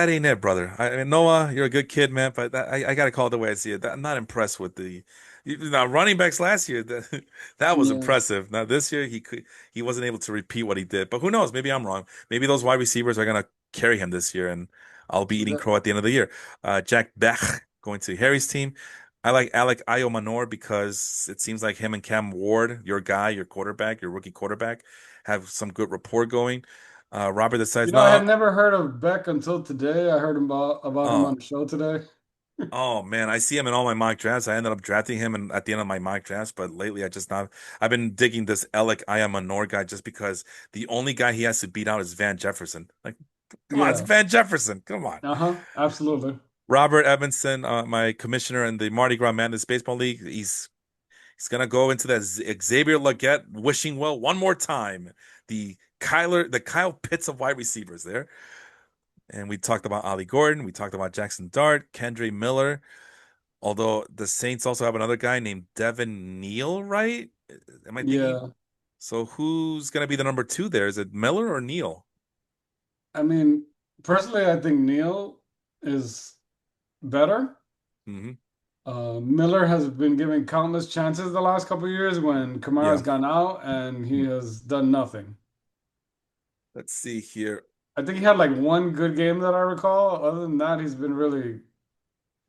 ain't it, brother. I mean, Noah, you're a good kid, man, but I gotta call it the way I see it. I'm not impressed with now running backs last year. That was
yeah.
impressive. Now this year he wasn't able to repeat what he did, but who knows? Maybe I'm wrong. Maybe those wide receivers are gonna carry him this year, and I'll be eating
The-
crow at the end of the year. Jack Beck going to Harry's team. I like Alec Ayomanor because it seems like him and Cam Ward, your guy, your quarterback, your rookie quarterback, have some good rapport going. Robert decides,
I
no,
had never heard of Beck until today. I heard about him on
oh,
the show today.
oh man, I see him in all my mock drafts. I ended up drafting him at the end of my mock drafts, but lately I've been digging this Alec Ayamanor guy just because the only guy he has to beat out is Van Jefferson. Like, come on, it's
Yeah.
Van Jefferson. Come on.
Uh-huh. Absolutely.
Robert Evanson, my commissioner in the Mardi Gras Madness Baseball League, he's gonna go into that Xavier Legette wishing well one more time. The Kyle Pitts of wide receivers there. And we talked about Ollie Gordon. We talked about Jackson Dart, Kendre Miller. Although the Saints also have another guy named Devin Neal, right? Am I thinking?
Yeah.
So who's going to be the number two there? Is it Miller or Neal?
I mean, personally, I think Neil is better.
Hmm.
Miller has been given countless chances the last couple of years when Kamara's
Yeah.
gone out and he has done nothing.
Let's see here.
I think he had like one good game that I recall. Other than that, he's been really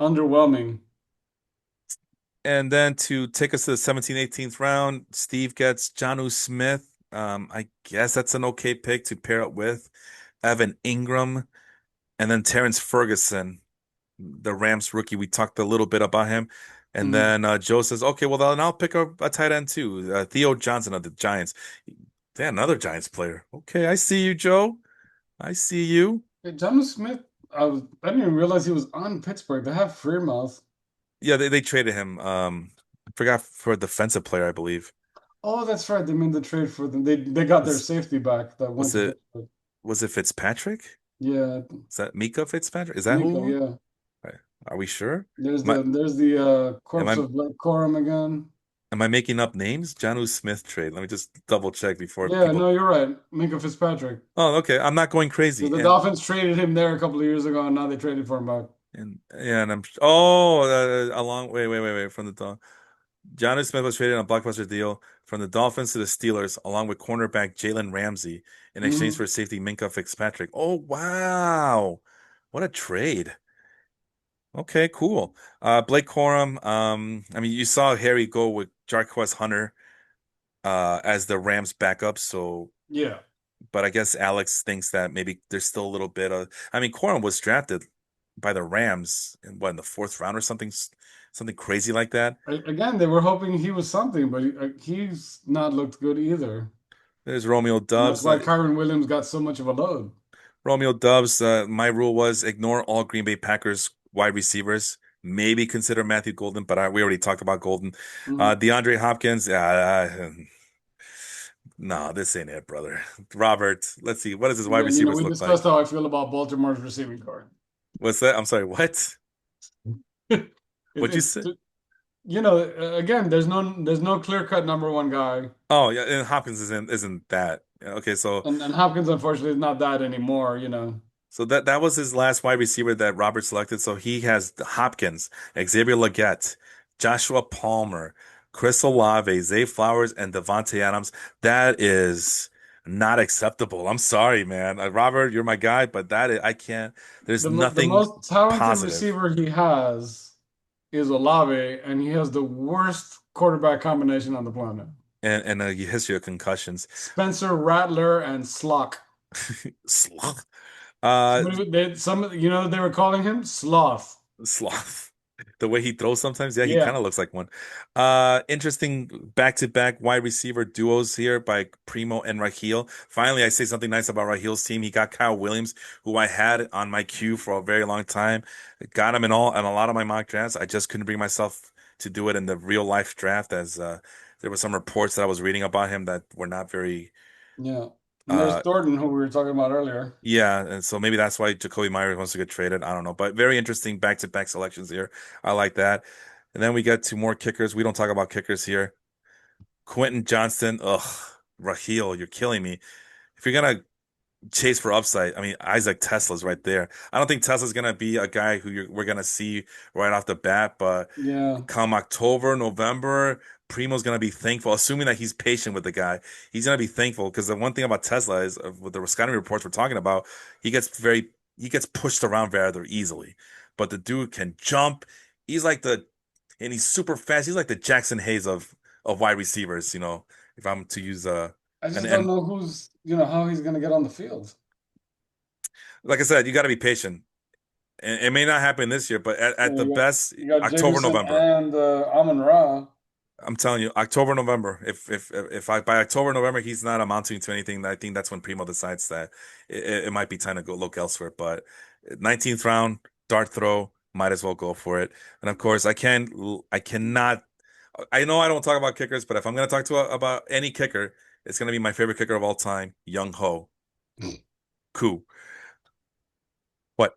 underwhelming.
And then to take us to the 17th, 18th round, Steve gets Jonnu Smith. I guess that's an okay pick to pair up with Evan Ingram and then Terrence Ferguson, the Rams rookie. We talked a little bit about him. And
Mm.
then Joe says, okay, well, then I'll pick a tight end too. Theo Johnson of the Giants. Damn, another Giants player. Okay, I see you, Joe. I see you.
Hey, Jonnu Smith, I didn't even realize he was on Pittsburgh. They have Freermouth.
Yeah, they traded him. I forgot for a defensive player, I believe.
Oh, that's right. They made the trade for them. They got their
Was
safety back that went
was
to
it
Pittsburgh.
was it Fitzpatrick?
Yeah,
Is that Mika Fitzpatrick? Is that
Miko,
who?
yeah.
Are we sure?
There's
Am I
the
am
corpse
I
of Black Corum again.
am I making up names? Jonnu Smith trade. Let me just double check before
Yeah,
people.
no, you're right. Minka Fitzpatrick.
Oh, okay. I'm not going
Because
crazy.
the Dolphins traded him there a couple of years ago, and now they traded for him back.
And yeah, and I'm oh along wait from the Jonnu Smith was traded on a blockbuster deal from the Dolphins to the Steelers, along with cornerback Jalen Ramsey in exchange
Hmm.
for safety Minka Fitzpatrick. Oh wow, what a trade! Okay, cool. Blake Corum. I mean, you saw Harry go with Jarquez Hunter as the Rams backup, so
Yeah.
but I guess Alex thinks that maybe there's still a little bit of. I mean, Corum was drafted by the Rams in what in the fourth round or something, something crazy like that.
Again, they were hoping he was something, but he's not looked good either.
There's Romeo
And that's
Dubs.
why Kyron Williams got so much of a load.
Romeo Dubs. My rule was ignore all Green Bay Packers wide receivers. Maybe consider Matthew Golden, but we already talked about Golden.
Mhm.
DeAndre Hopkins. No, this ain't it, brother. Robert, let's see. What does his
And
wide
then,
receivers
we
look like?
discussed how I feel about Baltimore's receiving core.
What's that? I'm sorry. What? What'd you
It's
say?
again, there's no clear-cut number one guy,
Oh, yeah, and Hopkins isn't that. Yeah, okay,
and Hopkins unfortunately is not that anymore.
so that was his last wide receiver that Robert selected. So he has Hopkins, Xavier Legette, Joshua Palmer, Chris Olave, Zay Flowers, and Devontae Adams. That is not acceptable. I'm sorry, man. Robert, you're my guy, but I can't. There's
The
nothing
most talented
positive.
receiver he has is Olave, and he has the worst quarterback combination on the planet.
And a history of concussions.
Spencer Rattler and Slock.
Sloth. Uh,
They were calling him Sloth.
Sloth. The way he throws sometimes, yeah, he kind
Yeah,
of looks like one. Interesting back-to-back wide receiver duos here by Primo and Raheel. Finally, I say something nice about Raheel's team. He got Kyle Williams, who I had on my queue for a very long time. Got him in a lot of my mock drafts. I just couldn't bring myself to do it in the real life draft as there were some reports that I was reading about him that were not very
yeah. And there's
uh
Thornton, who we were talking about earlier.
yeah, and so maybe that's why Jacoby Myers wants to get traded. I don't know, but very interesting back-to-back selections here. I like that. And then we get to more kickers. We don't talk about kickers here. Quentin Johnston, ugh, Raheel, you're killing me. If you're gonna chase for upside, I mean Isaac Tesla's right there. I don't think Tesla's gonna be a guy who we're gonna see right off the bat, but
Yeah.
come October, November, Primo's gonna be thankful, assuming that he's patient with the guy. He's gonna be thankful because the one thing about Tesla is with the scouting reports we're talking about, he gets pushed around rather easily. But the dude can jump. He's like the and he's super fast. He's like the Jackson Hayes of wide receivers, if I'm to use
I
an
just don't
and
know how he's going to get on the field.
like I said, you got to be patient. And it may not happen this year, but
Yeah,
at the best,
you got
October,
Jameson
November.
and Amon Ra.
I'm telling you, October, November. If I by October, November he's not amounting to anything, I think that's when Primo decides that it might be time to go look elsewhere. But 19th round, dart throw, might as well go for it. And of course, I cannot. I know I don't talk about kickers, but if I'm going to talk about any kicker, it's going to be my favorite kicker of all time, Young Ho Koo. What?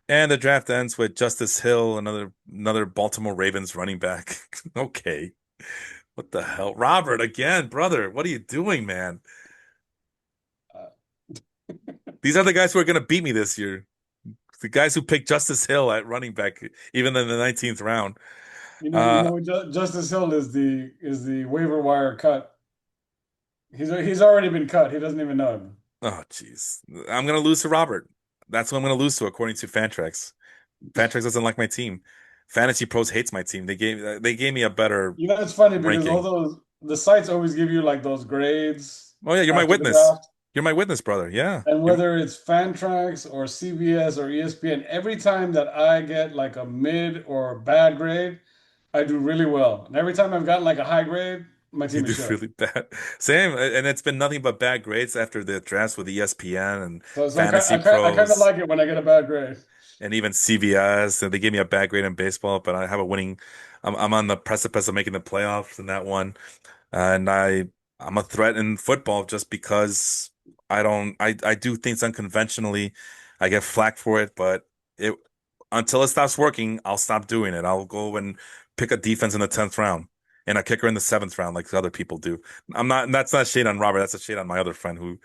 And the draft ends with Justice Hill, another Baltimore Ravens running back. Okay. What the hell? Robert, again, brother, what are you doing, man?
Uh,
These are the guys who are going to beat me this year. The guys who picked Justice Hill at running back, even in the 19th round. Uh,
Justice Hill is the waiver wire cut. He's already been cut. He doesn't even know him.
oh, jeez. I'm going to lose to Robert. That's what I'm going to lose to, according to Fantrax. Fantrax doesn't like my team. Fantasy Pros hates my team. They gave me a better
It's funny because all
ranking.
those the sites always give you like those grades
Oh yeah, you're my
after the
witness.
draft.
You're my witness, brother. Yeah.
And
You're,
whether it's Fantrax or CBS or ESPN, every time that I get like a mid or bad grade, I do really well. And every time I've gotten like a high grade, my
you
team is
do
shit.
really bad. Same, and it's been nothing but bad grades after the drafts with ESPN and
So
Fantasy
I kind of
Pros
like it when I get a bad grade.
and even CBS. And they gave me a bad grade in baseball, but I have a winning. I'm on the precipice of making the playoffs in that one. And I'm a threat in football just because I do things unconventionally. I get flack for it, but it until it stops working, I'll stop doing it. I'll go and pick a defense in the 10th round and a kicker in the 7th round, like other people do. I'm not. That's not shade on Robert. That's a shade on my other friend who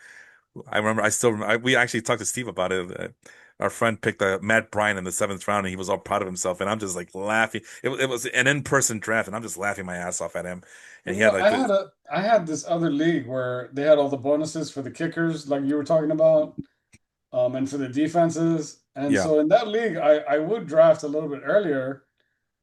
I remember. I still. We actually talked to Steve about it. Our friend picked Matt Bryan in the 7th round, and he was all proud of himself. And I'm just like laughing. It was an in-person draft, and I'm just laughing my ass off at him. And
Well,
he had like the
I had this other league where they had all the bonuses for the kickers, like you were talking about. and for the defenses. And
Yeah.
so in that league, I would draft a little bit earlier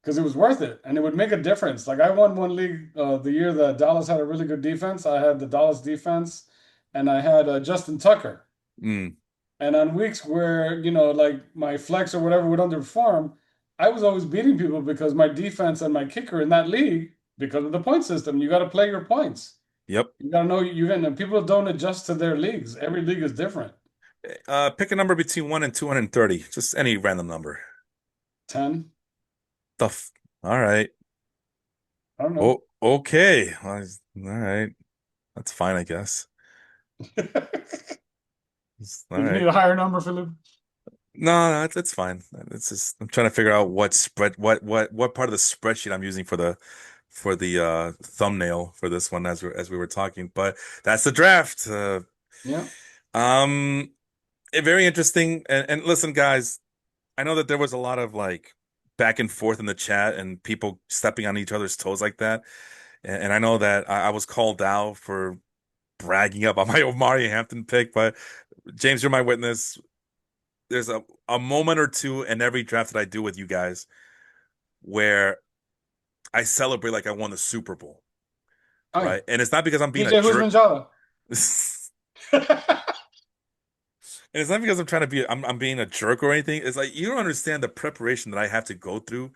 because it was worth it and it would make a difference. Like I won one league the year that Dallas had a really good defense. I had the Dallas defense and I had Justin Tucker.
Mm.
And on weeks where, like my flex or whatever would underperform, I was always beating people because my defense and my kicker in that league, because of the point system, you got to play your points.
Yep.
You got to know you can, people don't adjust to their leagues. Every league is different.
Pick a number between 1 and 230. Just any random number.
10,
The f All right.
I don't know.
Oh, okay. All right. That's fine, I guess. All
Did you need
right.
a higher number, Philip?
No, no, it's fine. It's just I'm trying to figure out what part of the spreadsheet I'm using for the thumbnail for this one as we were talking. But that's the draft.
Yeah.
Um, Very interesting. And listen, guys, I know that there was a lot of like back and forth in the chat and people stepping on each other's toes like that. And I know that I was called out for bragging up on my Omarion Hampton pick, but James, you're my witness. There's a moment or two in every draft that I do with you guys where I celebrate like I won the Super Bowl,
Oh yeah.
right? And it's not because I'm being a
DJ
jerk.
Husmanjala.
And it's not because I'm trying to be I'm being a jerk or anything. It's like you don't understand the preparation that I have to go through.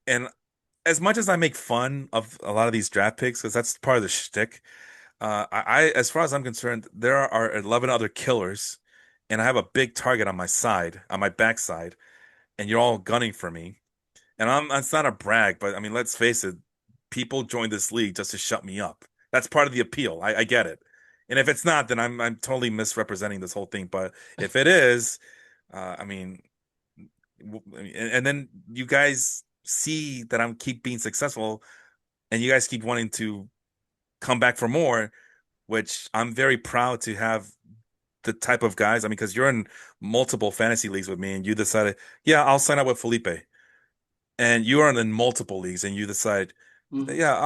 And as much as I make fun of a lot of these draft picks, because that's part of the shtick, as far as I'm concerned, there are 11 other killers, and I have a big target on my side, on my backside, and you're all gunning for me. And it's not a brag, but I mean, let's face it, people join this league just to shut me up. That's part of the appeal. I get it. And if it's not, then I'm totally misrepresenting this whole thing. But if it is, I mean, and then you guys see that I'm keep being successful, and you guys keep wanting to come back for more, which I'm very proud to have the type of guys. I mean, because you're in multiple fantasy leagues with me, and you decided, yeah, I'll sign up with Felipe, and you are in multiple leagues, and you decide,
Mhm.
yeah,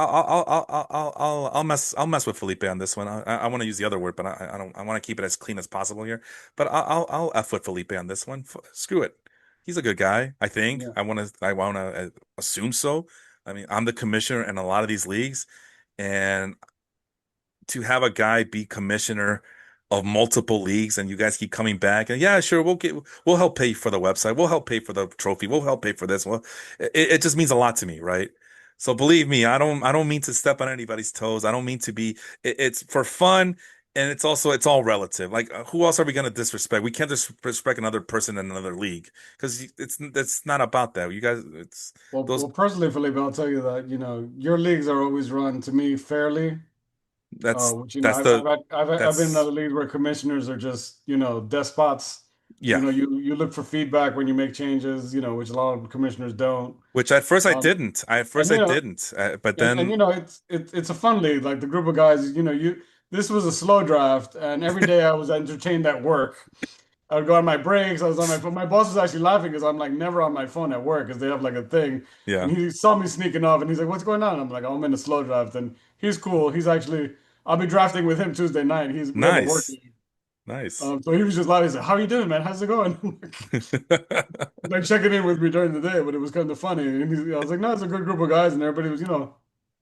I'll mess with Felipe on this one. I want to use the other word, but I don't. I want to keep it as clean as possible here. But I'll F with Felipe on this one. Screw it. He's a good guy. I think.
Yeah.
I want to assume so. I mean, I'm the commissioner in a lot of these leagues, and to have a guy be commissioner of multiple leagues and you guys keep coming back and yeah, sure, we'll help pay for the website. We'll help pay for the trophy. We'll help pay for this. Well, it just means a lot to me, right? So believe me, I don't mean to step on anybody's toes. I don't mean to be it's for fun and it's all relative. Like who else are we going to disrespect? We can't disrespect another person in another league because it's not about that. You guys it's those
Well, personally, Felipe, I'll tell you that, your leagues are always run to me fairly. Which
that's the
I've been in
that's
other leagues where commissioners are just despots.
yeah.
You look for feedback when you make changes, which a lot of commissioners don't.
Which at first I
Um,
didn't. At
and
first I didn't. But
and
then,
it's a fun league. Like the group of guys, this was a slow draft, and every day I was entertained at work. I would go on my breaks. I was on my phone. My boss was actually laughing because I'm like never on my phone at work because they have like a thing.
yeah,
And he saw me sneaking off and he's like, "What's going on?" I'm like, "Oh, I'm in a slow draft." And he's cool. He's actually, I'll be drafting with him Tuesday night. We have a work
nice,
meeting.
nice.
So he was just laughing. He's like, "How are you doing, man? How's it going?" Like checking in with me during the day, but it was kind of funny. And I was like, "No, it's a good group of guys." And everybody was,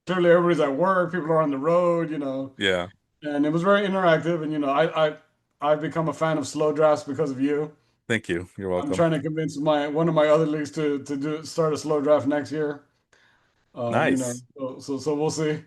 clearly everybody's at work. People are on the road.
Yeah,
And it was very interactive. And I've become a fan of slow drafts because of you.
thank you. You're
I'm
welcome.
trying to convince one of my other leagues to start a slow draft next year.
Nice.
So we'll see.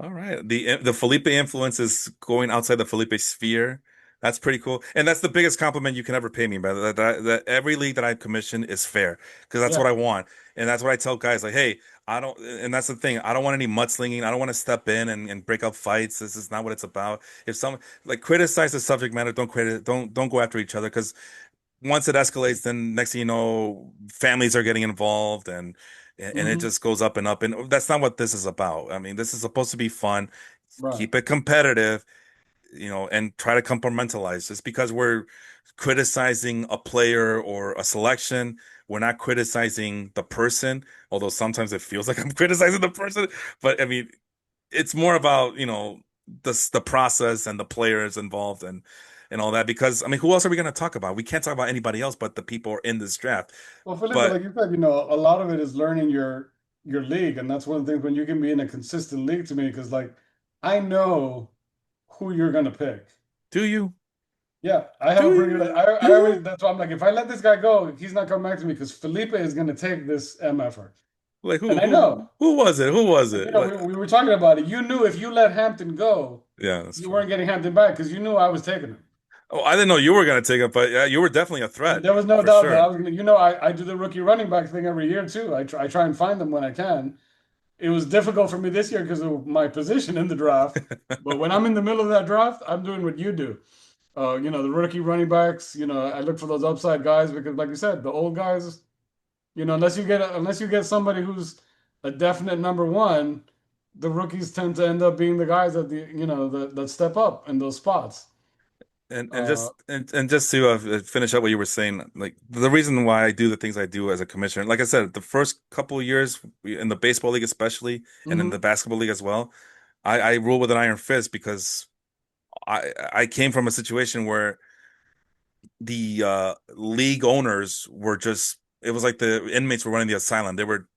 All right. The Felipe influence is going outside the Felipe sphere. That's pretty cool. And that's the biggest compliment you can ever pay me, brother. That every league that I commission is fair because that's what
Yeah.
I want. And that's what I tell guys like, hey, I don't, and that's the thing. I don't want any mudslinging. I don't want to step in and break up fights. This is not what it's about. If some like criticize the subject matter, don't go after each other because once it escalates, then next thing you know, families are getting involved and it
Hmm.
just goes up and up. And that's not what this is about. I mean, this is supposed to be fun.
Right.
Keep it competitive, and try to compartmentalize. Just because we're criticizing a player or a selection, we're not criticizing the person, although sometimes it feels like I'm criticizing the person. But I mean, it's more about, the process and the players involved. and all that because I mean, who else are we going to talk about? We can't talk about anybody else but the people in this draft.
Well, Felipe,
But
like you said, you know, a lot of it is learning your league, and that's one of the things when you can be in a consistent league to me, because like I know who you're gonna pick.
do you?
Yeah, I have a
Do
pretty good.
you?
I
Do
always
you?
that's why I'm like, if I let this guy go, he's not coming back to me because Felipe is gonna take this MFR,
Like
and
who?
I know.
Who was it? Who was
And
it?
you know,
Like,
we were talking about it. You knew if you let Hampton go,
yeah, that's
you
true.
weren't getting Hampton back because you knew I was taking him.
Oh, I didn't know you were going to take it, but yeah, you were definitely a threat
There was no
for
doubt that I
sure.
was gonna. I do the rookie running back thing every year too. I try and find them when I can. It was difficult for me this year because of my position in the draft. But when I'm in the middle of that draft, I'm doing what you do. You know, the rookie running backs, you know, I look for those upside guys because like you said, the old guys, you know, unless you get somebody who's a definite number one, the rookies tend to end up being the guys that that step up in those spots. Uh,
And just to finish up what you were saying, like the reason why I do the things I do as a commissioner, like I said, the first couple of years in the baseball league especially, and in the
mhm.
basketball league as well, I rule with an iron fist because I came from a situation where the league owners were just it was like the inmates were running the asylum. They were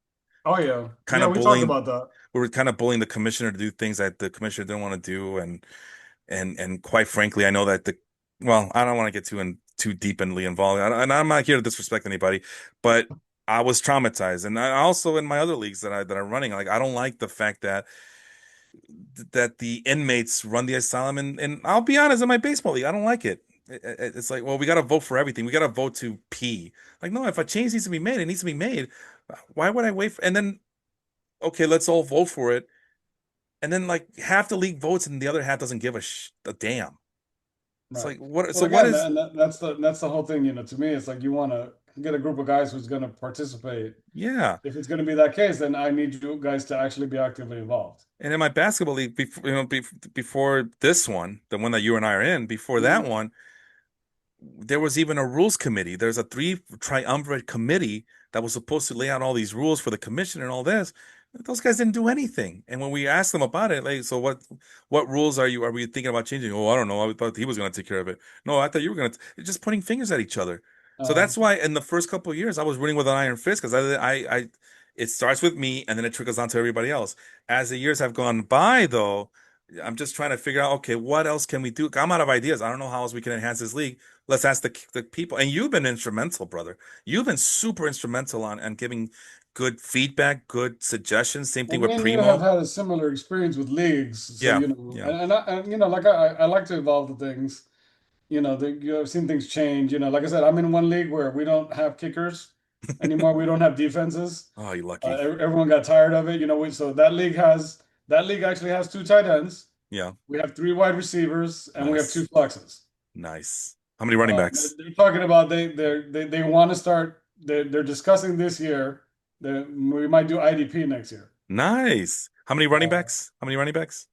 Oh yeah.
kind
Yeah,
of
we talked
bullying
about that.
we were kind of bullying the commissioner to do things that the commissioner didn't want to do, and quite frankly, I know that I don't want to get too deeply involved, and I'm not here to disrespect anybody, but I was traumatized, and I also in my other leagues that I'm running, like I don't like the fact that the inmates run the asylum, and I'll be honest, in my baseball league, I don't like it. It's like, well, we got to vote for everything. We got to vote to pee. Like, no, if a change needs to be made, it needs to be made. Why would I wait for? And then, okay, let's all vote for it. And then, like, half the league votes, and the other half doesn't give a damn. It's
Right.
like, what?
Well,
So what
again,
is?
that's the whole thing. You know, to me, it's like you want to get a group of guys who's going to participate.
Yeah.
If it's going to be that case, then I need you guys to actually be actively involved.
And in my basketball league, before this one, the one that you and I are in, before that
Mhm.
one, there was even a rules committee. There's a three triumvirate committee that was supposed to lay out all these rules for the commission and all this. Those guys didn't do anything. And when we asked them about it, like, so what rules are we thinking about changing? Oh, I don't know. I thought he was going to take care of it. No, I thought you were going to. Just pointing fingers at each other. So
Uh,
that's why in the first couple of years I was running with an iron fist because it starts with me and then it trickles down to everybody else. As the years have gone by, though, I'm just trying to figure out, okay, what else can we do? I'm out of ideas. I don't know how else we can enhance this league. Let's ask the people. And you've been instrumental, brother. You've been super instrumental on giving good feedback, good suggestions. Same
well,
thing
me
with
and you have
Primo.
had a similar experience with leagues, so
Yeah,
you know,
yeah.
you know, like I like to evolve the things. You know, I've seen things change. You know, like I said, I'm in one league where we don't have kickers anymore. We don't have defenses.
Oh, you lucky.
Everyone got tired of it. You know, so that league actually has two tight ends.
Yeah,
We have three wide receivers, and we have two
nice,
flexes.
nice. How many running backs?
They're talking about they want to start. They're discussing this year that we might do IDP next year.
Nice. How many running
Uh,
backs? How many running backs?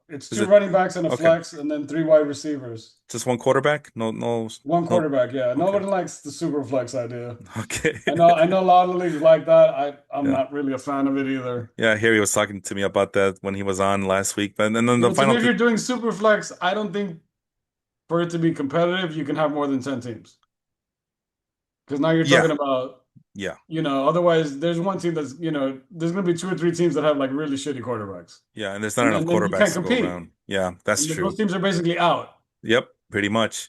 it's
Is
two
it
running backs and a
okay?
flex, and then three wide receivers.
Just one quarterback? No, no,
One
no.
quarterback, yeah.
Okay,
Nobody likes the super flex idea.
okay.
I know a lot of leagues like that. I'm
Yeah.
not really a fan of it either.
Yeah, Harry was talking to me about that when he was on last week. But and then
You
the
know, to me,
final
if
th
you're doing super flex, I don't think for it to be competitive, you can have more than 10 teams. Because now you're
yeah,
talking about,
yeah,
you know, otherwise there's one team that's, you know, there's gonna be two or three teams that have like really shitty quarterbacks.
yeah, and there's not enough
And then you can't
quarterbacks to go
compete.
around. Yeah, that's
And then
true.
those teams are basically out.
Yep, pretty much.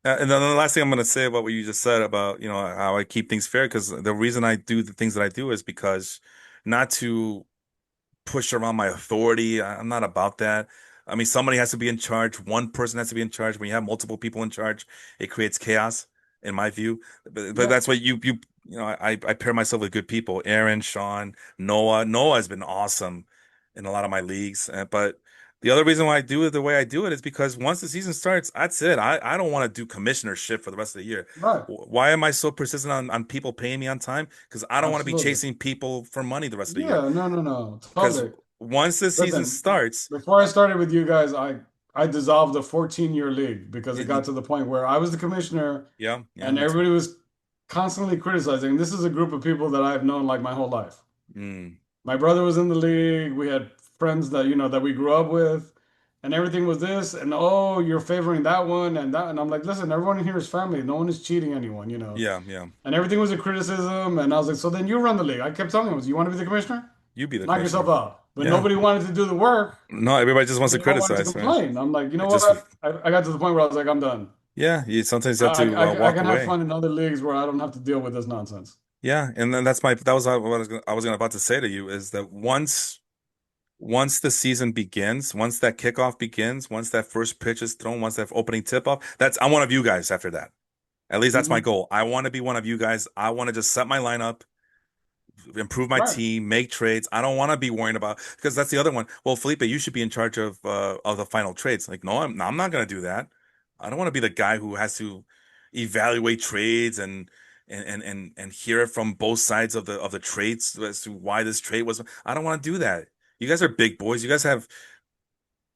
And then the last thing I'm going to say about what you just said about, how I keep things fair, because the reason I do the things that I do is because not to push around my authority. I'm not about that. I mean, somebody has to be in charge. One person has to be in charge. When you have multiple people in charge, it creates chaos, in my view. But
Yeah.
that's what I pair myself with good people. Aaron, Sean, Noah. Noah has been awesome in a lot of my leagues. But the other reason why I do it the way I do it is because once the season starts, that's it. I don't want to do commissionership for the rest of the year.
Right.
Why am I so persistent on people paying me on time? Because I don't want to be
Absolutely.
chasing people for money the rest of the year.
Yeah, no.
Because
Totally.
once the season
Listen,
starts,
before I started with you guys, I dissolved a 14-year league because it got
it,
to the point where I was the commissioner
yeah, yeah,
and
me too.
everybody was constantly criticizing. This is a group of people that I've known like my whole life.
Mm,
My brother was in the league. We had friends that, you know, that we grew up with. and everything was this, and oh, you're favoring that one and that, and I'm like, listen, everyone here is family. No one is cheating anyone, you know.
Yeah, yeah.
And everything was a criticism, and I was like, so then you run the league. I kept telling him, you want to be the commissioner?
You be the
Knock yourself
commissioner.
out. But
Yeah.
nobody wanted to do the work.
No, everybody just wants to
They all wanted to
criticize, man.
complain. I'm like, you know
It just,
what? I got to the point where I was like, I'm done.
yeah, you sometimes have
I,
to
I
walk
can have
away.
fun in other leagues where I don't have to deal with this nonsense.
Yeah, and then that was what I was about to say to you is that once the season begins, once that kickoff begins, once that first pitch is thrown, once that opening tip off, I'm one of you guys after that. At least that's my
Hmm.
goal. I want to be one of you guys. I want to just set my lineup, improve my
Right.
team, make trades. I don't want to be worrying about because that's the other one. Well, Felipe, you should be in charge of the final trades. Like, no, I'm not going to do that. I don't want to be the guy who has to evaluate trades and hear it from both sides of the trades as to why this trade was. I don't want to do that. You guys are big boys. You guys have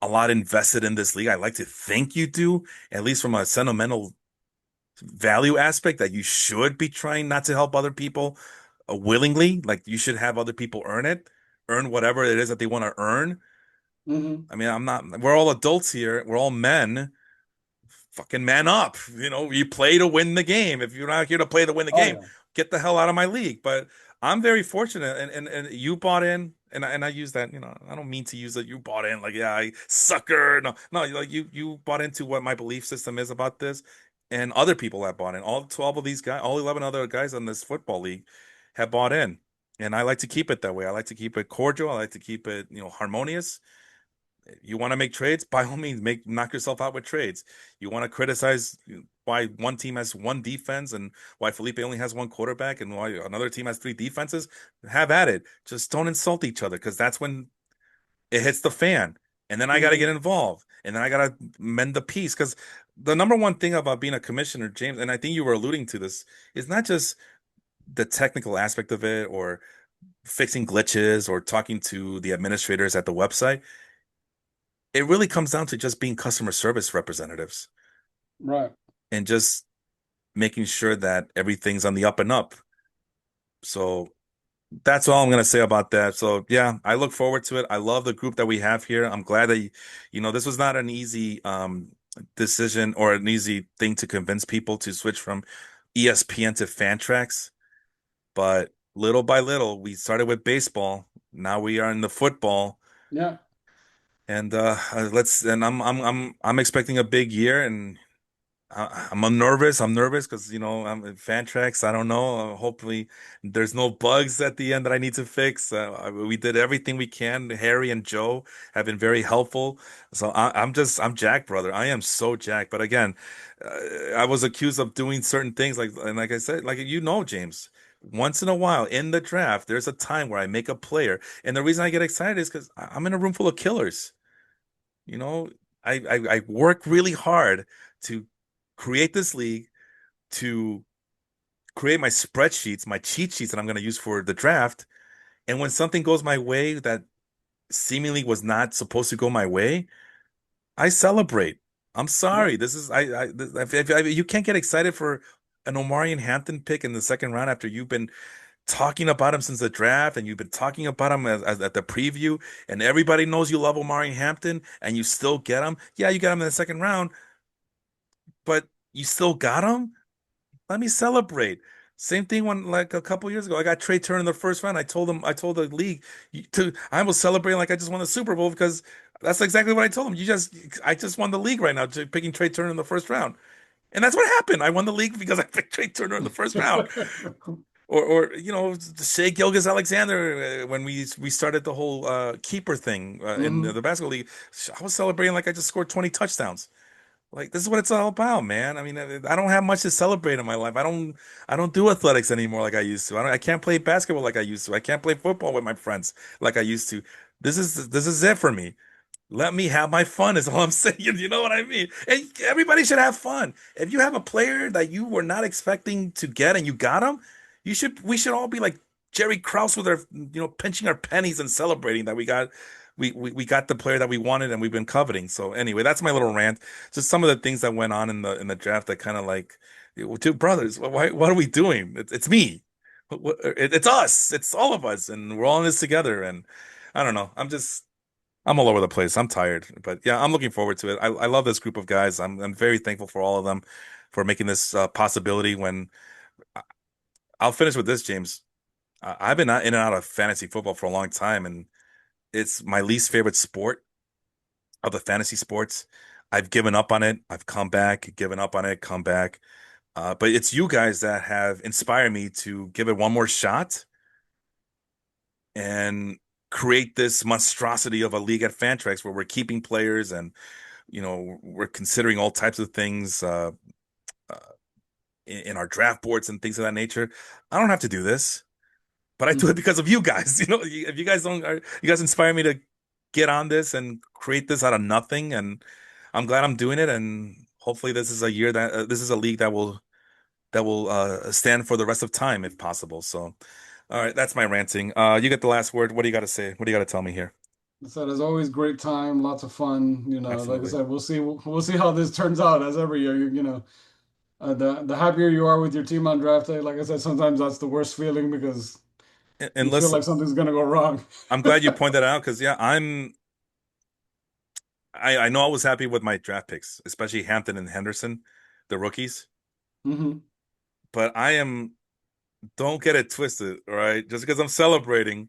a lot invested in this league. I like to think you do, at least from a sentimental value aspect that you should be trying not to help other people willingly. Like you should have other people earn it, earn whatever it is that they want to earn.
Hmm.
I mean, I'm not, we're all adults here. We're all men. Fucking man up. You know, you play to win the game. If you're not here to play to win the
Oh
game,
yeah.
get the hell out of my league. But I'm very fortunate and you bought in and I use that, I don't mean to use that you bought in like, yeah, I sucker. No, no, like you bought into what my belief system is about this and other people have bought in. All 12 of these guys, all 11 other guys on this football league have bought in. And I like to keep it that way. I like to keep it cordial. I like to keep it, harmonious. You want to make trades? By all means, knock yourself out with trades. You want to criticize why one team has one defense and why Felipe only has one quarterback and why another team has three defenses? Have at it. Just don't insult each other because that's when it hits the fan. And then I got to
Hmm.
get involved. And then I got to mend the piece because the number one thing about being a commissioner, James, and I think you were alluding to this, is not just the technical aspect of it or fixing glitches or talking to the administrators at the website. It really comes down to just being customer service representatives
Right.
and just making sure that everything's on the up and up. So that's all I'm going to say about that. So yeah, I look forward to it. I love the group that we have here. I'm glad that, this was not an easy decision or an easy thing to convince people to switch from ESPN to Fantrax, but little by little, we started with baseball. Now we are in the football.
Yeah.
And I'm expecting a big year and I'm nervous. I'm nervous because I'm in Fantrax. I don't know. Hopefully, there's no bugs at the end that I need to fix. We did everything we can. Harry and Joe have been very helpful. So I'm jacked, brother. I am so jacked. But again, I was accused of doing certain things, like I said, James. Once in a while in the draft, there's a time where I make a player, and the reason I get excited is because I'm in a room full of killers. You know, I work really hard to create this league, to create my spreadsheets, my cheat sheets that I'm going to use for the draft. And when something goes my way that seemingly was not supposed to go my way, I celebrate. I'm
Yeah.
sorry. This is you can't get excited for an Omarion Hampton pick in the second round after you've been talking about him since the draft and you've been talking about him as at the preview and everybody knows you love Omarion Hampton and you still get him. Yeah, you got him in the second round, but you still got him. Let me celebrate. Same thing when like a couple years ago, I got Trey Turner in the first round. I told the league I was celebrating like I just won the Super Bowl because that's exactly what I told them. I just won the league right now, picking Trey Turner in the first round, and that's what happened. I won the league because I picked Trey Turner in the first round. Or Shea Gilgeous-Alexander when we started the whole keeper thing in
Hmm.
the basketball league. I was celebrating like I just scored 20 touchdowns. Like this is what it's all about, man. I mean, I don't have much to celebrate in my life. I don't do athletics anymore like I used to. I can't play basketball like I used to. I can't play football with my friends like I used to. This is it for me. Let me have my fun is all I'm saying. You know what I mean? And everybody should have fun. If you have a player that you were not expecting to get and you got him, we should all be like Jerry Krause with our, pinching our pennies and celebrating that we got the player that we wanted and we've been coveting. So anyway, that's my little rant. Just some of the things that went on in the draft that kind of like, two brothers, what are we doing? It's me. It's us. It's all of us and we're all in this together and I don't know. I'm just I'm all over the place. I'm tired, but yeah, I'm looking forward to it. I love this group of guys. I'm very thankful for all of them for making this possibility. When I- I'll finish with this, James. I've been in and out of fantasy football for a long time, and it's my least favorite sport of the fantasy sports. I've given up on it. I've come back, given up on it, come back. But it's you guys that have inspired me to give it one more shot and create this monstrosity of a league at Fantrax where we're keeping players and we're considering all types of things uh, in our draft boards and things of that nature. I don't have to do this, but I do it
Mhm.
because of you guys. If you guys don't, you guys inspire me to get on this and create this out of nothing, and I'm glad I'm doing it. And hopefully, this is a year that this is a league that will stand for the rest of time if possible. So, all right, that's my ranting. You get the last word. What do you got to say? What do you got to tell me here?
I said it's always great time, lots of fun. Like I
Absolutely.
said, we'll see how this turns out as every year. The happier you are with your team on draft day, like I said, sometimes that's the worst feeling because
And
you feel
listen,
like something's gonna go wrong.
I'm glad you pointed that out because yeah, I know I was happy with my draft picks, especially Hampton and Henderson, the rookies.
Hmm.
But I am don't get it twisted, all right? Just because I'm celebrating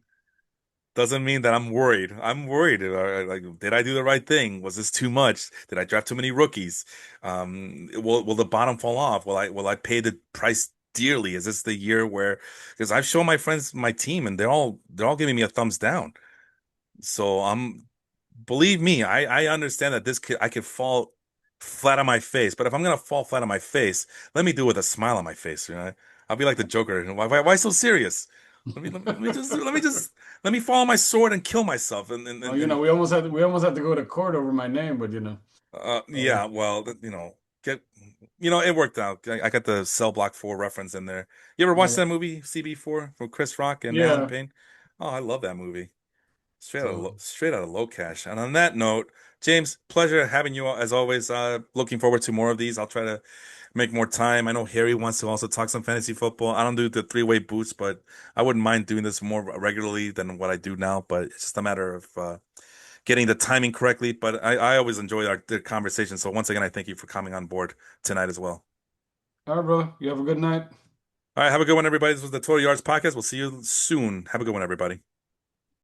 doesn't mean that I'm worried. I'm worried. Like, did I do the right thing? Was this too much? Did I draft too many rookies? Will the bottom fall off? Will I pay the price dearly? Is this the year where because I've shown my friends my team and they're all giving me a thumbs down. So believe me, I understand that I could fall flat on my face, but if I'm gonna fall flat on my face, let me do it with a smile on my face. I'll be like the Joker. Why so serious? Let me fall on my sword and kill myself.
Well,
And
we almost had to go to court over my name, but uh,
yeah, well, get it worked out. I got the Cell Block 4 reference in there. You ever watch
okay.
that movie CB4 from Chris Rock and Alan
Yeah.
Payne? Oh, I love that movie.
So,
Straight out of low cash. And on that note, James, pleasure having you as always. Looking forward to more of these. I'll try to make more time. I know Harry wants to also talk some fantasy football. I don't do the three-way boots, but I wouldn't mind doing this more regularly than what I do now. But it's just a matter of getting the timing correctly. But I always enjoy the conversation. So once again, I thank you for coming on board tonight as well.
all right, brother. You have a good night.
All right, have a good one, everybody. This was the Total Yards Podcast. We'll see you soon. Have a good one, everybody.